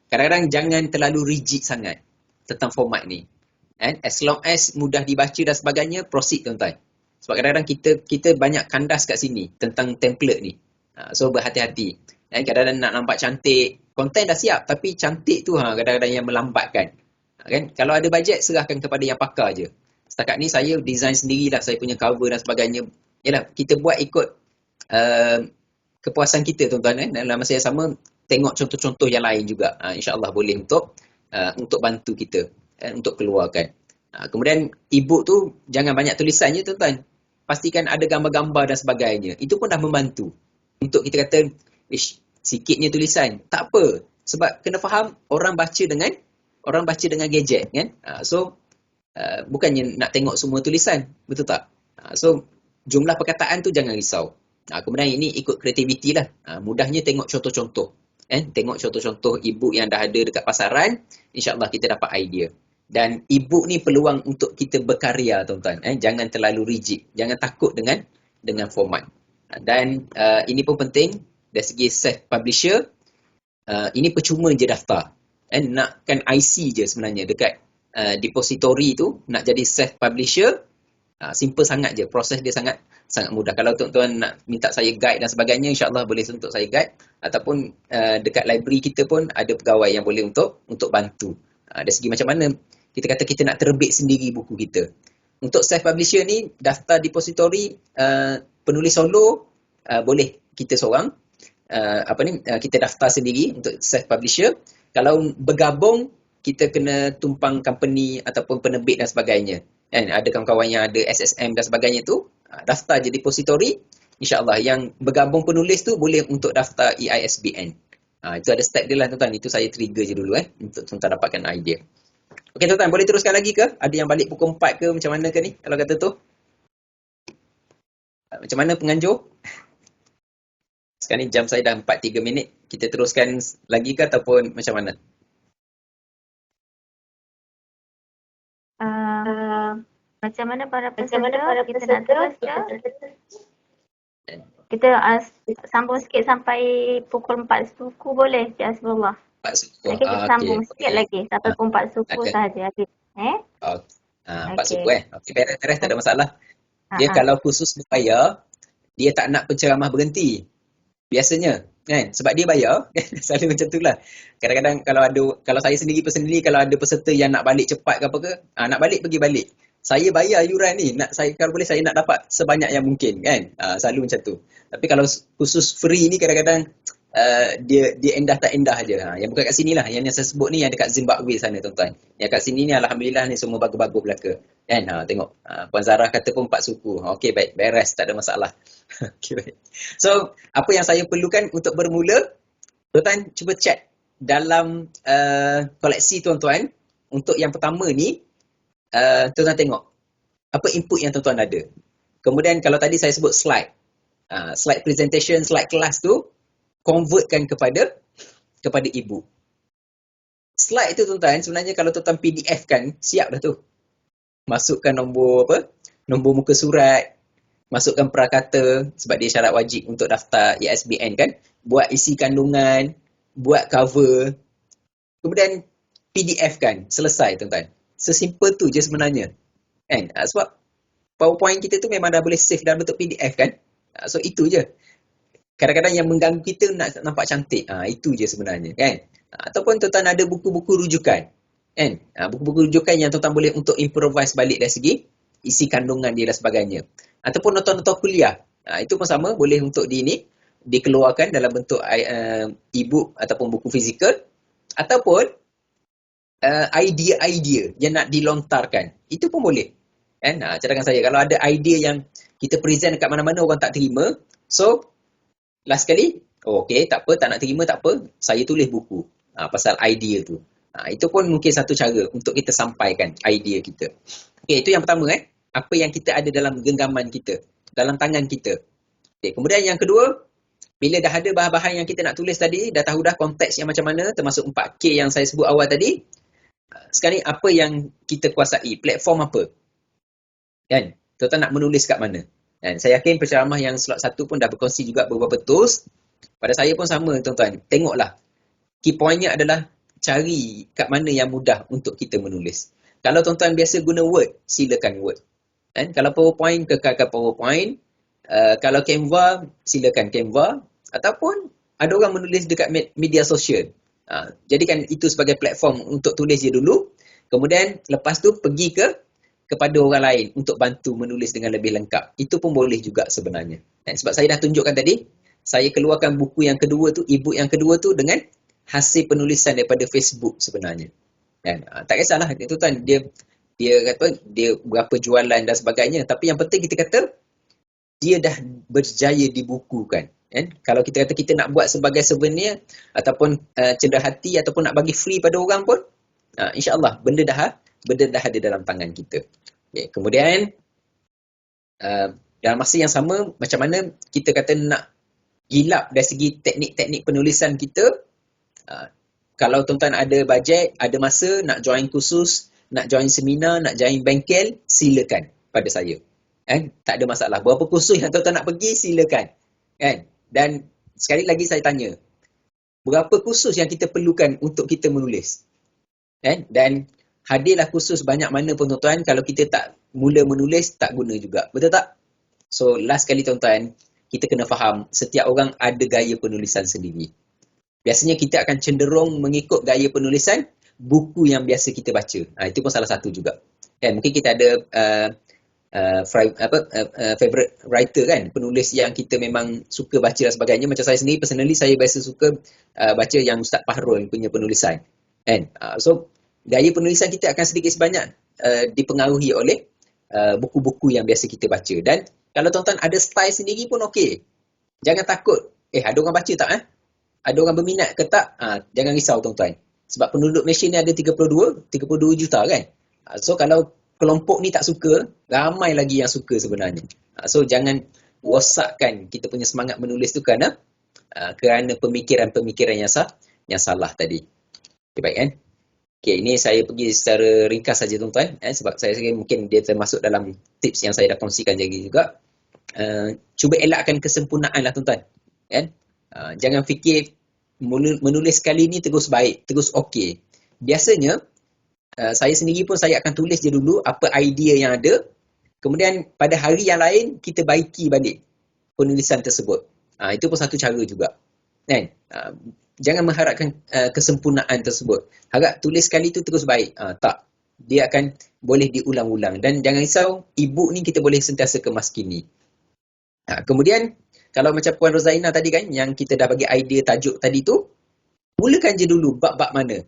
Kadang-kadang jangan terlalu rigid sangat tentang format ni. As long as mudah dibaca dan sebagainya, proceed tuan-tuan. Sebab kadang-kadang kita banyak kandas kat sini tentang template ni. So berhati-hati. Kadang-kadang nak nampak cantik, konten dah siap tapi cantik tu kadang-kadang yang melambatkan. Kan? Kalau ada bajet, serahkan kepada yang pakar je. Setakat ni saya design sendirilah saya punya cover dan sebagainya. Yalah, kita buat ikut kepuasan kita tuan-tuan. Dalam masa yang sama, tengok contoh-contoh yang lain juga. InsyaAllah boleh untuk bantu kita untuk keluarkan. Kemudian e-book tu jangan banyak tulisan je tuan-tuan. Pastikan ada gambar-gambar dan sebagainya. Itu pun dah membantu. untuk kita kata, sikitnya tulisan. Tak apa. Sebab kena faham orang baca dengan gadget kan. So bukannya nak tengok semua tulisan, betul tak? So jumlah perkataan tu jangan risau. Kemudian ini ikut kreativiti lah. Mudahnya tengok contoh-contoh. Tengok contoh-contoh e-book yang dah ada dekat pasaran, insyaAllah kita dapat idea. Dan e-book ni peluang untuk kita berkarya, tuan-tuan. Jangan terlalu rigid. Jangan takut dengan format. Dan ini pun penting dari segi self-publisher. Ini percuma je daftar. Nakkan IC je sebenarnya dekat depository tu, nak jadi self-publisher, simple sangat je. Proses dia sangat mudah. Kalau tuan-tuan nak minta saya guide dan sebagainya, insyaAllah boleh untuk saya guide. Ataupun dekat library kita pun ada pegawai yang boleh untuk bantu. Dari segi macam mana kita kata kita nak terbit sendiri buku kita. Untuk self-publisher ni, daftar depository penulis solo, boleh kita seorang. Kita daftar sendiri untuk self-publisher. Kalau bergabung, kita kena tumpang company ataupun penerbit dan sebagainya. Ada kawan-kawan yang ada SSM dan sebagainya tu, daftar je depository. InsyaAllah yang bergabung penulis tu boleh untuk daftar EISBN. Itu ada step dia lah, tuan-tuan. Itu saya trigger je dulu untuk tuan-tuan dapatkan idea. Okey, tuan-tuan, boleh teruskan lagi ke? Ada yang balik pukul 4 ke macam mana ke ni kalau kata tu? Macam mana penganjur? Sekarang ni jam saya dah 4.3 minit. Kita teruskan lagi ke ataupun macam mana? Macam mana para peserta, kita nak terus ke? Kita sambung sikit sampai pukul 4 suku boleh, Cik Hasbullah? 4 suku. Jadi kita sambung sikit lagi sampai pukul 4 suku sahaja. 4 suku Okey, beres tak ada masalah. Dia kalau khusus bayar, dia tak nak penceramah berhenti. Biasanya kan, sebab dia bayar. Selalu macam itulah. Kadang-kadang kalau saya sendiri personally, kalau ada peserta yang nak balik cepat ke apa ke, nak balik pergi balik. Saya bayar yuran ni, kalau boleh saya nak dapat sebanyak yang mungkin kan. Selalu macam tu. Tapi kalau khusus free ni kadang-kadang dia endah tak endah je. Yang bukan kat sini lah, yang saya sebut ni yang dekat Zimbabwe sana, tuan-tuan. Yang kat sini ni alhamdulillah ni semua bagus-bagus belaka. Kan? Tengok Puan Zara kata pun 4 suku. Okey, baik, beres, tak ada masalah. Okey, baik. So, apa yang saya perlukan untuk bermula, tuan-tuan cuba check dalam koleksi tuan-tuan. Untuk yang pertama ni, tuan-tuan tengok apa input yang tuan-tuan ada. Kemudian kalau tadi saya sebut slide, slide presentation, slide kelas tu convertkan kepada e-book. Slide tu tuan-tuan, sebenarnya kalau tuan-tuan PDF kan, siap dah tu. Masukkan nombor muka surat, masukkan prakata sebab dia syarat wajib untuk daftar EISBN kan, buat isi kandungan, buat cover, kemudian PDF kan, selesai tuan-tuan. Sesimpel tu je sebenarnya. Kan? Sebab PowerPoint kita tu memang dah boleh save dalam bentuk PDF kan. So itu je. Kadang-kadang yang mengganggu kita nak nampak cantik. Itu je sebenarnya kan. Ataupun tuan-tuan ada buku-buku rujukan. Kan? Buku-buku rujukan yang tuan-tuan boleh untuk improvise balik dari segi isi kandungan dia dan sebagainya. Ataupun nota-nota kuliah. Itu pun sama, boleh untuk dikeluarkan dalam bentuk e-book ataupun buku fizikal. Ataupun idea-idea yang nak dilontarkan. Itu pun boleh. Kan? Cadangkan saya, kalau ada idea yang kita present dekat mana-mana orang tak terima, so last sekali, okey, tak apa, tak nak terima, tak apa, saya tulis buku pasal idea tu. Itu pun mungkin satu cara untuk kita sampaikan idea kita. Okey, itu yang pertama apa yang kita ada dalam genggaman kita, dalam tangan kita. Okey, kemudian yang kedua, bila dah ada bahan-bahan yang kita nak tulis tadi, dah tahu dah konteks yang macam mana, termasuk 4K yang saya sebut awal tadi, sekarang ni apa yang kita kuasai, platform apa? Kan? Tuan-tuan nak menulis kat mana? Dan saya yakin penceramah yang slot 1 pun dah berkongsi juga beberapa tools. Pada saya pun sama, tuan-tuan. Tengoklah. Key pointnya adalah cari kat mana yang mudah untuk kita menulis. Kalau tuan-tuan biasa guna Word, silakan Word. Dan kalau PowerPoint, kekalkan PowerPoint. Kalau Canva, silakan Canva. Ataupun ada orang menulis dekat media sosial. Jadikan itu sebagai platform untuk tulis je dulu. Kemudian lepas tu pergi kepada orang lain untuk bantu menulis dengan lebih lengkap. Itu pun boleh juga sebenarnya. Dan sebab saya dah tunjukkan tadi, saya keluarkan buku yang kedua tu, e-book yang kedua tu dengan hasil penulisan daripada Facebook sebenarnya. Dan tak kisahlah itu kan dia berapa jualan dan sebagainya, tapi yang penting kita kata dia dah berjaya dibukukan. Kan? Kalau kita kata kita nak buat sebagai souvenir ataupun cedera hati ataupun nak bagi free pada orang pun, insya-Allah benda dah ada dalam tangan kita. Okay. Kemudian dalam masa yang sama, macam mana kita kata nak gilap dari segi teknik-teknik penulisan kita. Kalau tuan-tuan ada bajet, ada masa nak join kursus, nak join seminar, nak join bengkel, silakan pada saya. Tak ada masalah. Berapa kursus yang tuan-tuan nak pergi, silakan. Dan sekali lagi saya tanya, berapa kursus yang kita perlukan untuk kita menulis? Dan hadirlah kursus banyak mana pun tuan-tuan, kalau kita tak mula menulis, tak guna juga. Betul tak? So last kali tuan-tuan, kita kena faham, setiap orang ada gaya penulisan sendiri. Biasanya kita akan cenderung mengikut gaya penulisan buku yang biasa kita baca. Itu pun salah satu juga. Mungkin kita ada favorite writer kan, penulis yang kita memang suka baca dan sebagainya. Macam saya sendiri, personally saya biasa suka baca yang Ustaz Fahrul punya penulisan. So gaya penulisan kita akan sedikit sebanyak dipengaruhi oleh buku-buku yang biasa kita baca. Dan kalau tuan-tuan ada style sendiri pun okey. Jangan takut. Ada orang baca tak? Ada orang berminat ke tak? Jangan risau tuan-tuan. Sebab penduduk Malaysia ni ada 32 juta kan. So kalau kelompok ni tak suka, ramai lagi yang suka sebenarnya. So jangan rosakkan kita punya semangat menulis tu kerana pemikiran-pemikiran yang salah tadi. Okay, baik kan? Okay, ini saya pergi secara ringkas saja tuan-tuan. Sebab saya rasa mungkin dia termasuk dalam tips yang saya dah kongsikan juga. Cuba elakkan kesempurnaan lah tuan-tuan. Jangan fikir menulis kali ni terus baik, terus okey. Biasanya, saya sendiri pun saya akan tulis je dulu apa idea yang ada. Kemudian pada hari yang lain, kita baiki balik penulisan tersebut. Itu pun satu cara juga. Jangan mengharapkan kesempurnaan tersebut. Harap tulis kali tu terus baik. Tak. Dia akan boleh diulang-ulang. Dan jangan risau, e-book ni kita boleh sentiasa kemaskini. Kemudian, kalau macam Puan Rozaina tadi kan, yang kita dah bagi idea tajuk tadi tu, mulakan je dulu bab-bab mana.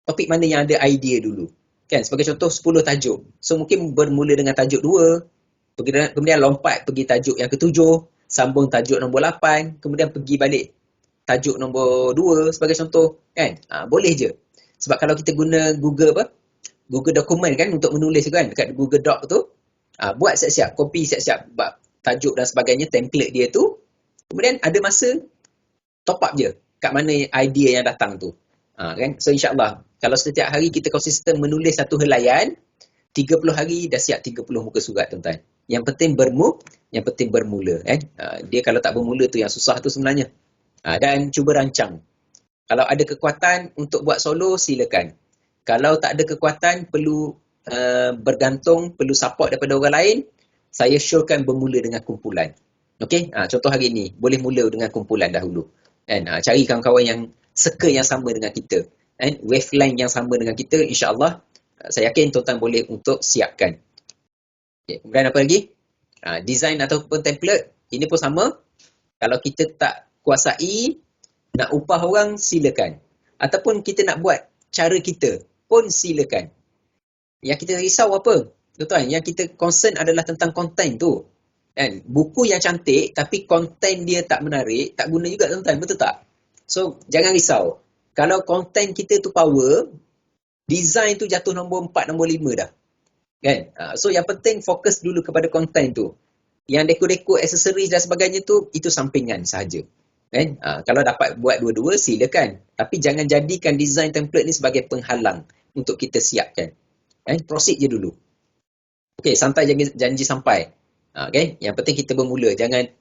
Topik mana yang ada idea dulu. Kan, sebagai contoh 10 tajuk. So, mungkin bermula dengan tajuk 2, kemudian lompat pergi tajuk yang ke-7, sambung tajuk nombor 8, kemudian pergi balik tajuk nombor 2 sebagai contoh. Kan, boleh je. Sebab kalau kita guna Google dokumen kan untuk menulis kan, dekat Google Doc tu, buat siap-siap, copy siap-siap bab tajuk dan sebagainya, template dia tu. Kemudian ada masa top up je kat mana idea yang datang tu. Kan? So insyaAllah, kalau setiap hari kita konsisten menulis satu helaian, 30 hari dah siap 30 muka surat tuan-tuan. Yang penting bermula. Dia kalau tak bermula tu yang susah tu sebenarnya. Dan cuba rancang. Kalau ada kekuatan untuk buat solo, silakan. Kalau tak ada kekuatan, perlu bergantung, perlu support daripada orang lain, saya syorkan bermula dengan kumpulan. Okey, contoh hari ni, boleh mula dengan kumpulan dahulu. Cari kawan-kawan yang circle yang sama dengan kita. Wavelength yang sama dengan kita, insya-Allah, saya yakin tuan-tuan boleh untuk siapkan. Okay. Kemudian apa lagi? Design ataupun template, ini pun sama. Kalau kita tak kuasai, nak upah orang, silakan. Ataupun kita nak buat cara kita, pun silakan. Yang kita risau apa? Tuan-tuan, yang kita concern adalah tentang konten tu. Buku yang cantik, tapi konten dia tak menarik, tak guna juga tuan-tuan, betul tak? So, jangan risau. Kalau konten kita tu power, design tu jatuh nombor 4, nombor 5 dah. Kan? So, yang penting fokus dulu kepada konten tu. Yang dekor-dekor, aksesoris dan sebagainya tu, itu sampingan sahaja. Kan? Kalau dapat buat dua-dua, silakan. Tapi jangan jadikan design template ni sebagai penghalang untuk kita siapkan. Proceed je dulu. Okey, santai janji sampai. Okay? Yang penting kita bermula. Jangan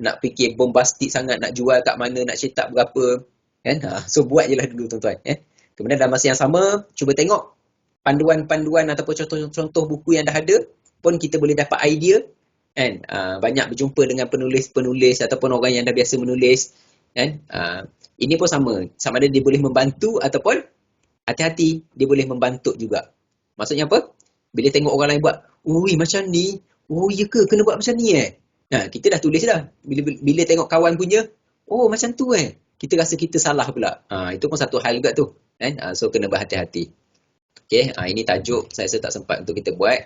nak fikir bombastik sangat, nak jual kat mana, nak cetak berapa. Kan? So, buat je lah dulu tuan-tuan. Kemudian dalam masa yang sama, cuba tengok panduan-panduan ataupun contoh-contoh buku yang dah ada, pun kita boleh dapat idea. Banyak berjumpa dengan penulis-penulis ataupun orang yang dah biasa menulis. Ini pun sama ada dia boleh membantu ataupun hati-hati, dia boleh membantu juga. Maksudnya apa? Bila tengok orang lain buat, ui macam ni, oh ya ke, kena buat macam ni kita dah tulis dah. Bila tengok kawan punya, oh macam tu kita rasa kita salah pula. Itu pun satu hal juga tu. So kena berhati-hati. Okay, ini tajuk saya rasa tak sempat untuk kita buat.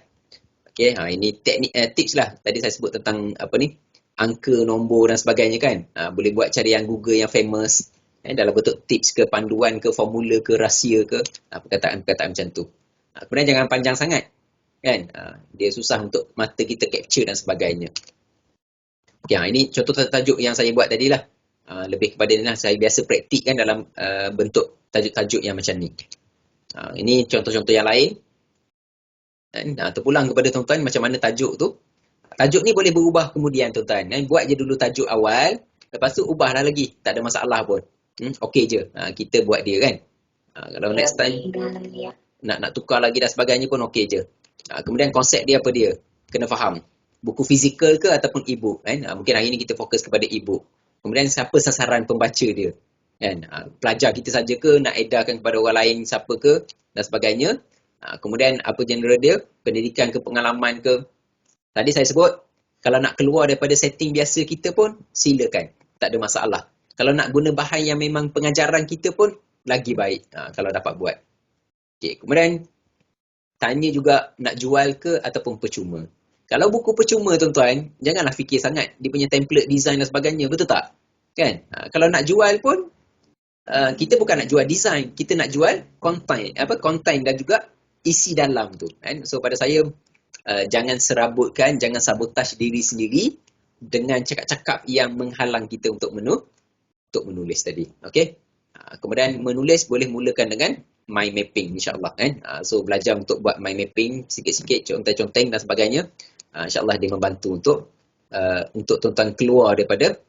Okay, ini teknik tips lah. Tadi saya sebut tentang apa ni, angka, nombor dan sebagainya kan. Boleh buat carian Google yang famous dalam bentuk tips ke, panduan ke, formula ke, rahsia ke, perkataan-perkataan macam tu. Kemudian jangan panjang sangat kan. Dia susah untuk mata kita capture dan sebagainya. Okay, ini contoh tajuk yang saya buat tadi lah. Lebih kepada ni lah, saya biasa praktik kan dalam bentuk tajuk-tajuk yang macam ni. Ini contoh-contoh yang lain. Terpulang kepada tuan-tuan macam mana tajuk tu. Tajuk ni boleh berubah kemudian tuan-tuan. Buat je dulu tajuk awal, lepas tu ubahlah lagi. Tak ada masalah pun. Okey je. Kita buat dia kan. Kalau next time nak tukar lagi dan sebagainya pun okey je. Kemudian konsep dia apa dia? Kena faham. Buku fizikal ke ataupun e-book kan? Mungkin hari ni kita fokus kepada e-book. Kemudian siapa sasaran pembaca dia? Kan? Pelajar kita saja ke, nak edarkan kepada orang lain siapa ke dan sebagainya. Kemudian apa genre dia? Pendidikan ke, pengalaman ke? Tadi saya sebut, kalau nak keluar daripada setting biasa kita pun, silakan. Tak ada masalah. Kalau nak guna bahan yang memang pengajaran kita pun, lagi baik kalau dapat buat. Okay. Kemudian, tanya juga nak jual ke ataupun percuma. Kalau buku percuma tuan-tuan, janganlah fikir sangat. Dia punya template, design dan sebagainya. Betul tak? Kan? Kalau nak jual pun, kita bukan nak jual design. Kita nak jual content dan juga isi dalam tu. Kan? So, pada saya, jangan serabutkan, jangan sabotaj diri sendiri dengan cakap-cakap yang menghalang kita untuk menulis tadi. Okey. Kemudian menulis boleh mulakan dengan mind mapping insya-Allah kan. So belajar untuk buat mind mapping sikit-sikit, conteng-conteng dan sebagainya. Insya-Allah dia membantu untuk tuan-tuan keluar daripada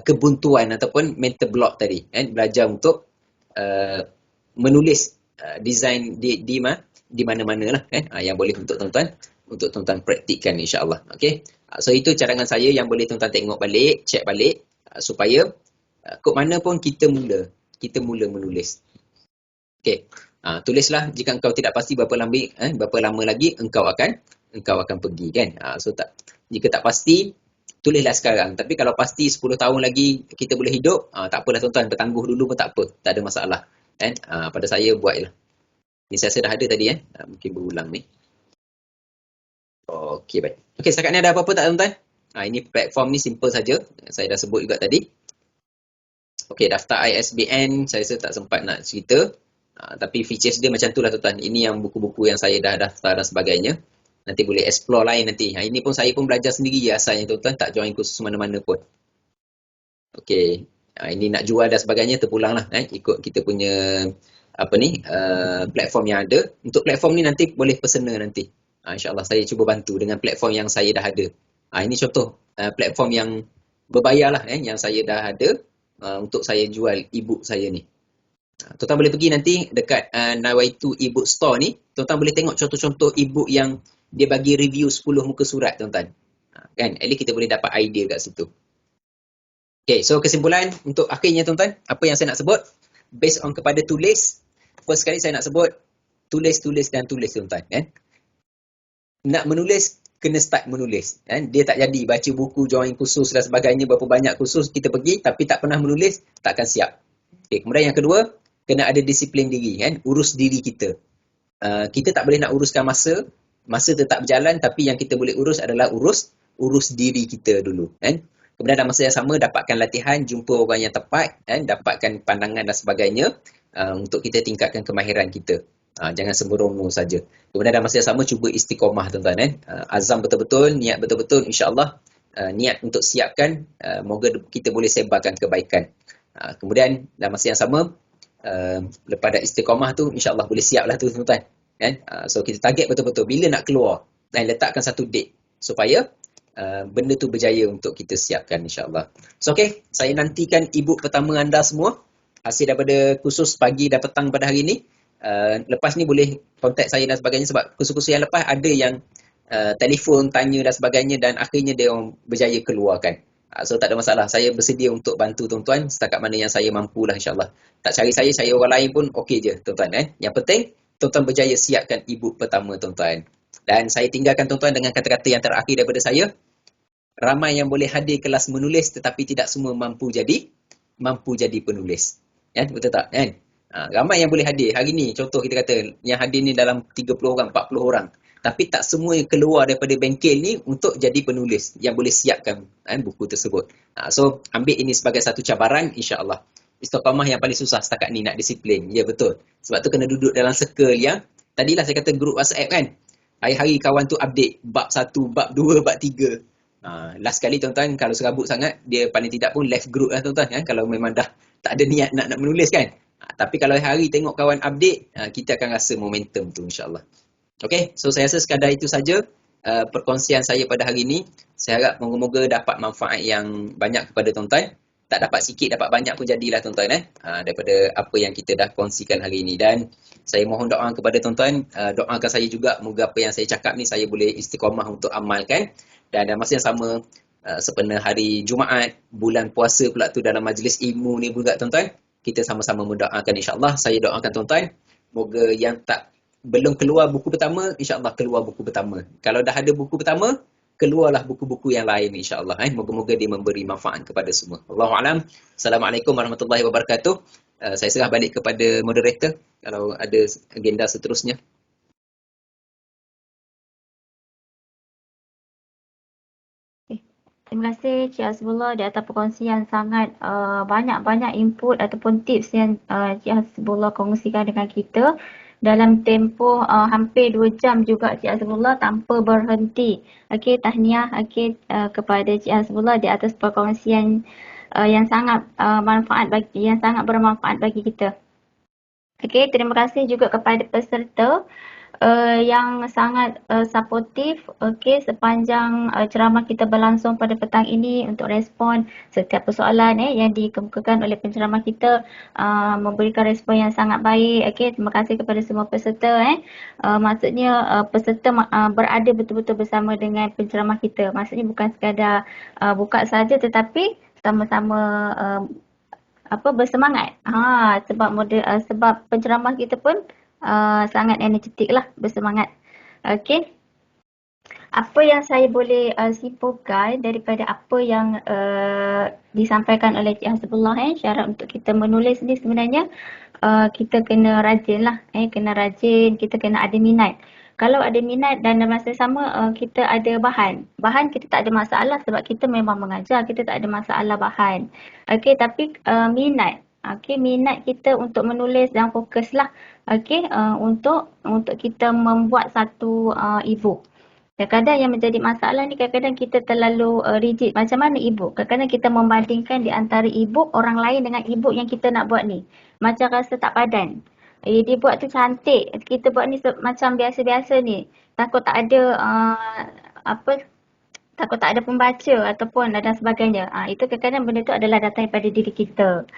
kebuntuan ataupun mental block tadi kan. Belajar untuk menulis design di mana-mana lah kan. Yang boleh untuk tuan-tuan praktikkan insya-Allah. Okey. So itu cadangan saya yang boleh tuan-tuan tengok balik, check balik supaya kod mana pun kita mula menulis. Okey. Tulislah jika engkau tidak pasti berapa lama lagi engkau akan pergi kan. So jika tak pasti tulislah sekarang. Tapi kalau pasti 10 tahun lagi kita boleh hidup, tak apalah tuan-tuan, bertangguh dulu pun tak apa. Tak ada masalah. Kan? Pada saya buatlah. Ini saya dah ada tadi mungkin berulang ni. Okey, baik. Okey, setakat ni ada apa-apa tak tuan-tuan? Ini platform ni simple saja. Saya dah sebut juga tadi. Okey, daftar ISBN saya tak sempat nak cerita. Tapi features dia macam tu lah tuan-tuan. Ini yang buku-buku yang saya dah daftar dan sebagainya. Nanti boleh explore lain nanti. Ini pun saya pun belajar sendiri asalnya tuan-tuan. Tak join kursus mana-mana pun. Okey. Ini nak jual dan sebagainya terpulang lah. Ikut kita punya platform yang ada. Untuk platform ni nanti boleh personal nanti. InsyaAllah saya cuba bantu dengan platform yang saya dah ada. Ini contoh platform yang berbayar lah yang saya dah ada untuk saya jual e-book saya ni. Tuan-tuan boleh pergi nanti dekat Nawaitu e-book store ni. Tuan-tuan boleh tengok contoh-contoh e-book yang dia bagi review 10 muka surat tuan-tuan. Kan? At least kita boleh dapat idea kat situ. Okay, so kesimpulan untuk akhirnya tuan-tuan. Apa yang saya nak sebut? Based on kepada tulis. First sekali saya nak sebut tulis dan tulis tuan-tuan. Kan? Nak menulis, kena start menulis. Kan? Dia tak jadi baca buku, join kursus dan sebagainya, berapa banyak kursus kita pergi tapi tak pernah menulis, takkan siap. Okay, kemudian yang kedua, kena ada disiplin diri. Kan? Urus diri kita. Kita tak boleh nak uruskan masa tetap berjalan, tapi yang kita boleh urus adalah urus diri kita dulu. Kan? Kemudian dalam masa yang sama, dapatkan latihan, jumpa orang yang tepat, kan? Dapatkan pandangan dan sebagainya untuk kita tingkatkan kemahiran kita. Jangan sembrono saja. Kemudian dalam masa yang sama cuba istiqomah tuan-tuan. Azam betul-betul, niat betul-betul, insya-Allah niat untuk siapkan, moga kita boleh sebarkan kebaikan. Kemudian dalam masa yang sama lepas dah istiqomah tu insya-Allah boleh siaplah tu tuan-tuan. Kan? So kita target betul-betul bila nak keluar dan letakkan satu date supaya benda tu berjaya untuk kita siapkan insya-Allah. So okey, saya nantikan e-book pertama anda semua hasil daripada kursus pagi dan petang pada hari ini. Lepas ni boleh kontak saya dan sebagainya sebab kursus-kursus yang lepas ada yang telefon tanya dan sebagainya dan akhirnya dia orang berjaya keluarkan. So tak ada masalah, saya bersedia untuk bantu tuan-tuan setakat mana yang saya mampulah insya-Allah. Tak cari saya orang lain pun okey je tuan-tuan. Yang penting tuan-tuan berjaya siapkan e-book pertama tuan-tuan. Dan saya tinggalkan tuan-tuan dengan kata-kata yang terakhir daripada saya. Ramai yang boleh hadir kelas menulis tetapi tidak semua mampu jadi penulis. Kan? Betul tak? Kan? Ramai yang boleh hadir. Hari ni contoh kita kata yang hadir ni dalam 30 orang, 40 orang. Tapi tak semua yang keluar daripada bengkel ni untuk jadi penulis yang boleh siapkan buku tersebut. So ambil ini sebagai satu cabaran, insya-Allah. Istiqamah yang paling susah setakat ni nak disiplin. Ya betul. Sebab tu kena duduk dalam circle yang tadilah saya kata grup WhatsApp kan. Hari-hari kawan tu update bab 1, bab 2, bab 3. Last kali tuan-tuan kalau serabut sangat, dia paling tidak pun left group lah tuan-tuan kan, kalau memang dah tak ada niat nak menulis kan. Tapi kalau hari tengok kawan update, kita akan rasa momentum tu insya-Allah. Okay, so saya rasa sekadar itu saja perkongsian saya pada hari ini. Saya harap moga-moga dapat manfaat yang banyak kepada tuan-tuan. Tak dapat sikit, dapat banyak pun jadilah tuan-tuan daripada apa yang kita dah kongsikan hari ini. Dan saya mohon doa kepada tuan-tuan, doakan saya juga moga apa yang saya cakap ni saya boleh istiqamah untuk amalkan. Dan dalam masa yang sama, sempena hari Jumaat, bulan puasa pula tu dalam majlis ilmu ni juga tuan-tuan, kita sama-sama mendoakan insya-Allah. Saya doakan tuan-tuan, moga yang belum keluar buku pertama, insya-Allah keluar buku pertama. Kalau dah ada buku pertama, keluarlah buku-buku yang lain insya-Allah. Moga-moga dia memberi manfaat kepada semua. Wallahu a'lam. Assalamualaikum warahmatullahi wabarakatuh. Saya serah balik kepada moderator kalau ada agenda seterusnya. Terima kasih Cik Hasbullah di atas perkongsian sangat banyak-banyak input ataupun tips yang Cik Hasbullah kongsikan dengan kita dalam tempoh hampir 2 jam juga Cik Hasbullah tanpa berhenti. Okey, tahniah kepada Cik Hasbullah di atas perkongsian yang sangat sangat bermanfaat bagi kita. Okey, terima kasih juga kepada peserta yang sangat supportif sepanjang ceramah kita berlangsung pada petang ini untuk respon setiap persoalan yang dikemukakan oleh penceramah kita, memberikan respon yang sangat baik. Terima kasih kepada semua peserta. Maksudnya peserta berada betul-betul bersama dengan penceramah kita. Maksudnya bukan sekadar buka saja tetapi sama-sama bersemangat. Sebab penceramah kita pun sangat energetik lah, bersemangat. Okey. Apa yang saya boleh simpulkan daripada apa yang disampaikan oleh Cik Hasbullah, syarat untuk kita menulis ni sebenarnya kita kena rajin lah, kena rajin, kita kena ada minat. Kalau ada minat dan dalam masa sama kita ada bahan kita tak ada masalah sebab kita memang mengajar, kita tak ada masalah bahan. Okey, tapi minat. Minat kita untuk menulis dan fokuslah untuk kita membuat satu e-book. Kadang-kadang yang menjadi masalah ni kadang-kadang kita terlalu rigid. Macam mana e-book? Kadang-kadang kita membandingkan di antara e-book orang lain dengan e-book yang kita nak buat ni. Macam rasa tak padan. Dia buat tu cantik, kita buat ni macam biasa-biasa ni. Takut tak ada takut tak ada pembaca ataupun dan sebagainya. Itu kadang-kadang benda tu adalah datang daripada diri kita.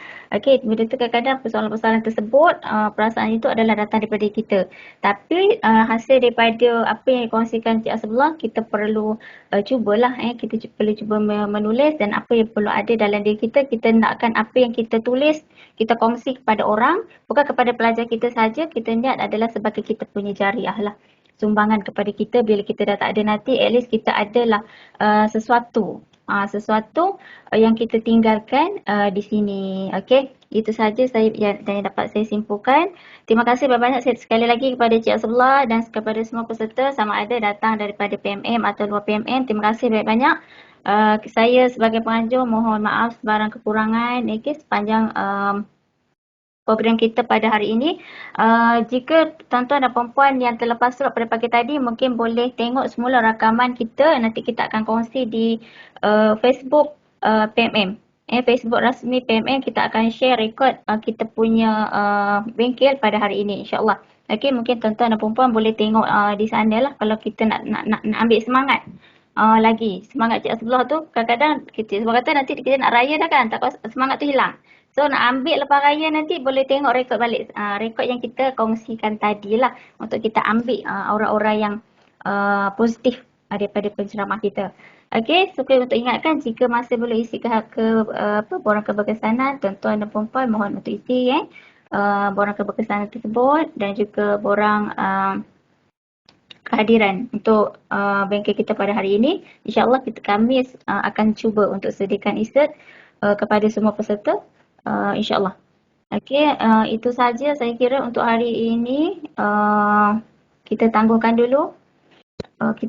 Benda tu kadang-kadang persoalan-persoalan tersebut, perasaan itu adalah datang daripada kita. Tapi hasil daripada apa yang dikongsikan Cik Hasbullah, kita perlu cubalah, kita perlu cuba menulis dan apa yang perlu ada dalam diri kita, kita nakkan apa yang kita tulis, kita kongsi kepada orang, bukan kepada pelajar kita saja, kita niat adalah sebagai kita punya jariah lah. Sumbangan kepada kita bila kita dah tak ada nanti, at least kita adalah sesuatu yang kita tinggalkan di sini. Itu saja yang dapat saya simpulkan. Terima kasih banyak sekali lagi kepada Cik Hasbullah dan kepada semua peserta, sama ada datang daripada PMM atau luar PMM. Terima kasih banyak-banyak. Saya sebagai penganjur mohon maaf sebarang kekurangan sepanjang program kita pada hari ini. Jika tuan-tuan dan puan-puan yang terlepas slot pada pagi tadi mungkin boleh tengok semula rakaman kita, nanti kita akan kongsi di Facebook PMM. Facebook rasmi PMM, kita akan share rekod kita punya bengkel pada hari ini insya-Allah. Mungkin tuan-tuan dan puan-puan boleh tengok di sana lah kalau kita nak ambil semangat. Lagi semangat Cik Hasbullah tu kadang-kadang sebab kata nanti kita nak raya dah kan, takut semangat tu hilang. So nak ambil lepas raya nanti boleh tengok rekod balik. Rekod yang kita kongsikan tadi lah untuk kita ambil aura-aura yang positif daripada penceramah kita. So untuk ingatkan jika masih belum isi ke borang keberkesanan, tuan-tuan dan puan-puan mohon untuk isi borang keberkesanan tersebut dan juga borang kehadiran untuk bengkel kita pada hari ini. InsyaAllah kami akan cuba untuk sediakan insert kepada semua peserta. InsyaAllah. Itu saja saya kira untuk hari ini. Kita tangguhkan dulu. kita